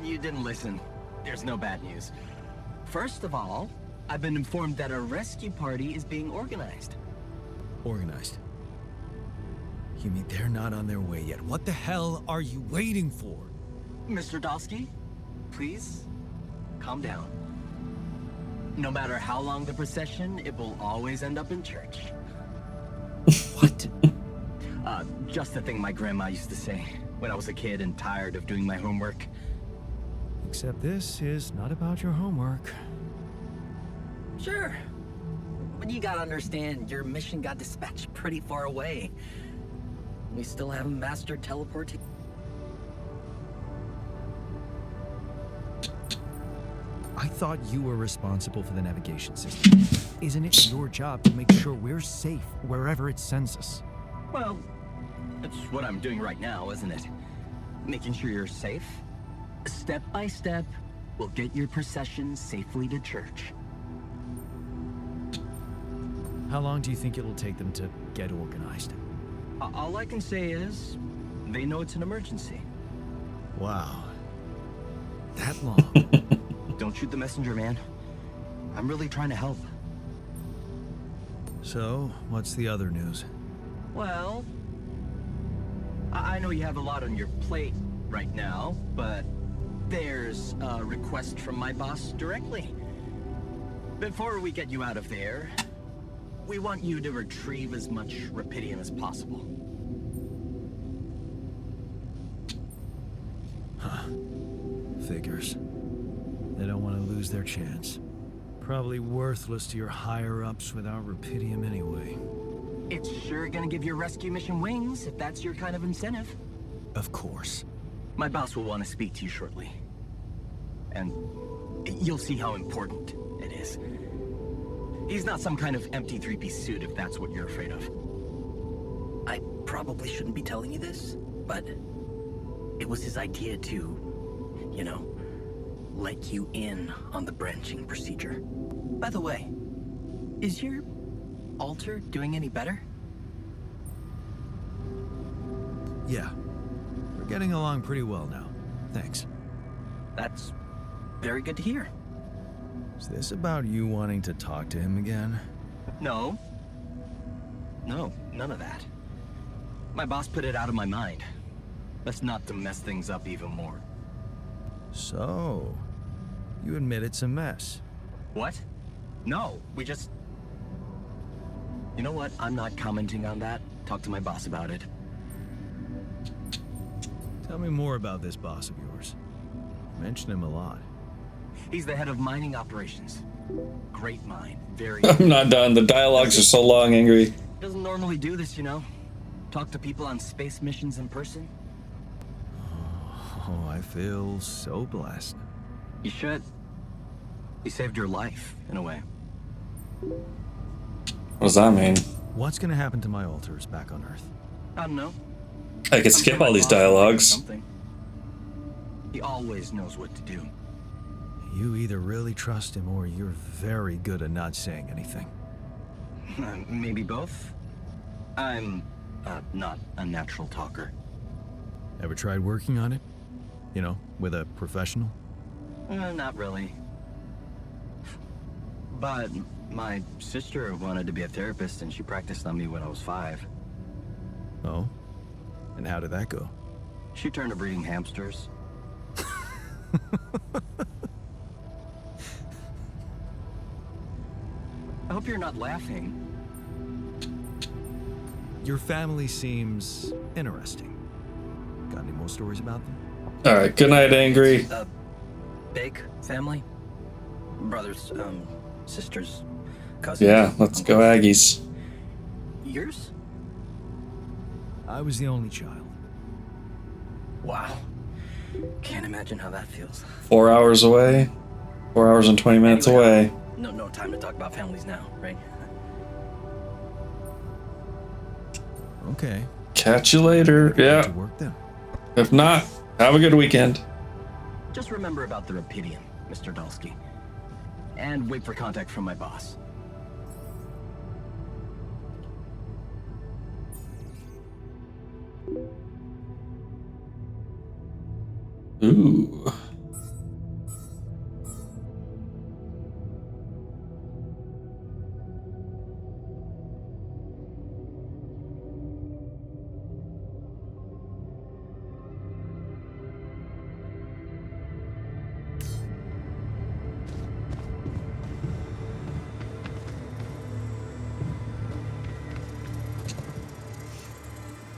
Speaker 8: You didn't listen. There's no bad news. First of all, I've been informed that a rescue party is being organized.
Speaker 9: Organized? You mean they're not on their way yet? What the hell are you waiting for?
Speaker 8: Mr. Dosky, please, calm down. No matter how long the procession, it will always end up in church.
Speaker 9: What?
Speaker 8: Just the thing my grandma used to say when I was a kid and tired of doing my homework.
Speaker 9: Except this is not about your homework.
Speaker 8: Sure. But you gotta understand, your mission got dispatched pretty far away. We still haven't mastered teleporting.
Speaker 9: I thought you were responsible for the navigation system. Isn't it your job to make sure we're safe wherever it sends us?
Speaker 8: Well, it's what I'm doing right now, isn't it? Making sure you're safe. Step by step, we'll get your procession safely to church.
Speaker 9: How long do you think it'll take them to get organized?
Speaker 8: All I can say is, they know it's an emergency.
Speaker 9: Wow. That long?
Speaker 8: Don't shoot the messenger, man. I'm really trying to help.
Speaker 9: So, what's the other news?
Speaker 8: Well, I know you have a lot on your plate right now, but there's a request from my boss directly. Before we get you out of there, we want you to retrieve as much Rapidium as possible.
Speaker 9: Huh. Figures. They don't want to lose their chance. Probably worthless to your higher-ups without Rapidium anyway.
Speaker 8: It's sure gonna give your rescue mission wings, if that's your kind of incentive.
Speaker 9: Of course.
Speaker 8: My boss will want to speak to you shortly. And you'll see how important it is. He's not some kind of empty three-piece suit, if that's what you're afraid of. I probably shouldn't be telling you this, but it was his idea to, you know, let you in on the branching procedure. By the way, is your altar doing any better?
Speaker 9: Yeah. We're getting along pretty well now. Thanks.
Speaker 8: That's very good to hear.
Speaker 9: Is this about you wanting to talk to him again?
Speaker 8: No. No, none of that. My boss put it out of my mind. That's not to mess things up even more.
Speaker 9: So, you admit it's a mess.
Speaker 8: What? No, we just... You know what? I'm not commenting on that. Talk to my boss about it.
Speaker 9: Tell me more about this boss of yours. Mention him a lot.
Speaker 8: He's the head of mining operations. Great mine. Very...
Speaker 1: I'm not done. The dialogues are so long, Angry.
Speaker 8: Doesn't normally do this, you know? Talk to people on space missions in person.
Speaker 9: Oh, I feel so blessed.
Speaker 8: You should. He saved your life, in a way.
Speaker 1: What does that mean?
Speaker 9: What's gonna happen to my altars back on Earth?
Speaker 8: I don't know.
Speaker 1: I could skip all these dialogues.
Speaker 8: Something. He always knows what to do.
Speaker 9: You either really trust him or you're very good at not saying anything.
Speaker 8: Maybe both. I'm not a natural talker.
Speaker 9: Ever tried working on it? You know, with a professional?
Speaker 8: Not really. But my sister wanted to be a therapist and she practiced on me when I was 5.
Speaker 9: Oh? And how did that go?
Speaker 8: She turned to breeding hamsters. I hope you're not laughing.
Speaker 9: Your family seems interesting. Got any more stories about them?
Speaker 1: Alright, good night, Angry.
Speaker 8: A big family? Brothers, sisters, cousins.
Speaker 1: Yeah, let's go Aggies.
Speaker 8: Yours?
Speaker 9: I was the only child.
Speaker 8: Wow. Can't imagine how that feels.
Speaker 1: 4 hours away. 4 hours and 20 minutes away.
Speaker 8: No time to talk about families now, right?
Speaker 9: Okay.
Speaker 1: Catch you later. Yeah.
Speaker 9: To work then.
Speaker 1: If not, have a good weekend.
Speaker 8: Just remember about the Rapidian, Mr. Dalsky. And wait for contact from my boss.
Speaker 1: Ooh.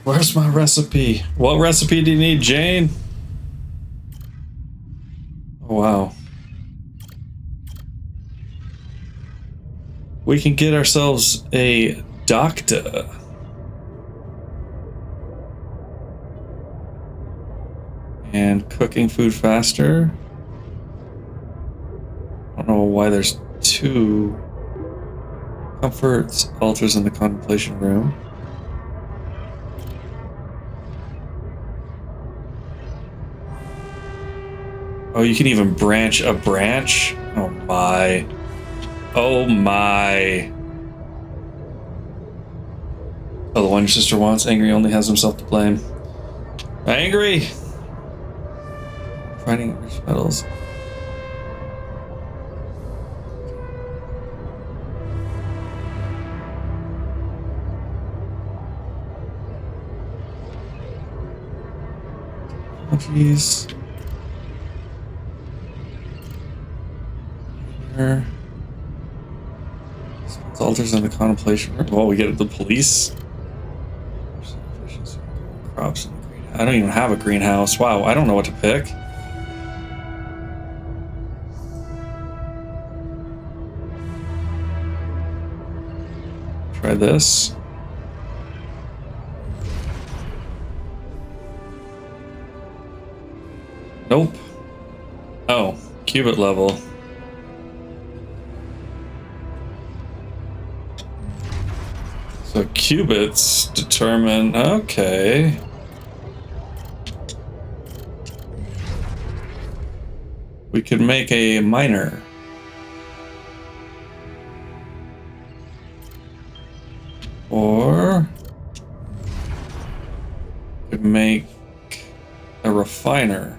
Speaker 1: Where's my recipe? What recipe do you need, Jane? Oh, wow. We can get ourselves a doctor. And cooking food faster. I don't know why there's 2 comforts, altars in the contemplation room. Oh, you can even branch a branch? Oh my. Oh my. Oh, the one your sister wants? Angry only has himself to blame. Angry! Finding rich metals. Oh, jeez. Here. Altars in the contemplation room. Oh, we get the police. Crops in the greenhouse. I don't even have a greenhouse. Wow, I don't know what to pick. Try this. Nope. Oh, cubit level. So qubits determine. Okay. We could make a miner. Or we could make a refiner.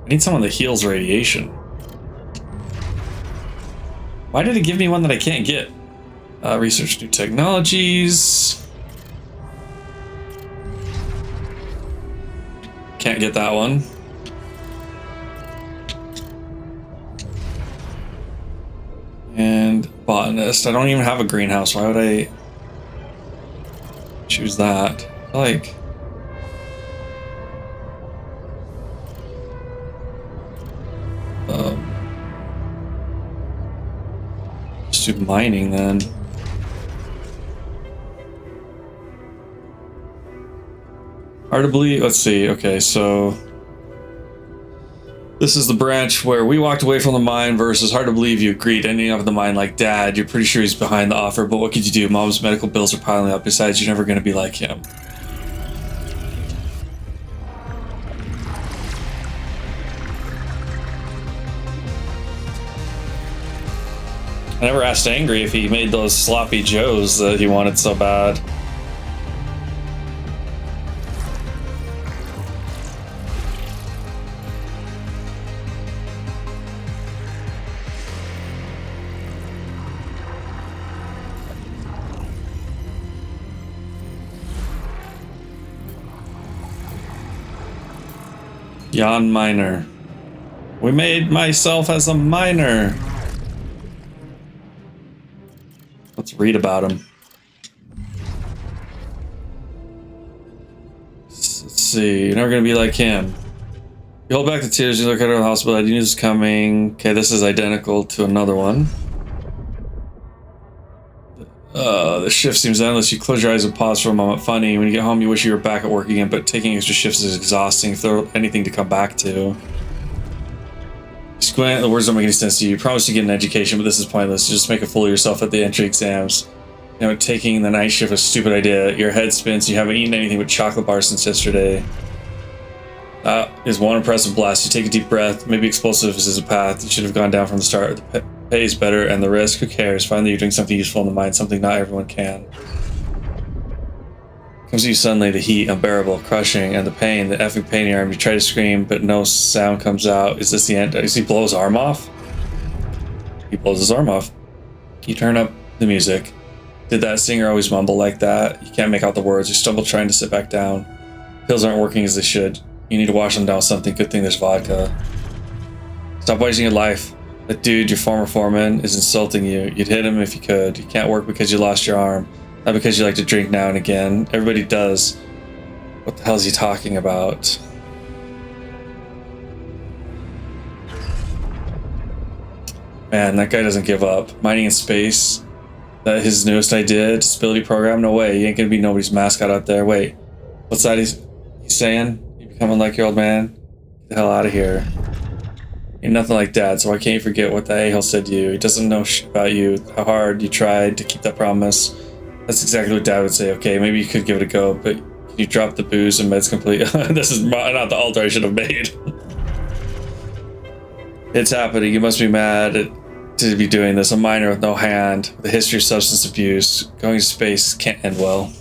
Speaker 1: I need someone that heals radiation. Why did it give me one that I can't get? Research new technologies. Can't get that one. And botanist. I don't even have a greenhouse. Why would I choose that? Like, just do mining then. Hard to believe. Let's see. Okay, so this is the branch where we walked away from the mine versus hard to believe you agreed ending up in the mine like Dad. You're pretty sure he's behind the offer, but what could you do? Mom's medical bills are piling up. Besides, you're never going to be like him. I never asked Angry if he made those sloppy joes that he wanted so bad. Jan Miner. We made myself as a miner. Let's read about him. Let's see. You're never gonna be like him. You hold back the tears. You look at her in the hospital. News is coming. Okay, this is identical to another one. The shift seems endless. You close your eyes and pause for a moment. Funny, when you get home, you wish you were back at work again, but taking extra shifts is exhausting if there were anything to come back to. You squint, the words don't make any sense to you. You promise to get an education, but this is pointless. You just make a fool of yourself at the entry exams. You know, taking the night shift is a stupid idea. Your head spins. You haven't eaten anything but chocolate bars since yesterday. That is one impressive blast. You take a deep breath. Maybe explosives is a path. You should have gone down from the start. The pay is better, and the risk, who cares? Finally, you're doing something useful in the mind, something not everyone can. Comes to you suddenly, the heat, unbearable, crushing, and the pain, the effing pain in your arm. You try to scream, but no sound comes out. Is this the end? Does he blow his arm off? He blows his arm off. You turn up the music. Did that singer always mumble like that? You can't make out the words. You stumble trying to sit back down. Pills aren't working as they should. You need to wash them down with something. Good thing there's vodka. Stop wasting your life. That dude, your former foreman, is insulting you. You'd hit him if you could. You can't work because you lost your arm. Not because you like to drink now and again. Everybody does. What the hell is he talking about? Man, that guy doesn't give up. Mining in space. That his newest idea. Disability program? No way. He ain't gonna be nobody's mascot out there. Wait. What's that he's saying? You becoming like your old man? Get the hell out of here. You're nothing like Dad, so why can't you forget what the a-hole said to you? He doesn't know shit about you, how hard you tried to keep that promise. That's exactly what Dad would say. Okay, maybe you could give it a go, but can you drop the booze and meds completely? This is not the altar I should have made. It's happening. You must be mad to be doing this. A miner with no hand, with a history of substance abuse. Going to space can't end well.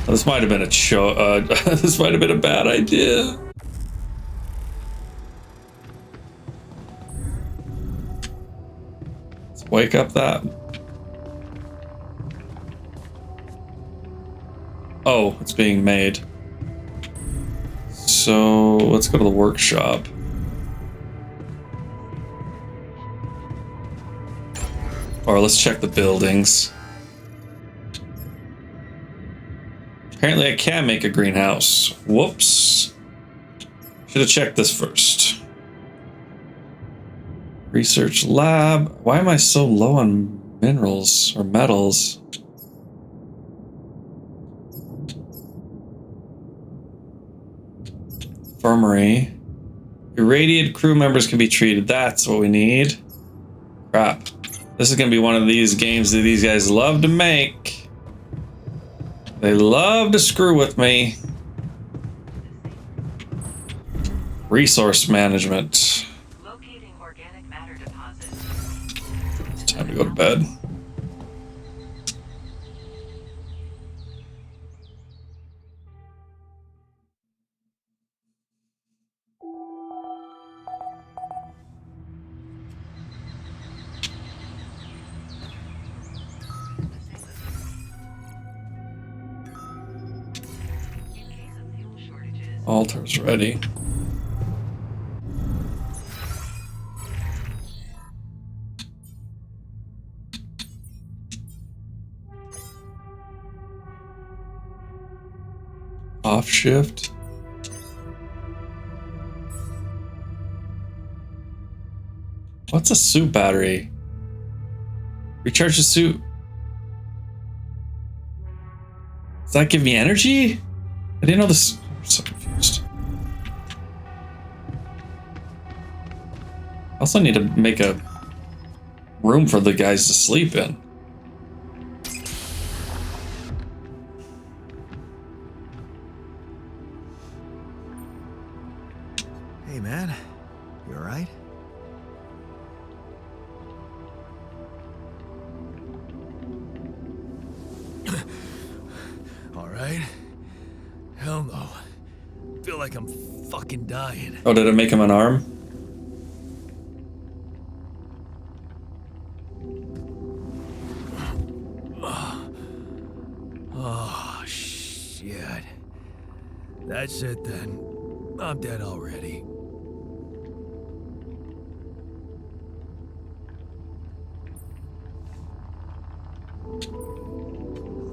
Speaker 1: This might have been a show. This might have been a bad idea. Let's wake up that. Oh, it's being made. So let's go to the workshop. Or let's check the buildings. Apparently I can make a greenhouse. Whoops. Should have checked this first. Research lab. Why am I so low on minerals or metals? Infirmary. Irradiated crew members can be treated. That's what we need. Crap. This is gonna be one of these games that these guys love to make. They love to screw with me. Resource management.
Speaker 5: Locating organic matter deposits.
Speaker 1: It's time to go to bed.
Speaker 5: In case of fuel shortages,
Speaker 1: Altar's ready. Off shift. What's a suit battery? Recharge the suit. Does that give me energy? I didn't know this. I'm so confused. I also need to make a room for the guys to sleep in.
Speaker 9: Hey, man. You alright? Alright? Hell no. Feel like I'm fucking dying.
Speaker 1: Oh, did it make him an arm?
Speaker 9: Oh, shit. That's it then. I'm dead already.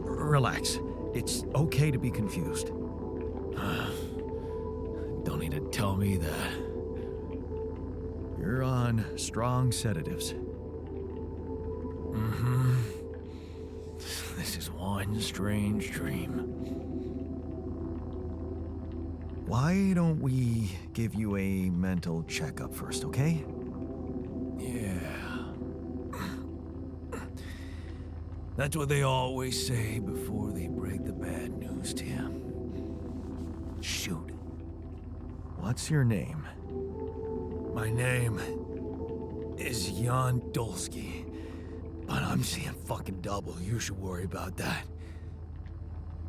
Speaker 9: Relax. It's okay to be confused. Don't need to tell me that. You're on strong sedatives. Mm-hmm. This is one strange dream. Why don't we give you a mental checkup first, okay? Yeah. That's what they always say before they break the bad news to you. Shoot. What's your name? My name is Jan Dolsky. But I'm seeing fucking double. You should worry about that.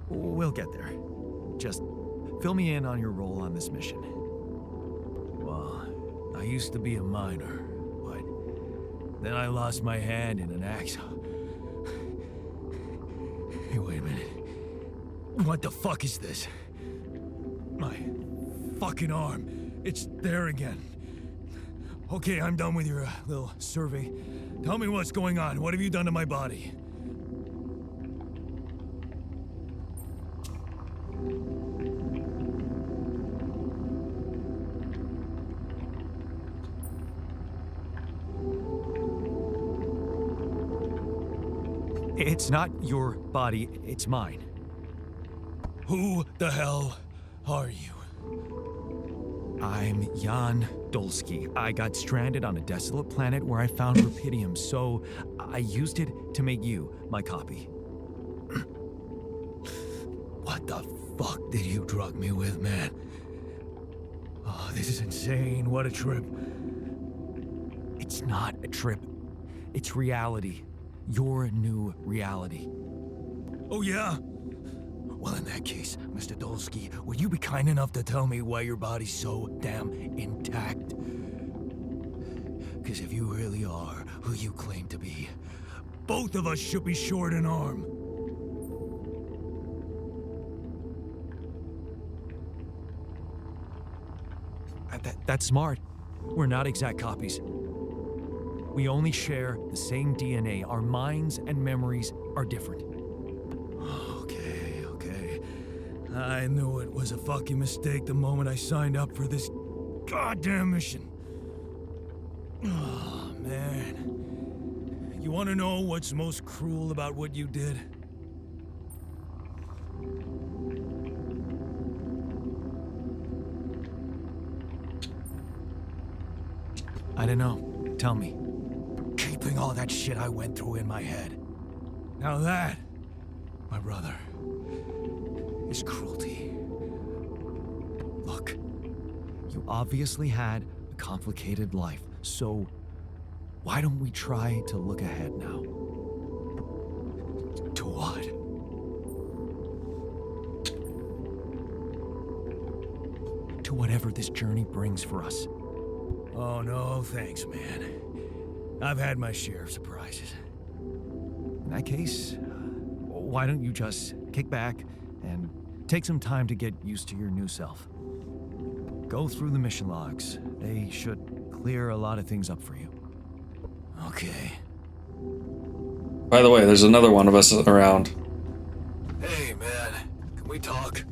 Speaker 9: We'll get there. Just fill me in on your role on this mission. Well, I used to be a miner, but then I lost my hand in an accident. Hey, wait a minute. What the fuck is this? My fucking arm. It's there again. Okay, I'm done with your little survey. Tell me what's going on. What have you done to my body? It's not your body, it's mine. Who the hell are you? I'm Jan Dolsky. I got stranded on a desolate planet where I found rubidium, so I used it to make you my copy. What the fuck did you drug me with, man? Oh, this is insane. What a trip. It's not a trip. It's reality. Your new reality. Oh, yeah? Well, in that case, Mr. Dolsky, would you be kind enough to tell me why your body's so damn intact? Because if you really are who you claim to be, both of us should be short an arm. That's smart. We're not exact copies. We only share the same DNA. Our minds and memories are different. Okay. I knew it was a fucking mistake the moment I signed up for this goddamn mission. Oh, man. You want to know what's most cruel about what you did? I don't know. Tell me. Keep
Speaker 2: keeping all that shit I went through in my head. Now that, my brother, is cruelty. Look, you obviously had a complicated life, so why don't we try to look ahead now? To what? To whatever this journey brings for us. Oh, no, thanks, man. I've had my share of surprises. In that case, why don't you just kick back and take some time to get used to your new self? Go through the mission logs. They should clear a lot of things up for you. Okay.
Speaker 1: By the way, there's another one of us around.
Speaker 2: Hey, man. Can we talk?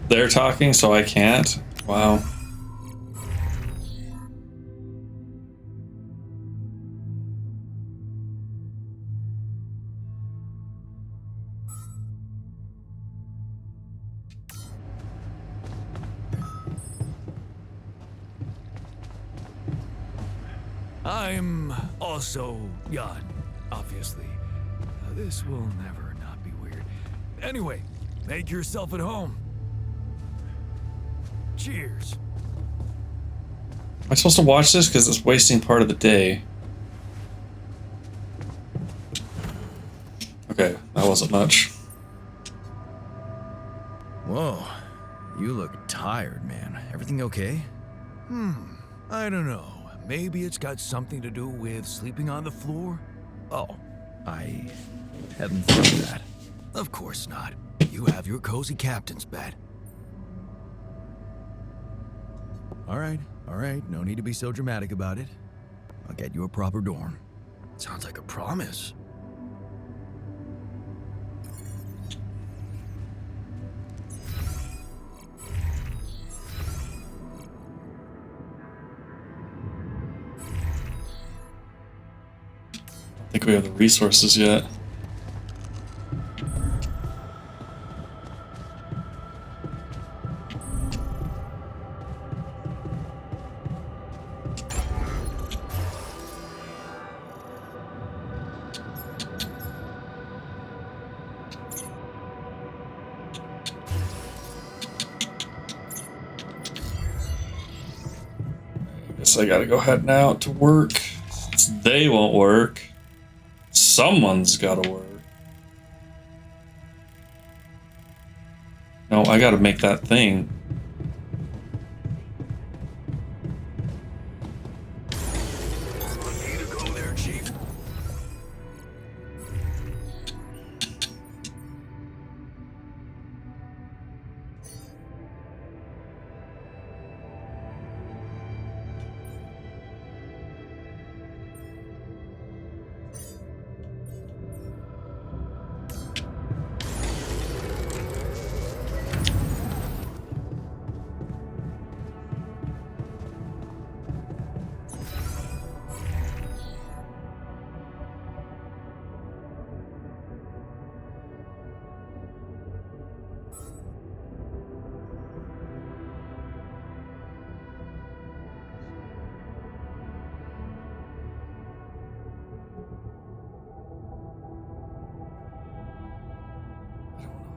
Speaker 1: They're talking, so I can't? Wow.
Speaker 2: I'm also young, obviously. This will never not be weird. Anyway, make yourself at home. Cheers.
Speaker 1: Am I supposed to watch this? Because it's wasting part of the day. Okay, that wasn't much.
Speaker 2: Whoa, you look tired, man. Everything okay? I don't know. Maybe it's got something to do with sleeping on the floor? Oh, I hadn't thought of that. Of course not. You have your cozy captain's bed. All right. No need to be so dramatic about it. I'll get you a proper dorm. Sounds like a promise.
Speaker 1: I think we have the resources yet. Guess I gotta go heading out to work. Since they won't work. Someone's gotta work. No, I gotta make that thing.
Speaker 2: Need to go there, Chief.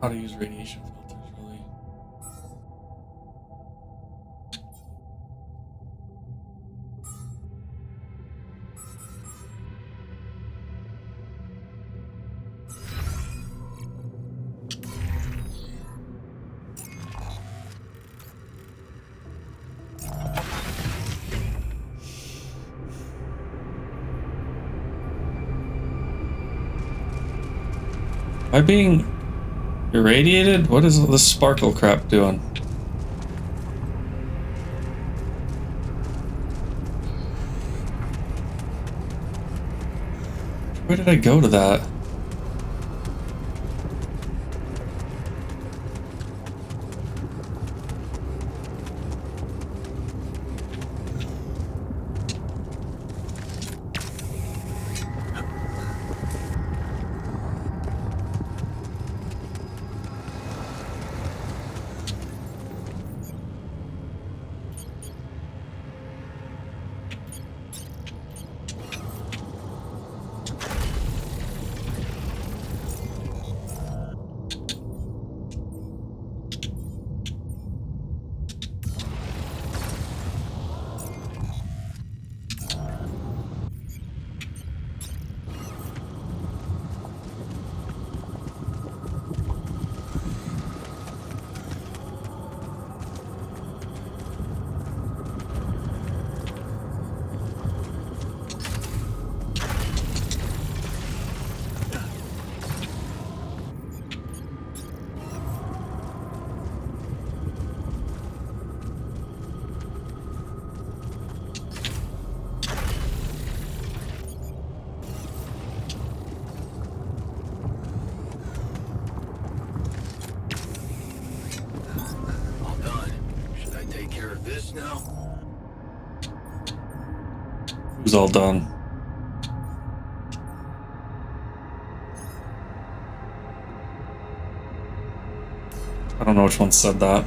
Speaker 1: How to use radiation filters, really. Am I being irradiated? What is this sparkle crap doing? Where did I go to that? Who's all done? I don't know which one said that.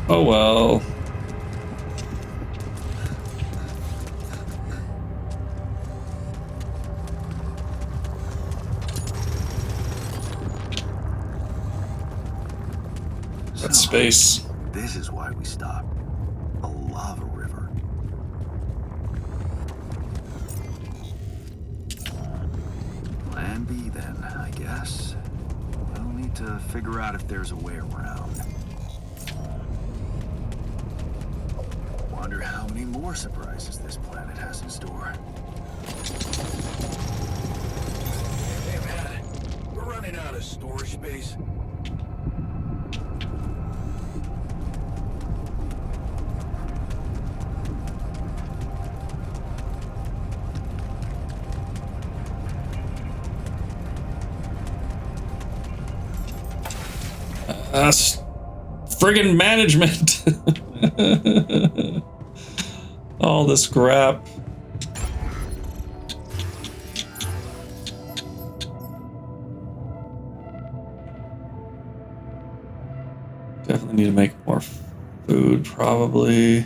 Speaker 1: Oh well. That's space.
Speaker 3: This is why we stopped. A lava river. Plan B then, I guess. We'll need to figure out if there's a way around. Wonder how many more surprises this planet has in store.
Speaker 9: Hey man, we're running out of storage space.
Speaker 1: Friggin' management. All this crap. Definitely need to make more food, probably.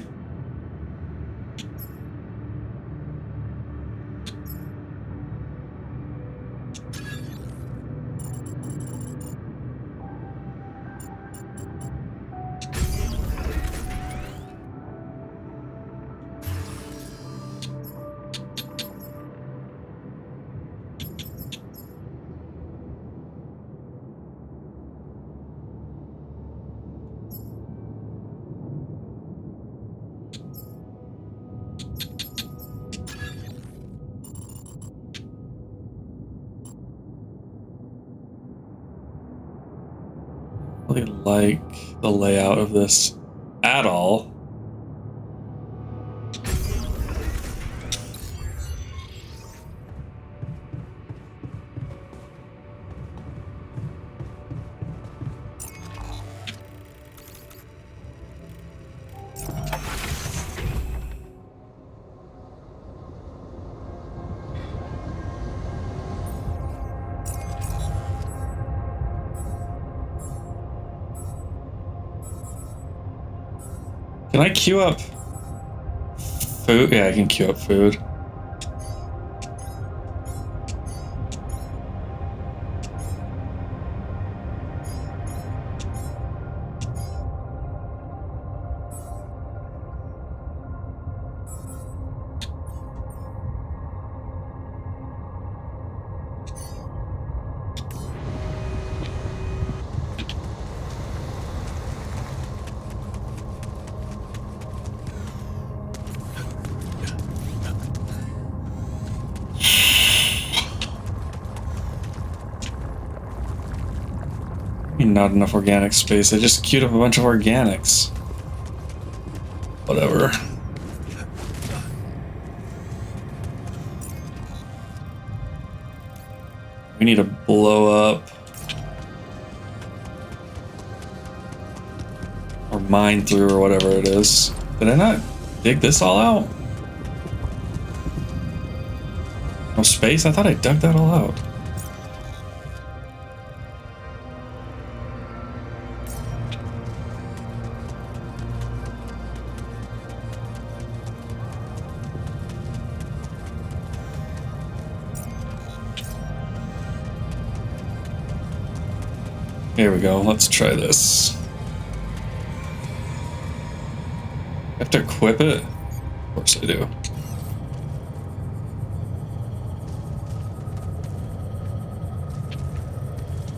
Speaker 1: Really like the layout of this at all. Can I queue up food? Yeah, I can queue up food. Not enough organic space. I just queued up a bunch of organics. Whatever. We need to blow up or mine through or whatever it is. Did I not dig this all out? No space? I thought I dug that all out. Here we go, let's try this. I have to equip it? Of course I do.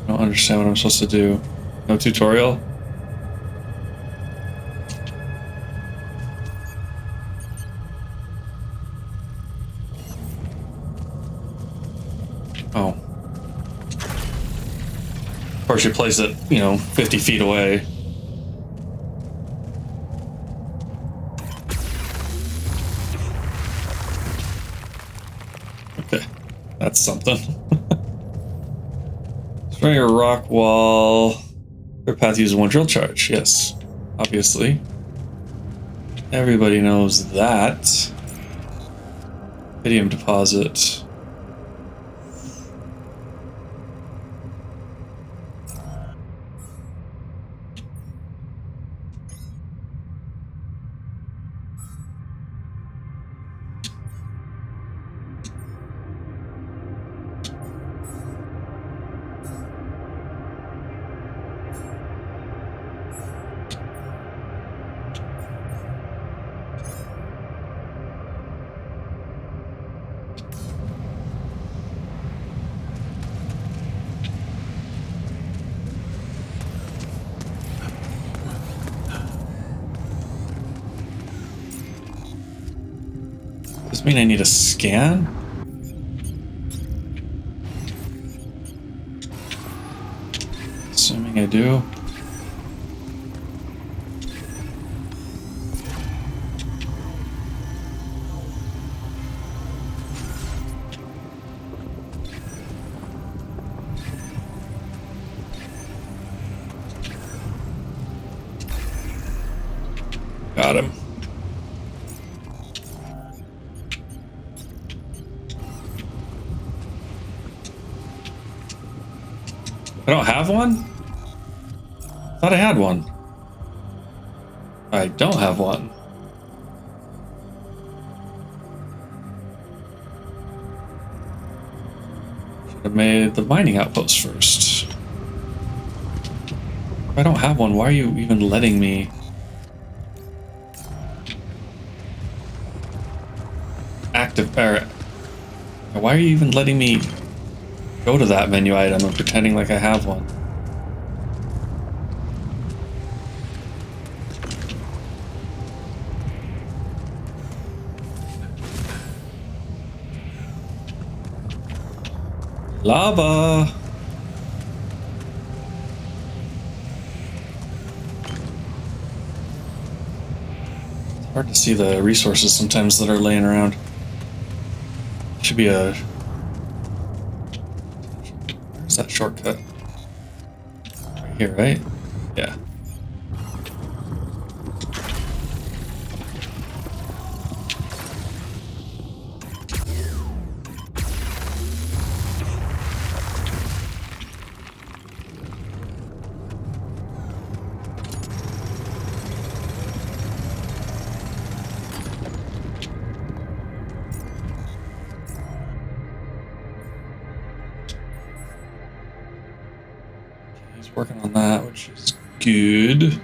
Speaker 1: I don't understand what I'm supposed to do. No tutorial? Oh. Of course, you place it, 50 feet away. Okay, that's something. Destroying a rock wall. Their path uses one drill charge. Yes, obviously. Everybody knows that. Rubidium deposit. Does this mean I need a scan? Assuming I do. Got him. I don't have one? I thought I had one. I don't have one. Should have made the mining outpost first. If I don't have one, why are you even letting me? Why are you even letting me go to that menu item and pretending like I have one? Lava! It's hard to see the resources sometimes that are laying around. Should be a... Where's that shortcut? Right here, right? Yeah. Working on that, which is good.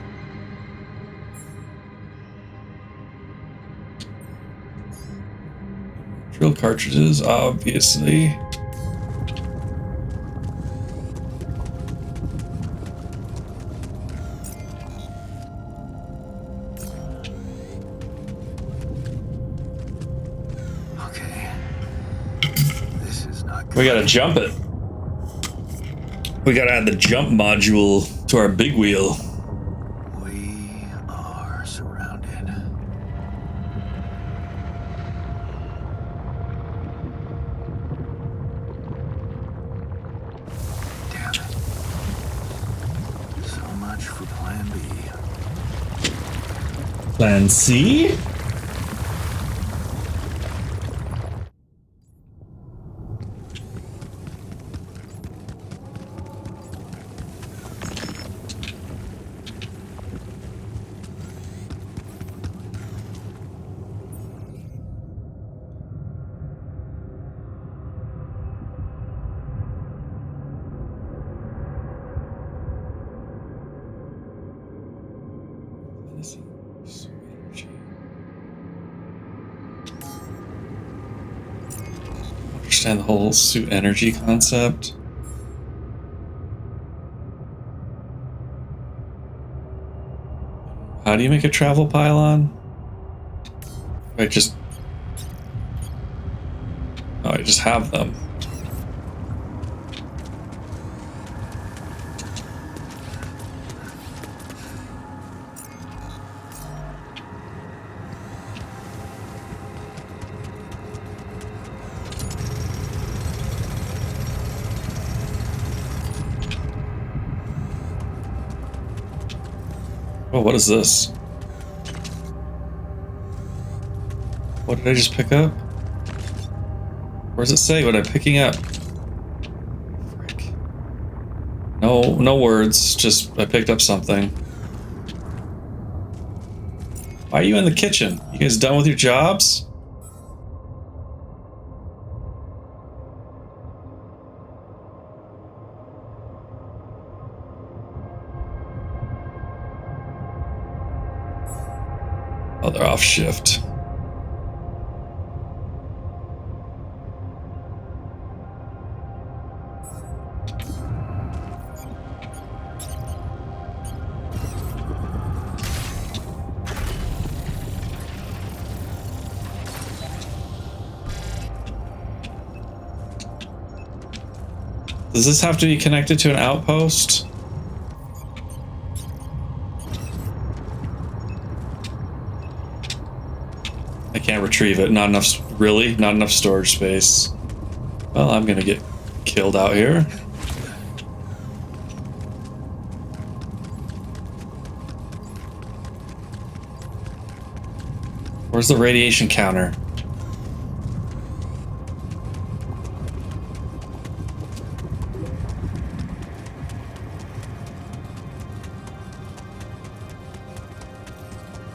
Speaker 1: Drill cartridges, obviously.
Speaker 3: Okay. This is not good.
Speaker 1: We gotta jump it. We gotta add the jump module to our big wheel.
Speaker 3: We are surrounded. Damn it. So much for Plan B.
Speaker 1: Plan C? Understand the whole suit energy concept. How do you make a travel pylon? I just have them. Oh, what is this? What did I just pick up? Where does it say what I'm picking up? Frick. No words. Just I picked up something. Why are you in the kitchen? You guys done with your jobs? Oh, they're off shift. Does this have to be connected to an outpost? I can't retrieve it. Not enough, really? Not enough storage space. Well, I'm gonna get killed out here. Where's the radiation counter?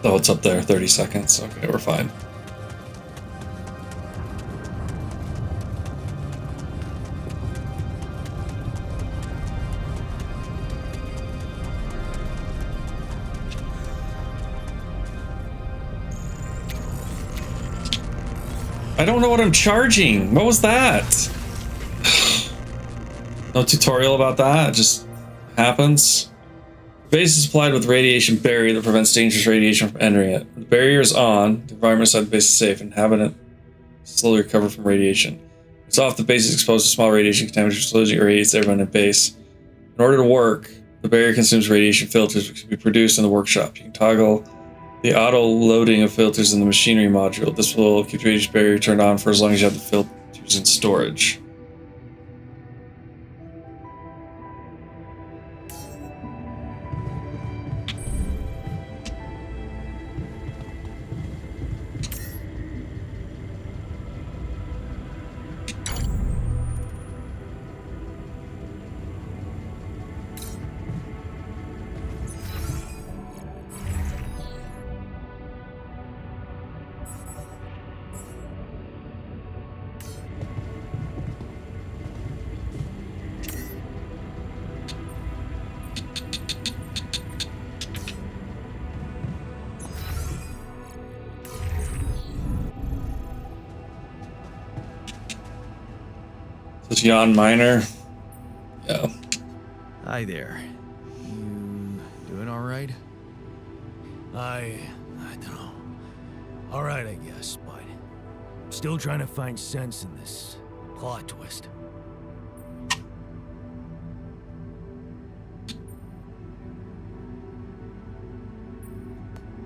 Speaker 1: Oh, it's up there. 30 seconds. Okay, we're fine. I don't know what I'm charging. What was that? No tutorial about that. It just happens. The base is supplied with a radiation barrier that prevents dangerous radiation from entering it. When the barrier is on, the environment inside the base is safe, and inhabitants slowly recover from radiation. It's off, the base is exposed to small radiation contaminants, which slowly irradiates everyone in the base. In order to work, the barrier consumes radiation filters, which can be produced in the workshop. You can toggle the auto-loading of filters in the machinery module. This will keep the radiation barrier turned on for as long as you have the filters in storage. This is Jan Miner. Yeah.
Speaker 9: Hi there. You doing all right?
Speaker 2: I don't know. All right, I guess, but still trying to find sense in this plot twist.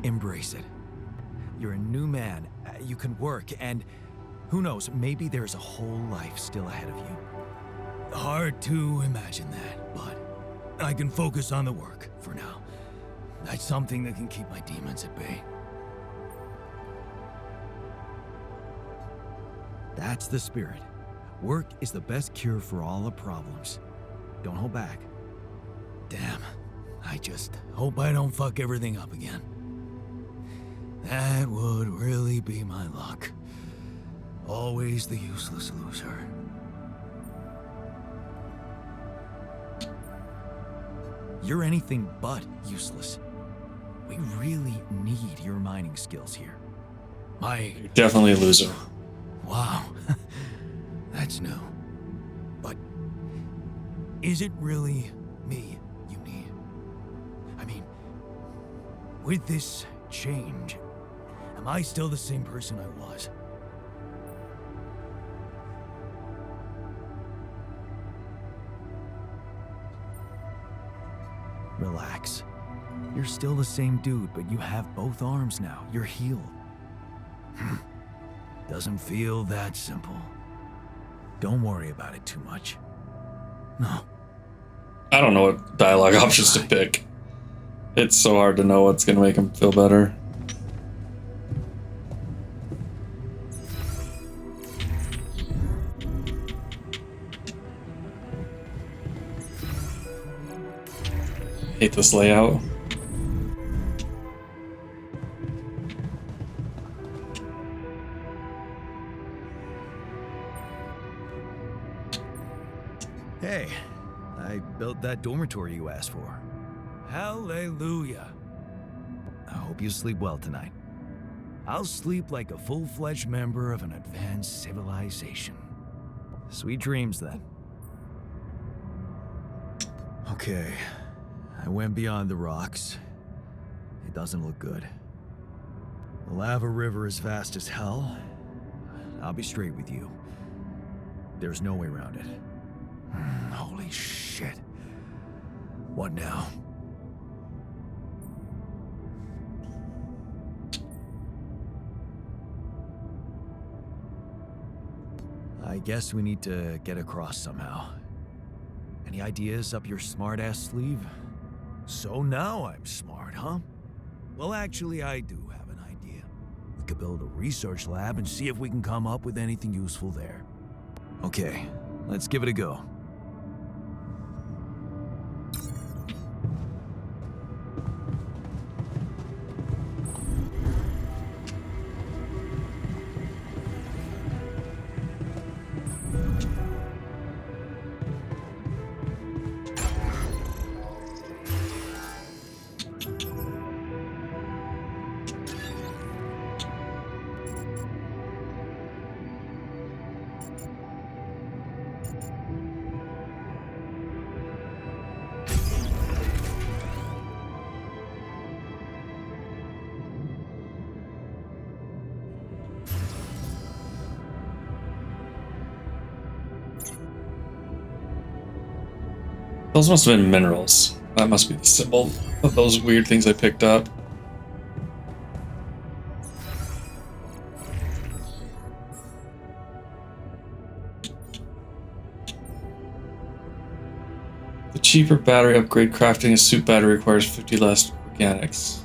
Speaker 2: Embrace it. You're a new man. You can work, and who knows, maybe there's a whole life still ahead of you. Hard to imagine that, but I can focus on the work for now. That's something that can keep my demons at bay.
Speaker 11: That's the spirit. Work is the best cure for all the problems. Don't hold back.
Speaker 2: Damn. I just hope I don't fuck everything up again. That would really be my luck. Always the useless loser.
Speaker 11: You're anything but useless. We really need your mining skills here.
Speaker 1: You're definitely a loser.
Speaker 2: Wow. That's new. But is it really me you need? I mean, with this change, am I still the same person I was?
Speaker 11: Relax. You're still the same dude, but you have both arms now. You're healed.
Speaker 2: Doesn't feel that simple.
Speaker 11: Don't worry about it too much.
Speaker 2: No.
Speaker 1: I don't know what dialogue options to pick. It's so hard to know what's gonna make him feel better. hate this layout.
Speaker 11: Hey, I built that dormitory you asked for.
Speaker 9: Hallelujah.
Speaker 11: I hope you sleep well tonight.
Speaker 9: I'll sleep like a full-fledged member of an advanced civilization.
Speaker 11: Sweet dreams, then. Okay, I went beyond the rocks. It doesn't look good. The lava river is vast as hell. I'll be straight with you. There's no way around it.
Speaker 9: Holy shit. What now?
Speaker 11: I guess we need to get across somehow. Any ideas up your smart-ass sleeve?
Speaker 9: So now I'm smart, huh? Well, actually, I do have an idea. We could build a research lab and see if we can come up with anything useful there.
Speaker 11: Okay, let's give it a go.
Speaker 1: Those must have been minerals. That must be the symbol of those weird things I picked up. The cheaper battery upgrade, crafting a suit battery requires 50 less organics.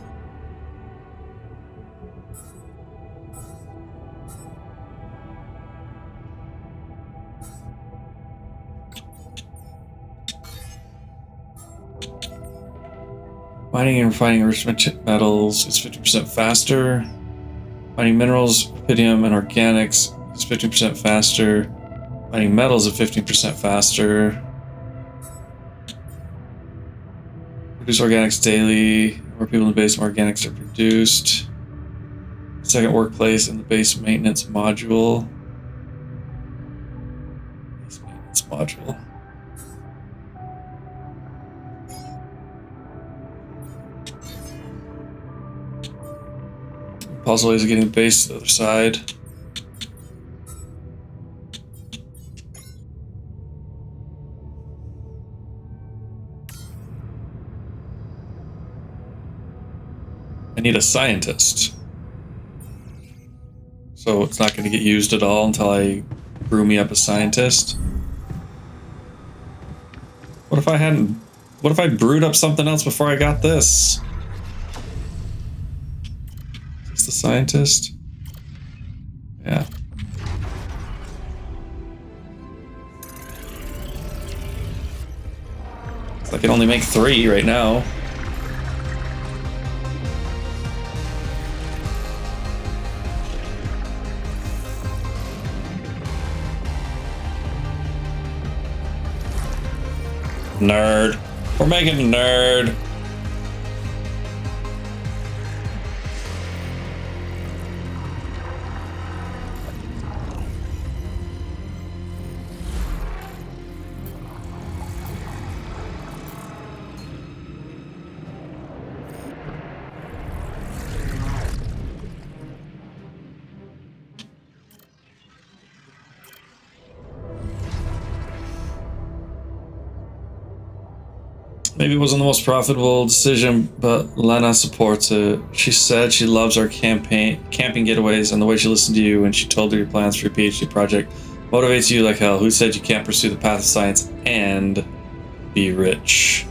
Speaker 1: Mining and refining enrichment metals is 50% faster. Mining minerals, rubidium, and organics is 50% faster. Mining metals is 15% faster. Produce organics daily. More people in the base, more organics are produced. Second workplace in the base maintenance module. Base maintenance module. Possible ways of getting the base to the other side. I need a scientist. So it's not going to get used at all until I brew me up a scientist. What if I brewed up something else before I got this? The scientist? Yeah. I can only make 3 right now. Nerd. We're making a nerd. Maybe it wasn't the most profitable decision, but Lena supports it. She said she loves our camping getaways, and the way she listened to you when she told her your plans for your PhD project motivates you like hell. Who said you can't pursue the path of science and be rich?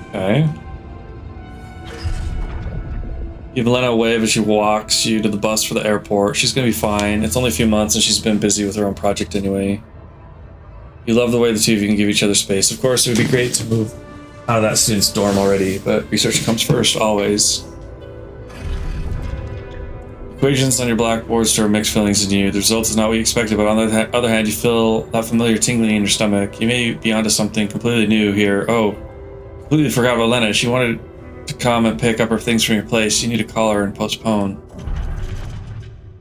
Speaker 1: Okay. Give Lena a wave as she walks you to the bus for the airport. She's gonna be fine. It's only a few months and she's been busy with her own project anyway. You love the way the two of you can give each other space. Of course, it would be great to move out of that student's dorm already, but research comes first, always. Equations on your blackboard stir mixed feelings in you. The result is not what you expected, but on the other hand, you feel that familiar tingling in your stomach. You may be onto something completely new here. Oh, completely forgot about Lena. She wanted to come and pick up her things from your place. You need to call her and postpone.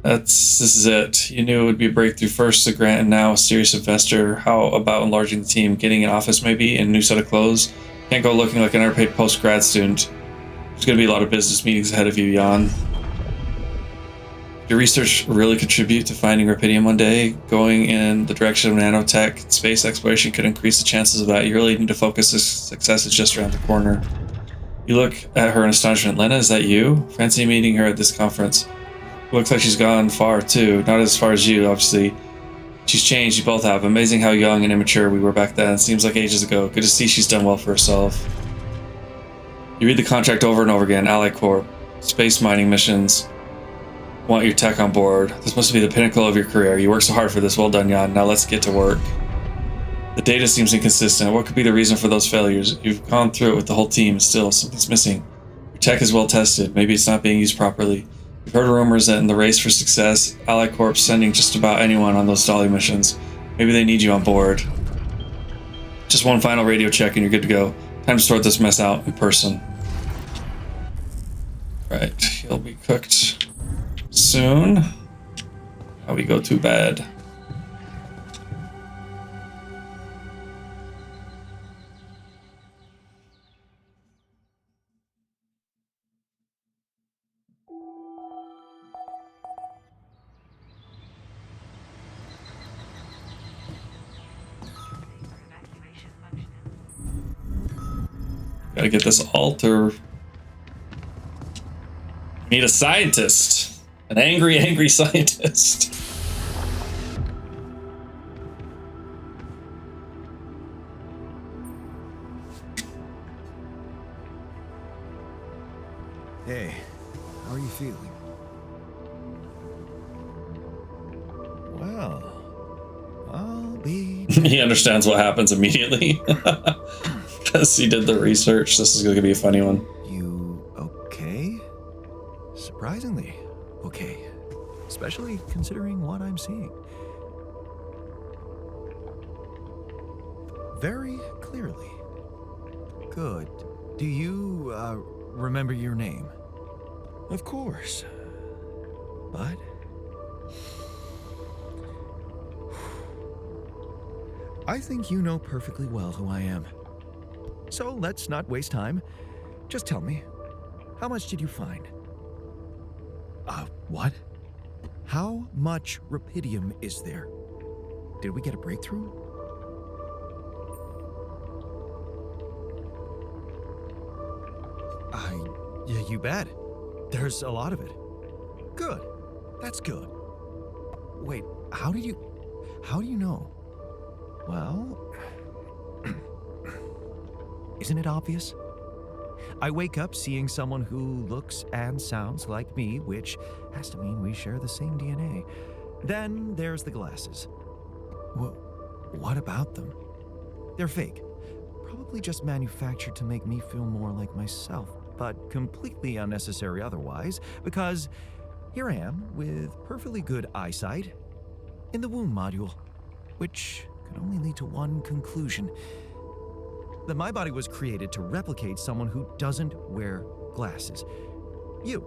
Speaker 1: This is it. You knew it would be a breakthrough. First a grant and now a serious investor. How about enlarging the team? Getting an office maybe and a new set of clothes? Can't go looking like an underpaid post-grad student. There's going to be a lot of business meetings ahead of you, Jan. Your research really contribute to finding Rapidium one day? Going in the direction of nanotech and space exploration could increase the chances of that. You really need to focus. This success is just around the corner. You look at her in astonishment. Lena, is that you? Fancy meeting her at this conference. Looks like she's gone far too. Not as far as you, obviously. She's changed, you both have. Amazing how young and immature we were back then. Seems like ages ago. Good to see she's done well for herself. You read the contract over and over again. Ally Corp. Space mining missions. Want your tech on board. This must be the pinnacle of your career. You worked so hard for this. Well done, Jan. Now let's get to work. The data seems inconsistent. What could be the reason for those failures? You've gone through it with the whole team. Still, something's missing. Your tech is well tested. Maybe it's not being used properly. We've heard rumors that in the race for success, Ally Corp's sending just about anyone on those Dolly missions. Maybe they need you on board. Just one final radio check and you're good to go. Time to sort this mess out in person. Right, he'll be cooked soon. How we go to bed. Gotta get this altar. Need a scientist. An angry scientist.
Speaker 11: Hey, how are you feeling? Well, I'll be...
Speaker 1: He understands what happens immediately. Because he did the research. This is going to be a funny one.
Speaker 11: You okay? Surprisingly okay. Especially considering what I'm seeing. Very clearly. Good. Do you, remember your name? Of course. But... I think you know perfectly well who I am. So let's not waste time. Just tell me, how much did you find? What? How much Rapidium is there? Did we get a breakthrough? Yeah, you bet. There's a lot of it. Good. That's good. Wait, how do you know? Well, isn't it obvious? I wake up seeing someone who looks and sounds like me, which has to mean we share the same DNA. Then there's the glasses. What about them? They're fake. Probably just manufactured to make me feel more like myself, but completely unnecessary otherwise, because here I am with perfectly good eyesight in the womb module, which can only lead to one conclusion. That my body was created to replicate someone who doesn't wear glasses. You.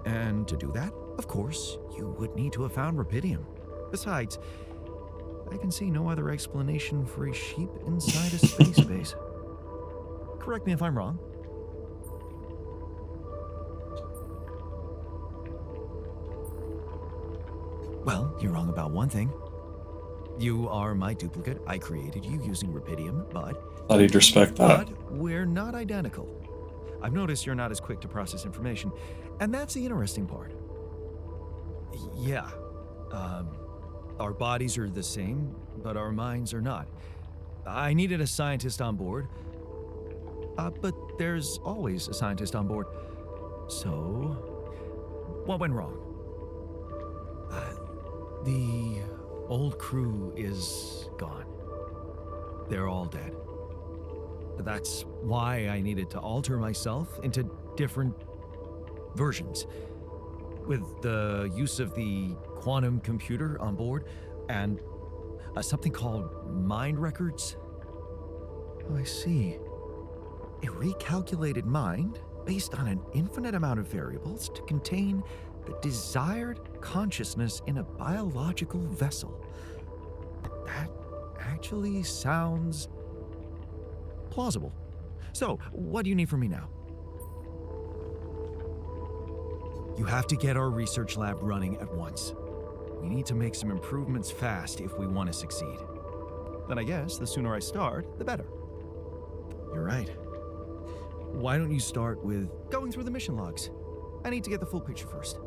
Speaker 11: And to do that, of course, you would need to have found Rapidium. Besides, I can see no other explanation for a sheep inside a space base. Correct me if I'm wrong. Well, you're wrong about one thing. You are my duplicate. I created you using Rapidium, but...
Speaker 1: Thought he'd respect that.
Speaker 11: But we're not identical. I've noticed you're not as quick to process information, and that's the interesting part. Yeah. Our bodies are the same, but our minds are not. I needed a scientist on board, but there's always a scientist on board. So, what went wrong? The old crew is gone. They're all dead. That's why I needed to alter myself into different versions. With the use of the quantum computer on board and something called mind records. Oh, I see. A recalculated mind based on an infinite amount of variables to contain the desired consciousness in a biological vessel. That actually sounds plausible. So, what do you need from me now? You have to get our research lab running at once. We need to make some improvements fast if we want to succeed. Then I guess the sooner I start, the better. You're right. Why don't you start with going through the mission logs? I need to get the full picture first.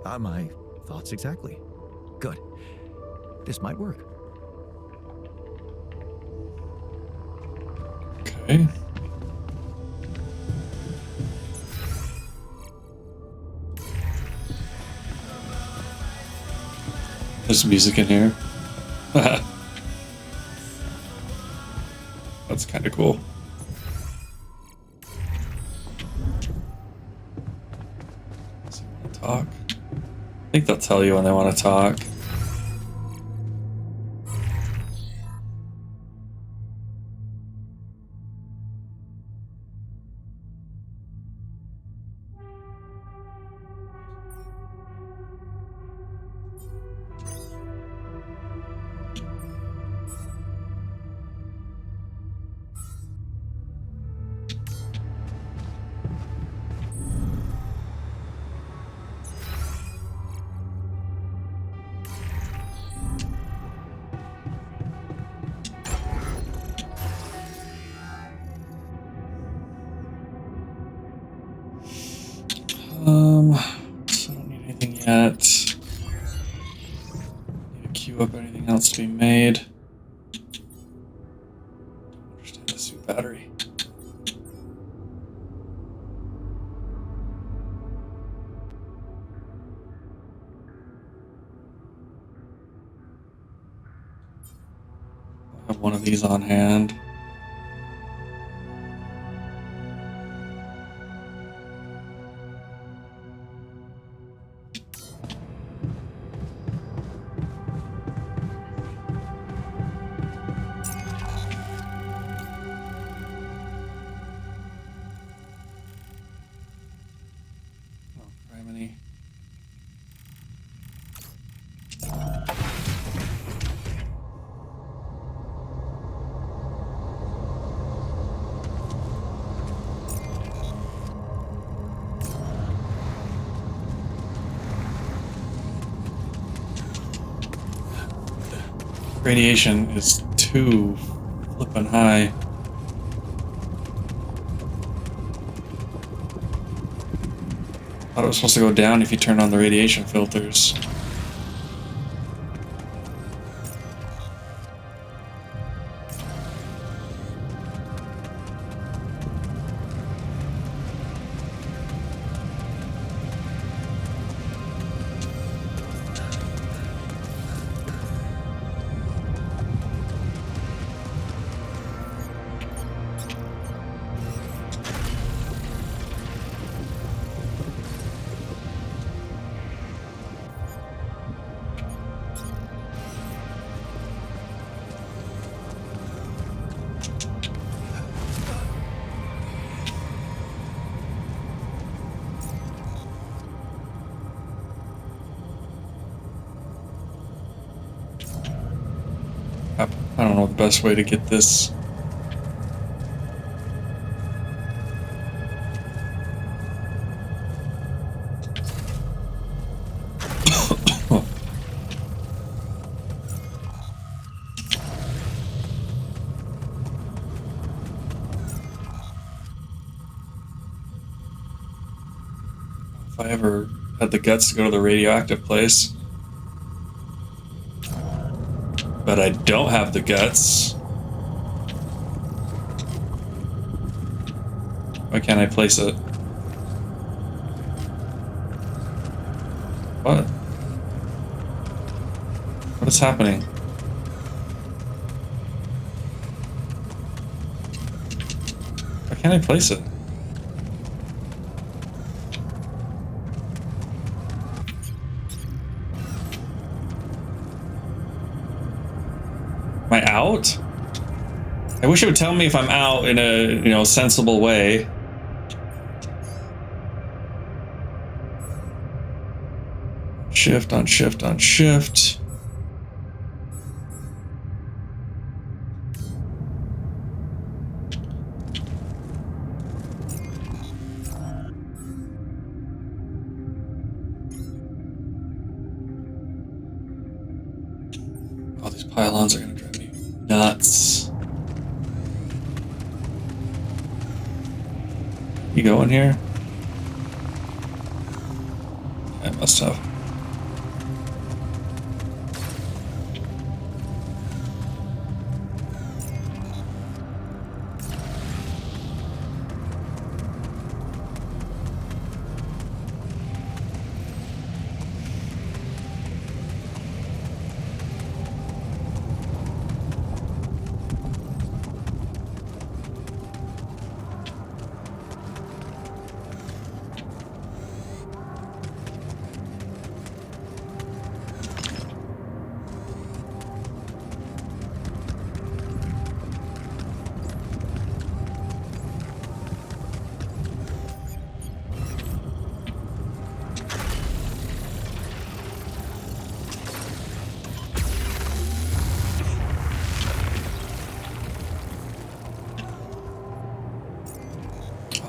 Speaker 11: My thoughts exactly. Good. This might work.
Speaker 1: Okay. There's music in here. That's kind of cool. Does he want to talk? I think they'll tell you when they want to talk. So I don't need anything yet. Need to queue up anything else to be made. Don't understand the suit battery. I have one of these on hand. Radiation is too flippin' high. Thought it was supposed to go down if you turn on the radiation filters. I don't know the best way to get this. If I ever had the guts to go to the radioactive place. But I don't have the guts. Why can't I place it? What? What is happening? can't I place it? Am I out? I wish it would tell me if I'm out in a, you know, sensible way. Shift on shift on shift. All these pylons are gonna drive me nuts. You go in here? I must have.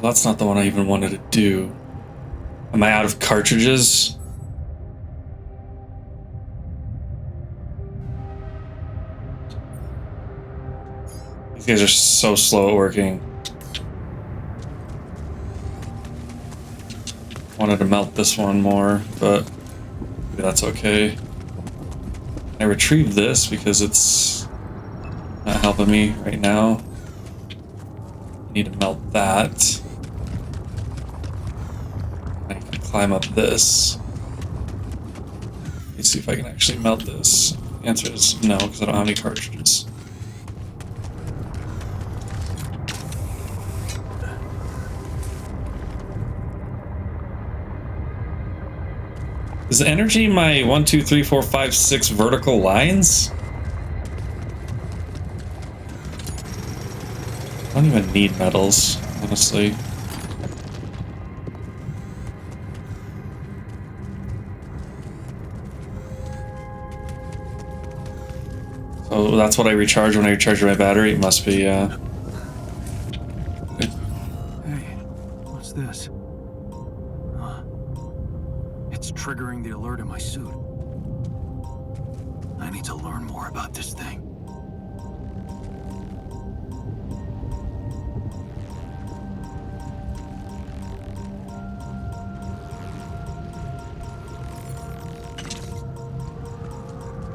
Speaker 1: That's not the one I even wanted to do. Am I out of cartridges? These guys are so slow at working. Wanted to melt this one more, but maybe that's okay. I retrieve this because it's not helping me right now. Need to melt that. I can climb up this. Let's see if I can actually melt this. The answer is no, because I don't have any cartridges. Is the energy my 1, 2, 3, 4, 5, 6 vertical lines? I don't even need metals, honestly. So that's what I recharge when I recharge my battery. It must be,
Speaker 3: Hey, what's this? It's triggering the alert in my suit. I need to learn more about this thing.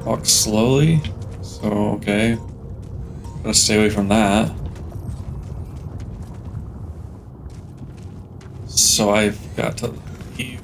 Speaker 1: Walk slowly. So, okay. Gotta stay away from that. So I've got to leave.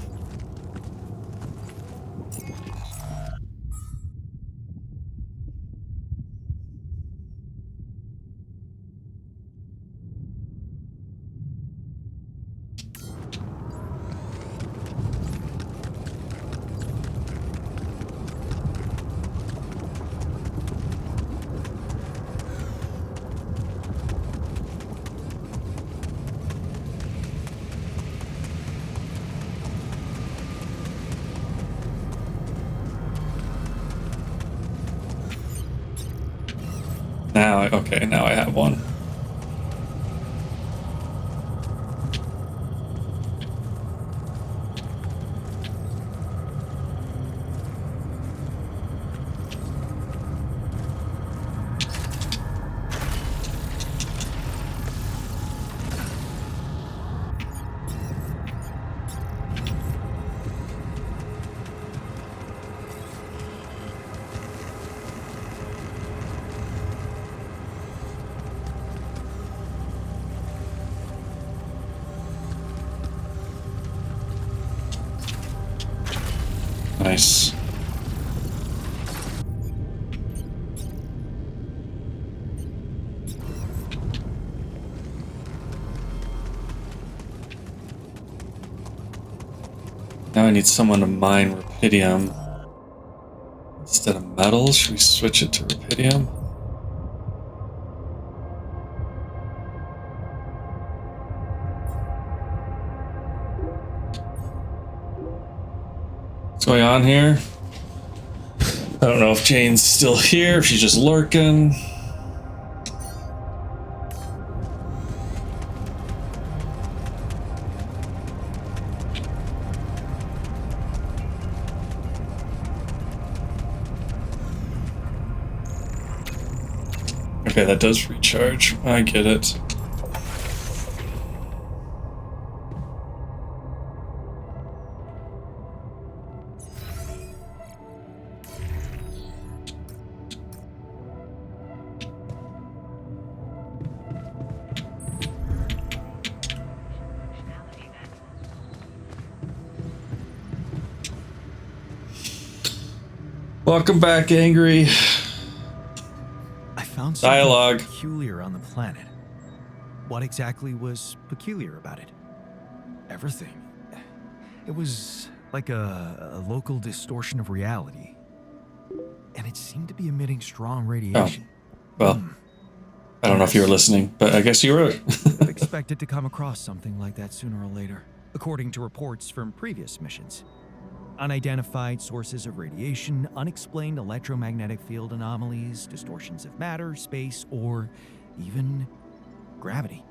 Speaker 1: Now, okay, now I have one. Nice. Now I need someone to mine rubidium. Instead of metal, should we switch it to rubidium? What's going on here? I don't know if Jane's still here, if she's just lurking. Okay, that does recharge. I get it. Welcome back, Angry.
Speaker 11: I found something
Speaker 1: Dialogue.
Speaker 11: peculiar on the planet. What exactly was peculiar about it? Everything. It was like a local distortion of reality. And it seemed to be emitting strong radiation.
Speaker 1: Well, I don't know if you were listening, but I guess you were.
Speaker 11: I'd expected to come across something like that sooner or later, according to reports from previous missions. Unidentified sources of radiation, unexplained electromagnetic field anomalies, distortions of matter, space, or even gravity.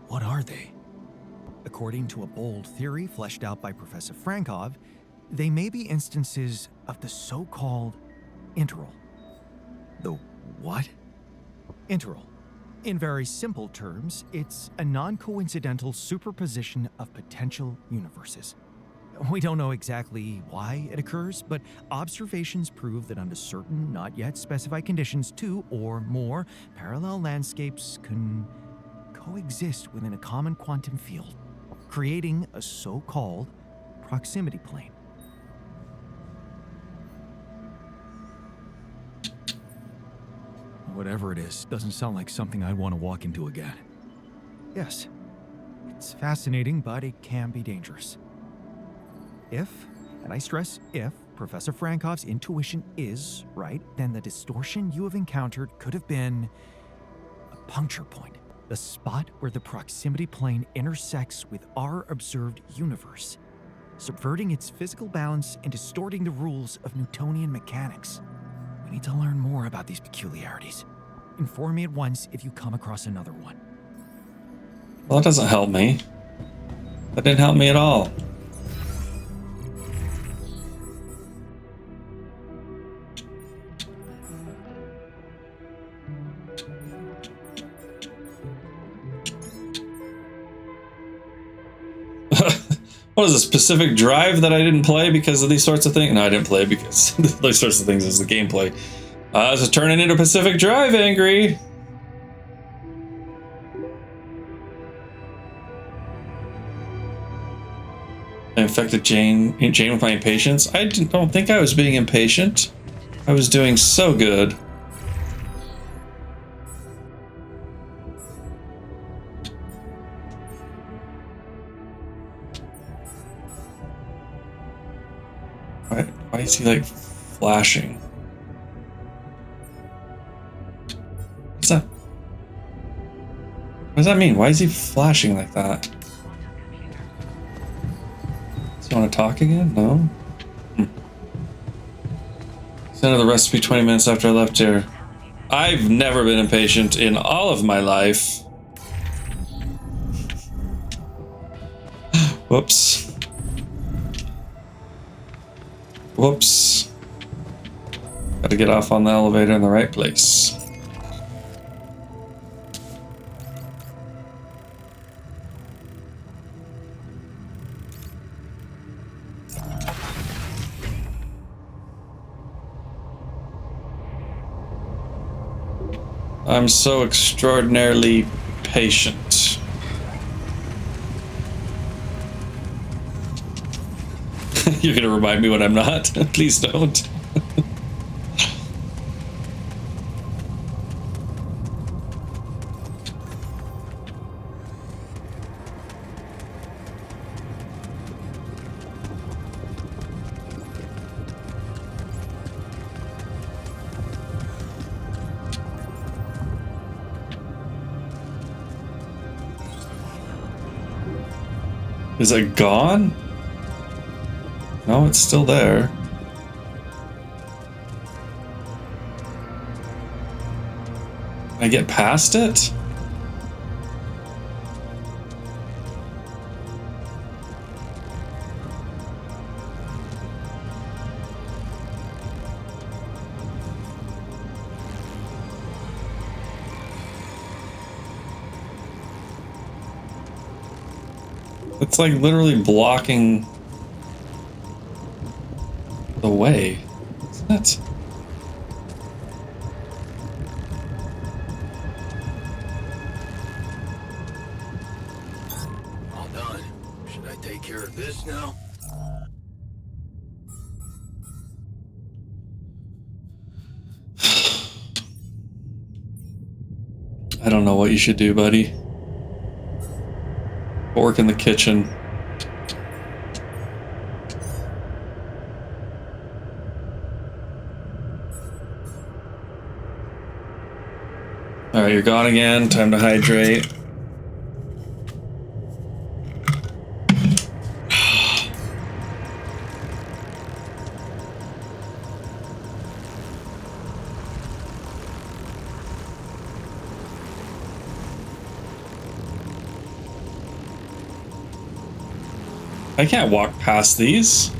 Speaker 11: What are they? According to a bold theory fleshed out by Professor Frankov, they may be instances of the so-called interral. The what? Interral. In very simple terms, it's a non-coincidental superposition of potential universes. We don't know exactly why it occurs, but observations prove that under certain, not yet specified conditions, two or more parallel landscapes can coexist within a common quantum field, creating a so-called proximity plane. Whatever it is, doesn't sound like something I'd want to walk into again. Yes, it's fascinating, but it can be dangerous. If, and I stress if, Professor Frankov's intuition is right, then the distortion you have encountered could have been a puncture point, the spot where the proximity plane intersects with our observed universe, subverting its physical balance and distorting the rules of Newtonian mechanics. We need to learn more about these peculiarities. Inform me at once if you come across another one.
Speaker 1: Well, that doesn't help me. That didn't help me at all. What is a specific drive that I didn't play because of these sorts of things? No, I didn't play because these sorts of things is the gameplay. So turn it into Pacific Drive, Angry. I infected Jane with my impatience. I don't think I was being impatient. I was doing so good. Why is he like flashing? What's that? What does that mean? Why is he flashing like that? Does he want to talk again? No? Sent her the recipe 20 minutes after I left here. I've never been impatient in all of my life. Whoops. Whoops. Gotta get off on the elevator in the right place. I'm so extraordinarily patient. You're gonna remind me when I'm not? Please don't. Is it gone? No, it's still there. Can I get past it? It's like literally blocking the way, isn't it?
Speaker 9: All done. Should I take care of this now?
Speaker 1: I don't know what you should do, buddy. Work in the kitchen. Alright, you're gone again. Time to hydrate. I can't walk past these.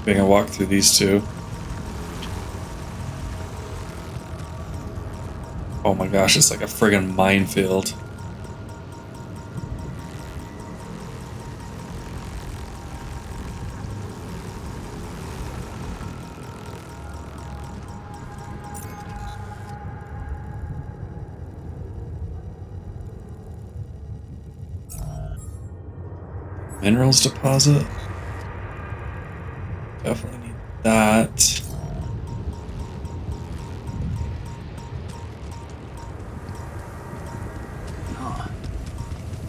Speaker 1: I can walk through these two. Oh my gosh, it's like a friggin' minefield. Minerals deposit. Definitely need that.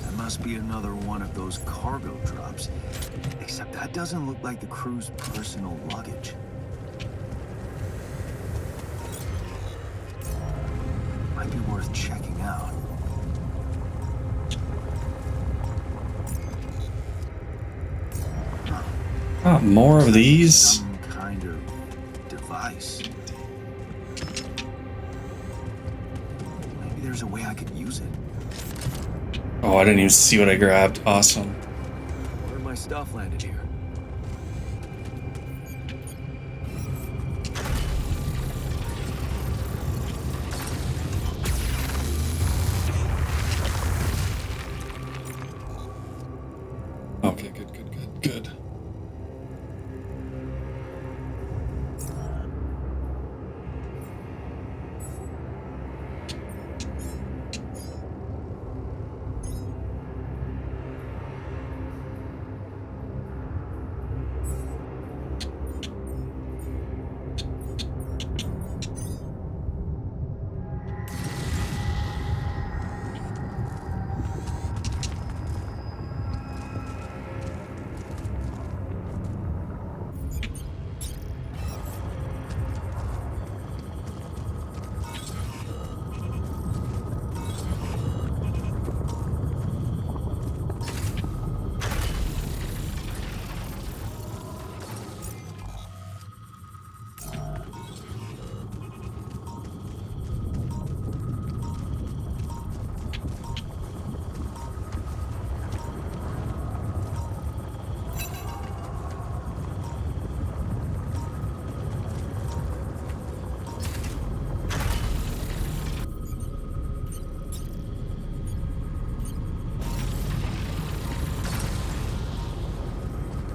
Speaker 3: That must be another one of those cargo drops. Except that doesn't look like the crew's personal luggage. Might be worth checking out.
Speaker 1: Not more of these.
Speaker 3: Some kind of device. Maybe there's a way I could use it.
Speaker 1: Oh, I didn't even see what I grabbed. Awesome.
Speaker 3: Where my stuff landed here?
Speaker 1: Okay, good.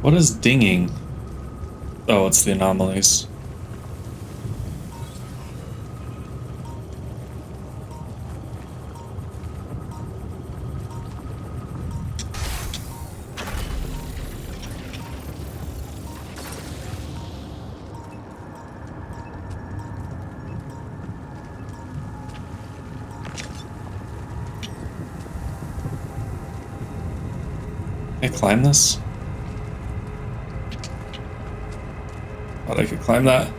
Speaker 1: What is dinging? Oh, it's the anomalies. Can I climb this? Thought I could climb that.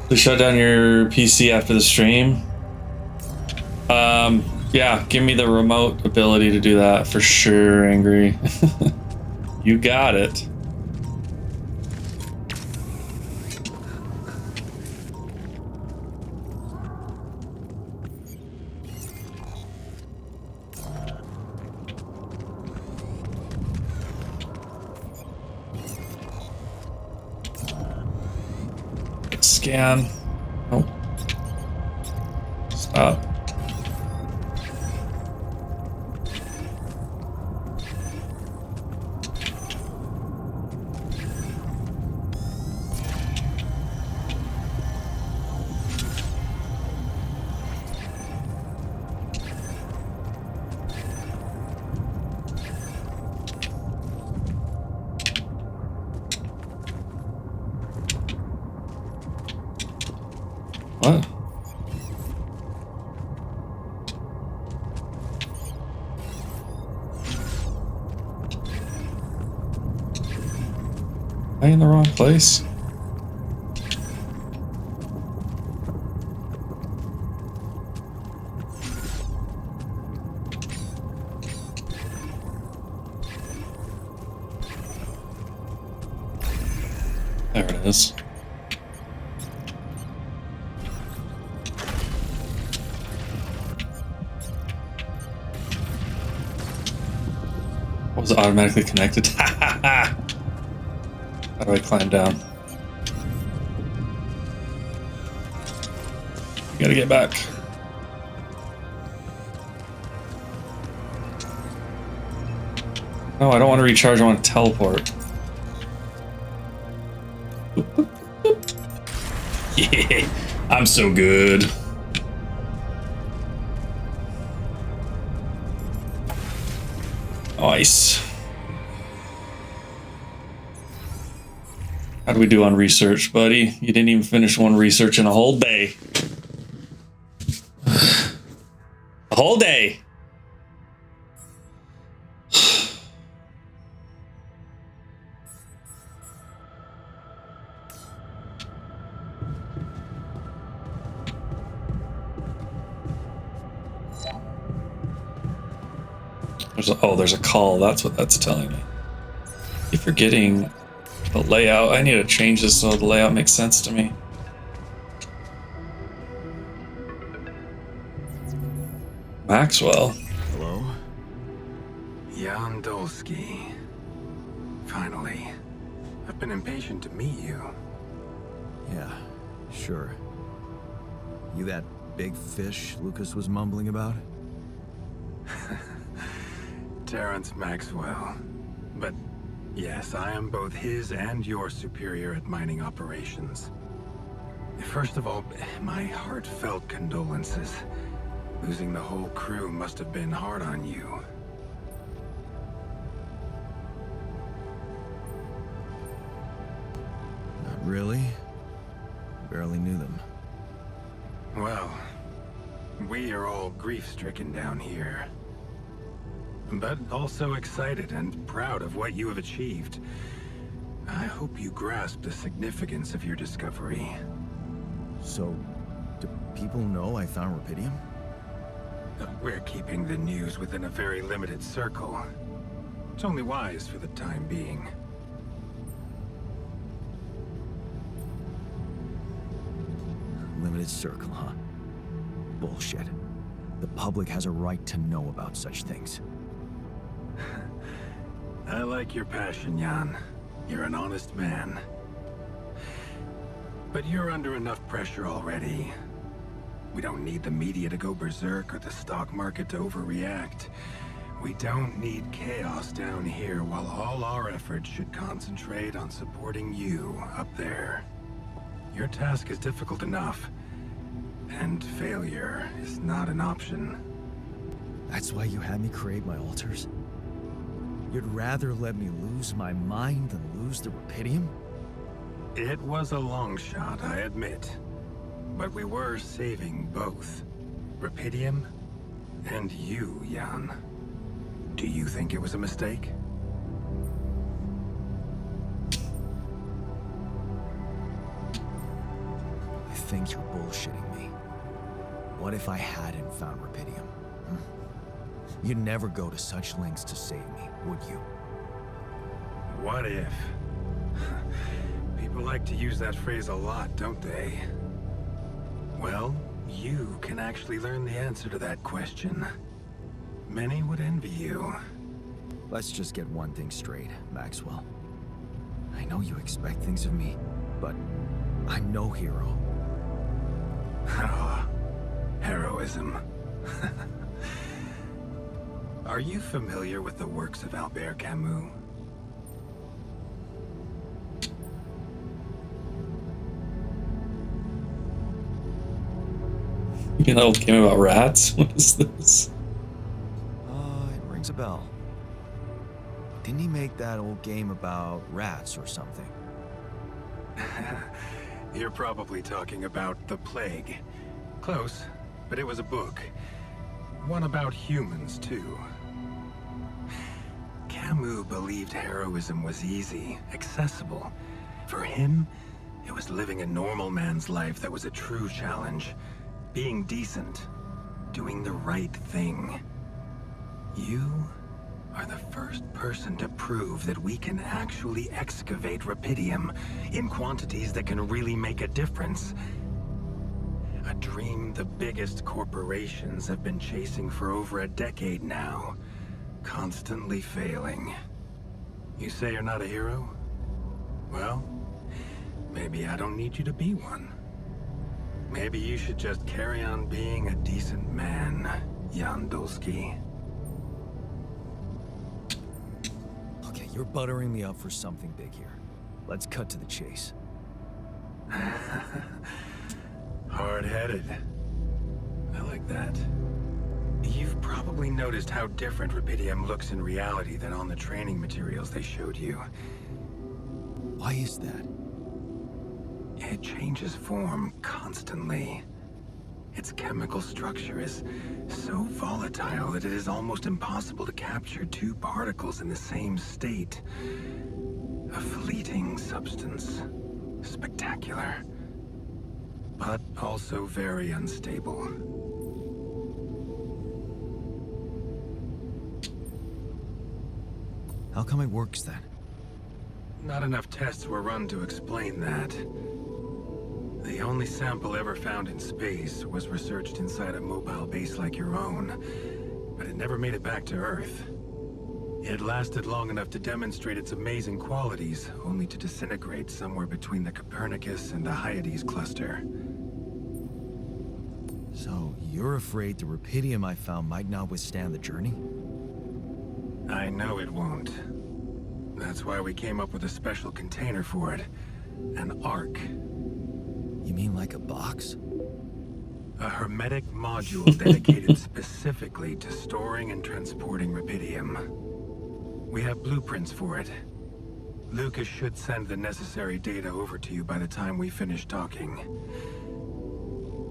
Speaker 1: Please shut down your PC after the stream. Yeah, give me the remote ability to do that for sure, Angry. You got it. Scan. Oh. Stop. What? Am I in the wrong place? There it is. Was it automatically connected? How do I climb down? Gotta get back. No, I don't want to recharge, I want to teleport. Yeah, I'm so good. Nice. How do we do on research, buddy? You didn't even finish one research in a whole day. A whole day. There's a call. That's what that's telling me. Keep forgetting the layout. I need to change this so the layout makes sense to me. Maxwell.
Speaker 3: Hello? Jan Dolsky. Finally. I've been impatient to meet you.
Speaker 11: Yeah, sure. You that big fish Lucas was mumbling about?
Speaker 3: Terrence Maxwell. But yes, I am both his and your superior at mining operations. First of all, my heartfelt condolences. Losing the whole crew must have been hard on you.
Speaker 11: Not really. Barely knew them.
Speaker 3: Well, we are all grief-stricken down here. But also excited and proud of what you have achieved. I hope you grasp the significance of your discovery.
Speaker 11: So, do people know I found Rapidium?
Speaker 3: We're keeping the news within a very limited circle. It's only wise for the time being.
Speaker 11: Limited circle, huh? Bullshit. The public has a right to know about such things.
Speaker 3: I like your passion, Jan. You're an honest man. But you're under enough pressure already. We don't need the media to go berserk or the stock market to overreact. We don't need chaos down here while all our efforts should concentrate on supporting you up there. Your task is difficult enough, and failure is not an option.
Speaker 11: That's why you had me create my altars? You'd rather let me lose my mind than lose the Rapidium?
Speaker 3: It was a long shot, I admit. But we were saving both. Rapidium and you, Jan. Do you think it was a mistake?
Speaker 11: I think you're bullshitting me. What if I hadn't found Rapidium? You'd never go to such lengths to save me, would you?
Speaker 3: What if? People like to use that phrase a lot, don't they? Well, you can actually learn the answer to that question. Many would envy you.
Speaker 11: Let's just get one thing straight, Maxwell. I know you expect things of me, but I'm no hero.
Speaker 3: Ah, heroism. Are you familiar with the works of Albert Camus?
Speaker 1: You know, old game about rats? What is this?
Speaker 11: It rings a bell. Didn't he make that old game about rats or something?
Speaker 3: You're probably talking about The Plague. Close, but it was a book. One about humans, too. Camus believed heroism was easy, accessible. For him, it was living a normal man's life that was a true challenge. Being decent. Doing the right thing. You are the first person to prove that we can actually excavate Rapidium in quantities that can really make a difference. A dream the biggest corporations have been chasing for over a decade now, constantly failing. You say you're not a hero? Well, maybe I don't need you to be one. Maybe you should just carry on being a decent man, Jan Dulski.
Speaker 11: Okay, you're buttering me up for something big here. Let's cut to the chase.
Speaker 3: Hard-headed. I like that. You've probably noticed how different Rapidium looks in reality than on the training materials they showed you.
Speaker 11: Why is that?
Speaker 3: It changes form constantly. Its chemical structure is so volatile that it is almost impossible to capture two particles in the same state. A fleeting substance. Spectacular. But also very unstable.
Speaker 11: How come it works then?
Speaker 3: Not enough tests were run to explain that. The only sample ever found in space was researched inside a mobile base like your own, but it never made it back to Earth. It lasted long enough to demonstrate its amazing qualities, only to disintegrate somewhere between the Copernicus and the Hyades cluster.
Speaker 11: So, you're afraid the Rapidium I found might not withstand the journey?
Speaker 3: I know it won't. That's why we came up with a special container for it. An Ark.
Speaker 11: You mean like a box?
Speaker 3: A hermetic module dedicated specifically to storing and transporting Rapidium. We have blueprints for it. Lucas should send the necessary data over to you by the time we finish talking.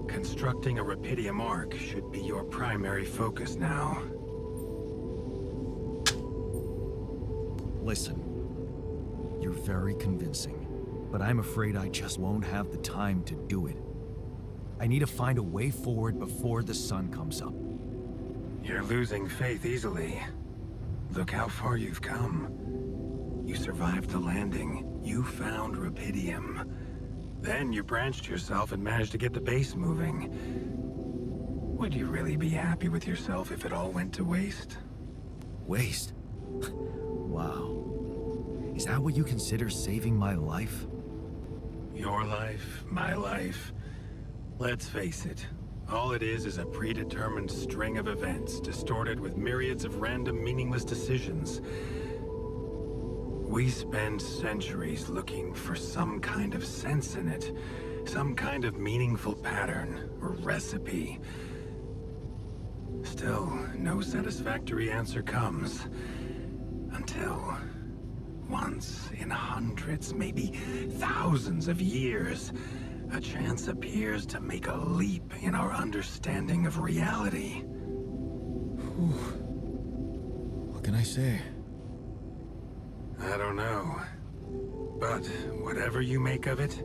Speaker 3: Constructing a Rapidium Ark should be your primary focus now.
Speaker 11: Listen, you're very convincing, but I'm afraid I just won't have the time to do it. I need to find a way forward before the sun comes up.
Speaker 3: You're losing faith easily. Look how far you've come. You survived the landing. You found Rapidium. Then you branched yourself and managed to get the base moving. Would you really be happy with yourself if it all went to waste?
Speaker 11: Waste? Wow. Is that what you consider saving my life?
Speaker 3: Your life, my life. Let's face it. All it is a predetermined string of events, distorted with myriads of random, meaningless decisions. We spend centuries looking for some kind of sense in it, some kind of meaningful pattern or recipe. Still, no satisfactory answer comes. Until, once in hundreds, maybe thousands of years, a chance appears to make a leap in our understanding of reality.
Speaker 11: What can I say?
Speaker 3: I don't know. But whatever you make of it,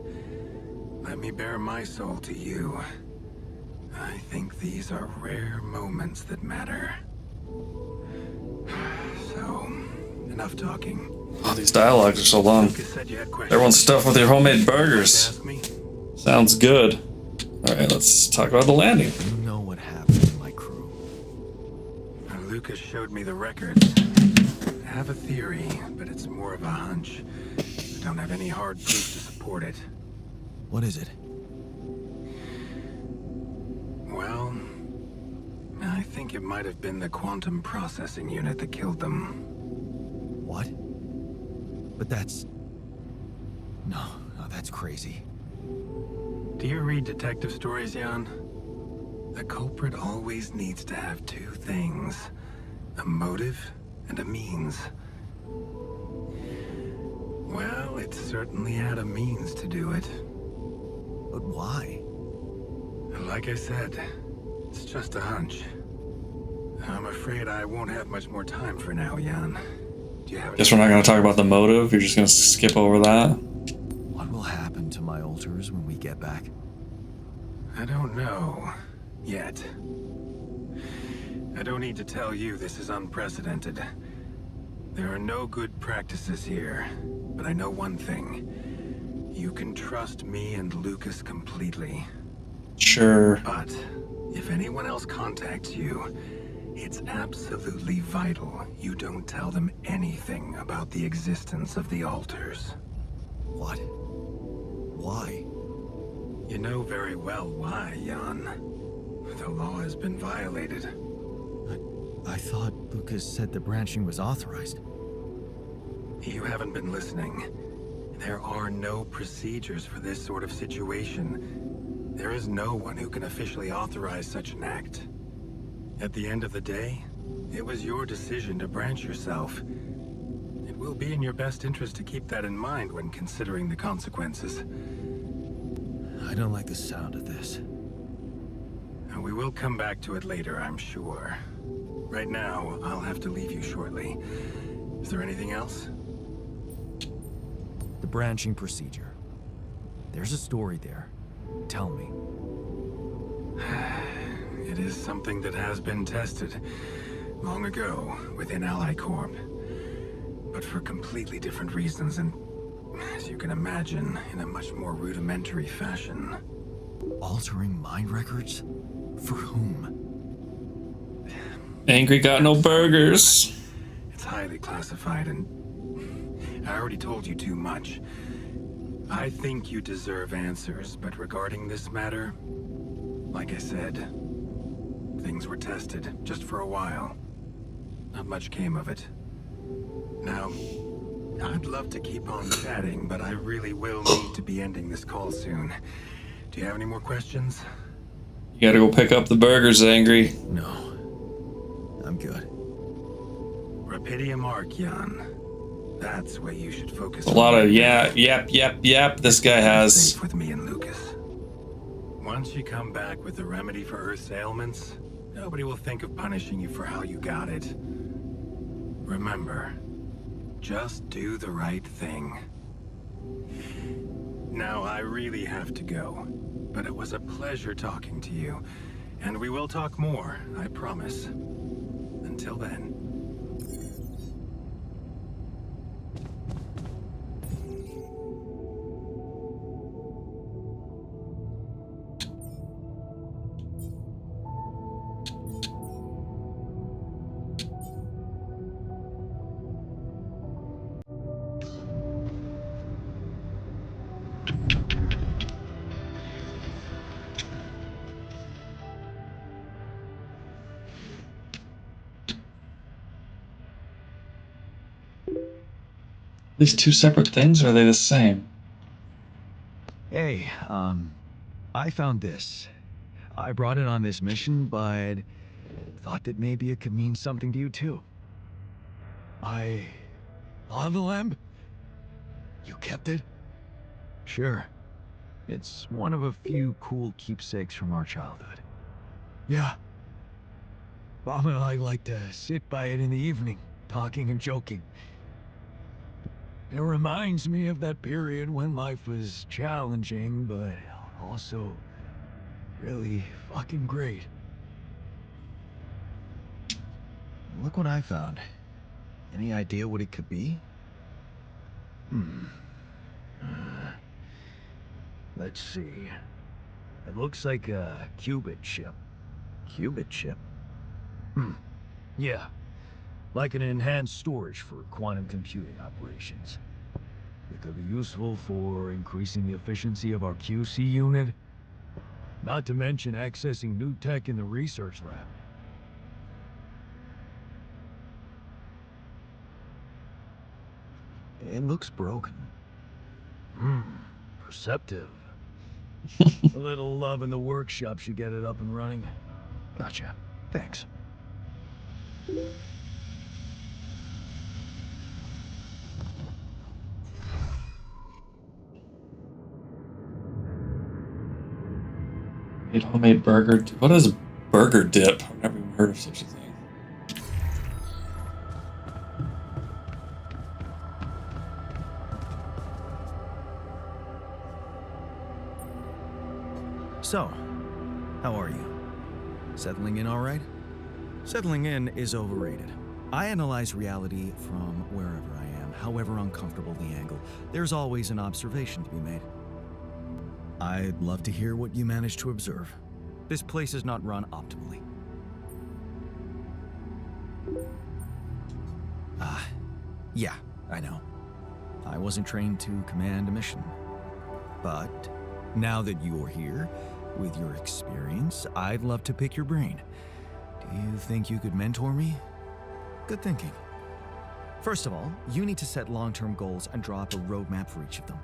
Speaker 3: let me bare my soul to you. I think these are rare moments that matter. So, enough talking.
Speaker 1: Oh, these dialogues are so long.
Speaker 3: Lucas said you had questions.
Speaker 1: Everyone's stuff with your homemade burgers.
Speaker 3: Ask me.
Speaker 1: Sounds good. Alright, let's talk about the landing.
Speaker 11: You know what happened to my crew.
Speaker 3: Lucas showed me the records. I have a theory, but it's more of a hunch. I don't have any hard proof to support it.
Speaker 11: What is it?
Speaker 3: Well, I think it might have been the quantum processing unit that killed them.
Speaker 11: What? But that's... No, that's crazy.
Speaker 3: Do you read detective stories, Jan? The culprit always needs to have two things. A motive and a means. Well, it certainly had a means to do it.
Speaker 11: But why?
Speaker 3: Like I said, it's just a hunch. I'm afraid I won't have much more time for now, Jan. Do you have
Speaker 1: Guess we're not going to talk about the motive. You're just going to skip over that.
Speaker 11: What will happen to my alters when we get back?
Speaker 3: I don't know. Yet. I don't need to tell you this is unprecedented. There are no good practices here. But I know one thing. You can trust me and Lucas completely.
Speaker 1: Sure.
Speaker 3: But if anyone else contacts you, it's absolutely vital you don't tell them anything about the existence of the alters.
Speaker 11: What? Why?
Speaker 3: You know very well why, Jan. The law has been violated.
Speaker 11: I thought Lucas said the branching was authorized.
Speaker 3: You haven't been listening. There are no procedures for this sort of situation. There is no one who can officially authorize such an act. At the end of the day, it was your decision to branch yourself. It will be in your best interest to keep that in mind when considering the consequences.
Speaker 11: I don't like the sound of this.
Speaker 3: We will come back to it later, I'm sure. Right now, I'll have to leave you shortly. Is there anything else?
Speaker 11: The branching procedure. There's a story there. Tell me.
Speaker 3: It is something that has been tested long ago within Ally Corp. But for completely different reasons and, as you can imagine, in a much more rudimentary fashion.
Speaker 11: Altering mind records? For whom?
Speaker 1: Angry got no burgers.
Speaker 3: It's highly classified and I already told you too much. I think you deserve answers, but regarding this matter, like I said, things were tested just for a while. Not much came of it. Now, I'd love to keep on chatting, but I really will need to be ending this call soon. Do you have any more questions?
Speaker 1: You gotta go pick up the burgers, Angry.
Speaker 11: No. I'm good.
Speaker 3: Rapidium Arc, Jan. That's what you should focus
Speaker 1: A
Speaker 3: on.
Speaker 1: lot of yap this guy has.
Speaker 3: Safe with me and Lucas. Once you come back with a remedy for Earth's ailments, nobody will think of punishing you for how you got it. Remember, just do the right thing. Now, I really have to go, but it was a pleasure talking to you, and we will talk more, I promise. Until then.
Speaker 1: These two separate things, or are they the same?
Speaker 11: Hey, I found this. I brought it on this mission, but thought that maybe it could mean something to you too. Lava lamp? You kept it? Sure. It's one of a few cool keepsakes from our childhood. Yeah. Mom and I like to sit by it in the evening, talking and joking. It reminds me of that period when life was challenging, but also Really fucking great. Look what I found. Any idea what it could be? Let's see. It looks like a qubit chip. Qubit chip? Yeah. Like an enhanced storage for quantum computing operations. It could be useful for increasing the efficiency of our QC unit. Not to mention accessing new tech in the research lab. It looks broken. Perceptive. A little love in the workshop should get it up and running. Gotcha. Thanks.
Speaker 1: Made homemade burger. What is burger dip? I've never even heard of such a thing.
Speaker 11: So, how are you? Settling in all right? Settling in is overrated. I analyze reality from wherever I am, however uncomfortable the angle. There's always an observation to be made. I'd love to hear what you managed to observe. This place is not run optimally. Yeah, I know. I wasn't trained to command a mission. But now that you're here, with your experience, I'd love to pick your brain. Do you think you could mentor me? Good thinking. First of all, you need to set long-term goals and draw up a roadmap for each of them.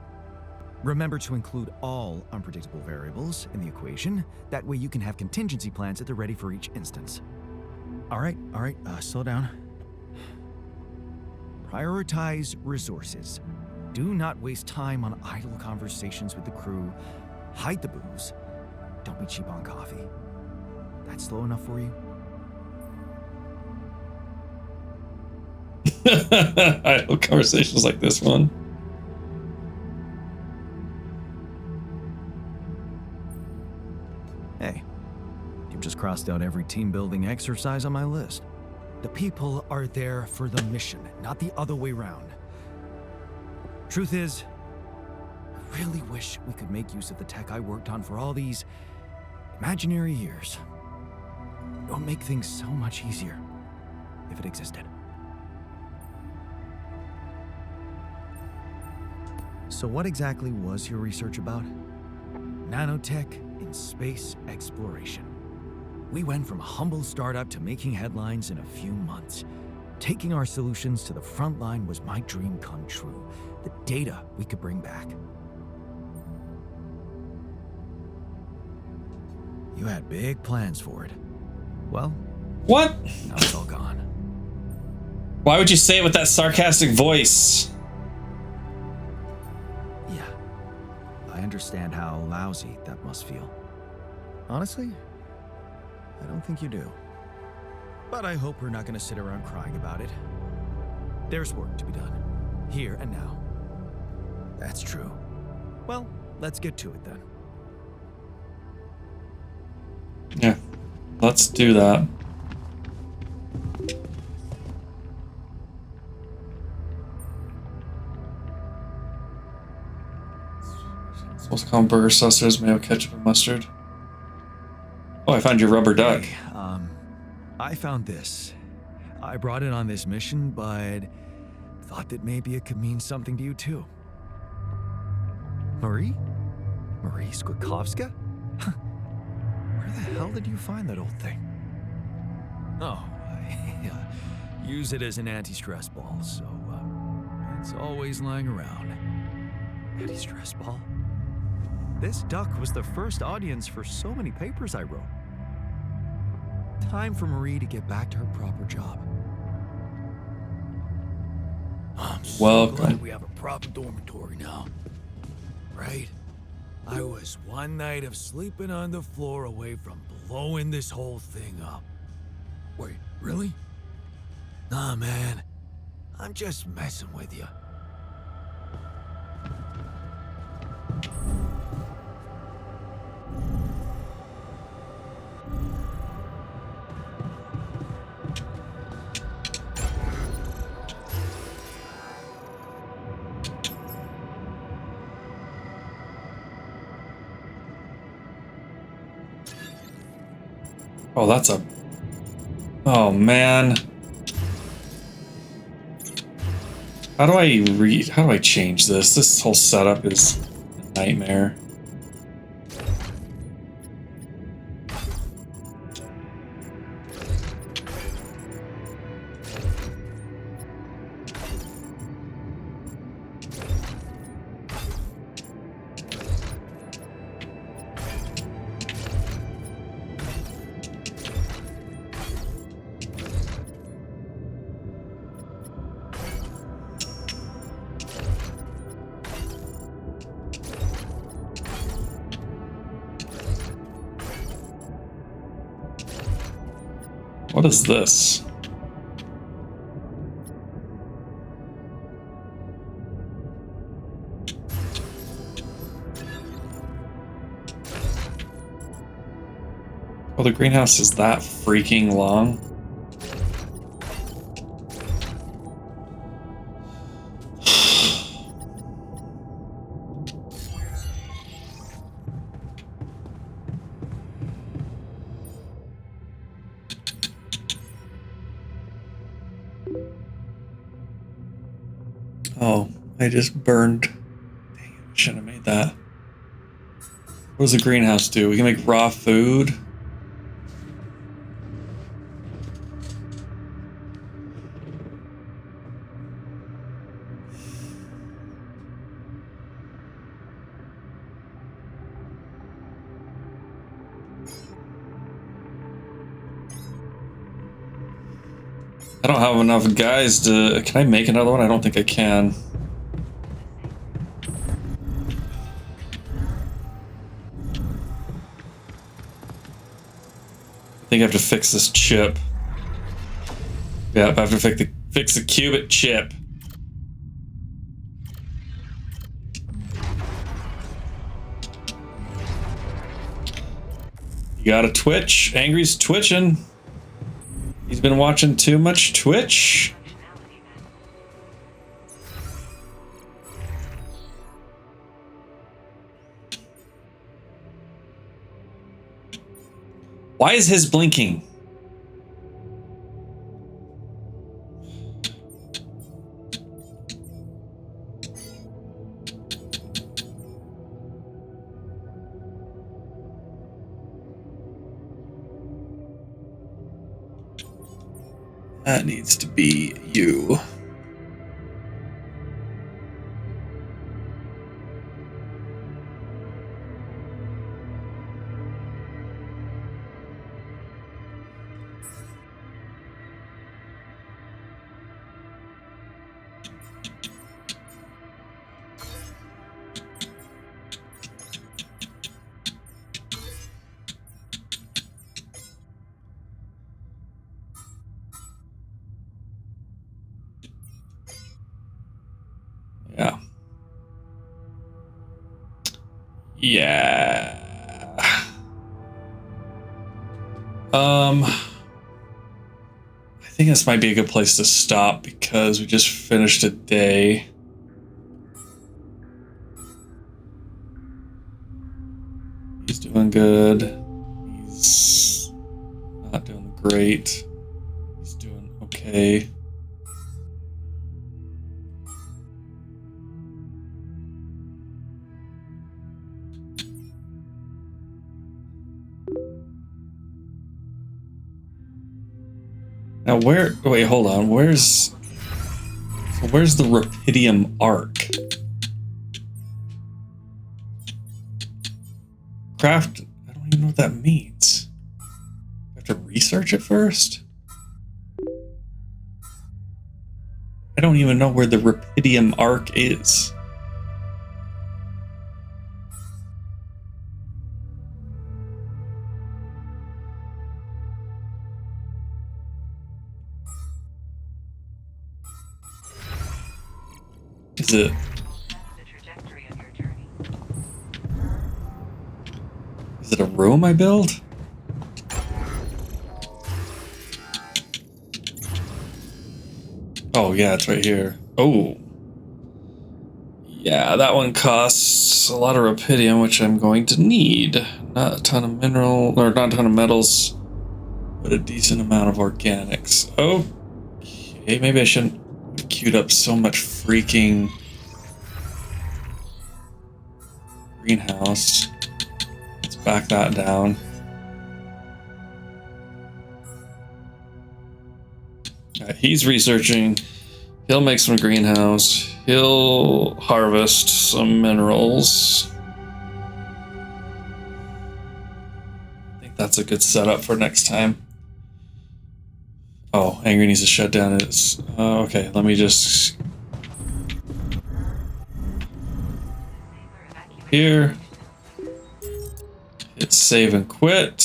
Speaker 11: Remember to include all unpredictable variables in the equation. That way you can have contingency plans at the ready for each instance. All right, slow down. Prioritize resources. Do not waste time on idle conversations with the crew. Hide the booze. Don't be cheap on coffee. That's slow enough for you?
Speaker 1: Idle conversations like this one.
Speaker 11: Hey, you've just crossed out every team-building exercise on my list. The people are there for the mission, not the other way around. Truth is, I really wish we could make use of the tech I worked on for all these imaginary years. It would make things so much easier if it existed. So what exactly was your research about? Nanotech in space exploration. We went from a humble startup to making headlines in a few months. Taking our solutions to the front line was my dream come true. The data we could bring back. You had big plans for it. Well,
Speaker 1: what?
Speaker 11: Now it's all gone.
Speaker 1: Why would you say it with that sarcastic voice?
Speaker 11: Yeah, I understand how lousy that must feel. Honestly, I don't think you do. But I hope we're not going to sit around crying about it. There's work to be done, here and now. That's true. Well, let's get to it then.
Speaker 1: Yeah, let's do that. Supposed to call them burger saucers, mayo, ketchup, and mustard. Oh, I found your rubber duck.
Speaker 11: Hey, I found this. I brought it on this mission, but thought that maybe it could mean something to you too. Marie? Marie Skłodowska? Where the hell did you find that old thing? Oh, I use it as an anti-stress ball, so it's always lying around. Anti-stress ball? This duck was the first audience for so many papers I wrote. Time for Marie to get back to her proper job. I'm so glad we have a proper dormitory now. Right? I was one night of sleeping on the floor away from blowing this whole thing up. Wait, really? Nah, man. I'm just messing with you.
Speaker 1: Oh, that's a... Oh, man. How do I change this? This whole setup is a nightmare. What is this? Oh, the greenhouse is that freaking long? Oh, I just burned. Dang it, I shouldn't have made that. What does the greenhouse do? We can make raw food. I don't have enough guys to... Can I make another one? I don't think I can. I think I have to fix this chip. Yep, I have to fix the qubit chip. You gotta twitch. Angry's twitching. He's been watching too much Twitch. Why is his blinking? That needs to be you. Yeah. Yeah. I think this might be a good place to stop because we just finished a day. He's doing good. He's not doing great. He's doing okay. Now where, wait, hold on, where's the Rapidium arc? Craft, I don't even know what that means. I have to research it first? I don't even know where the Rapidium arc is. Is it? Is it a room I build? Oh yeah, it's right here. Oh. Yeah, that one costs a lot of Rapidium, which I'm going to need. Not a ton of mineral, or not a ton of metals. but a decent amount of organics. Okay, maybe I shouldn't have queued up so much freaking greenhouse. Let's back that down. Alright, he's researching. He'll make some greenhouse. He'll harvest some minerals. I think that's a good setup for next time. Oh, Angry needs to shut down his... okay, let me just... Here. Hit save and quit.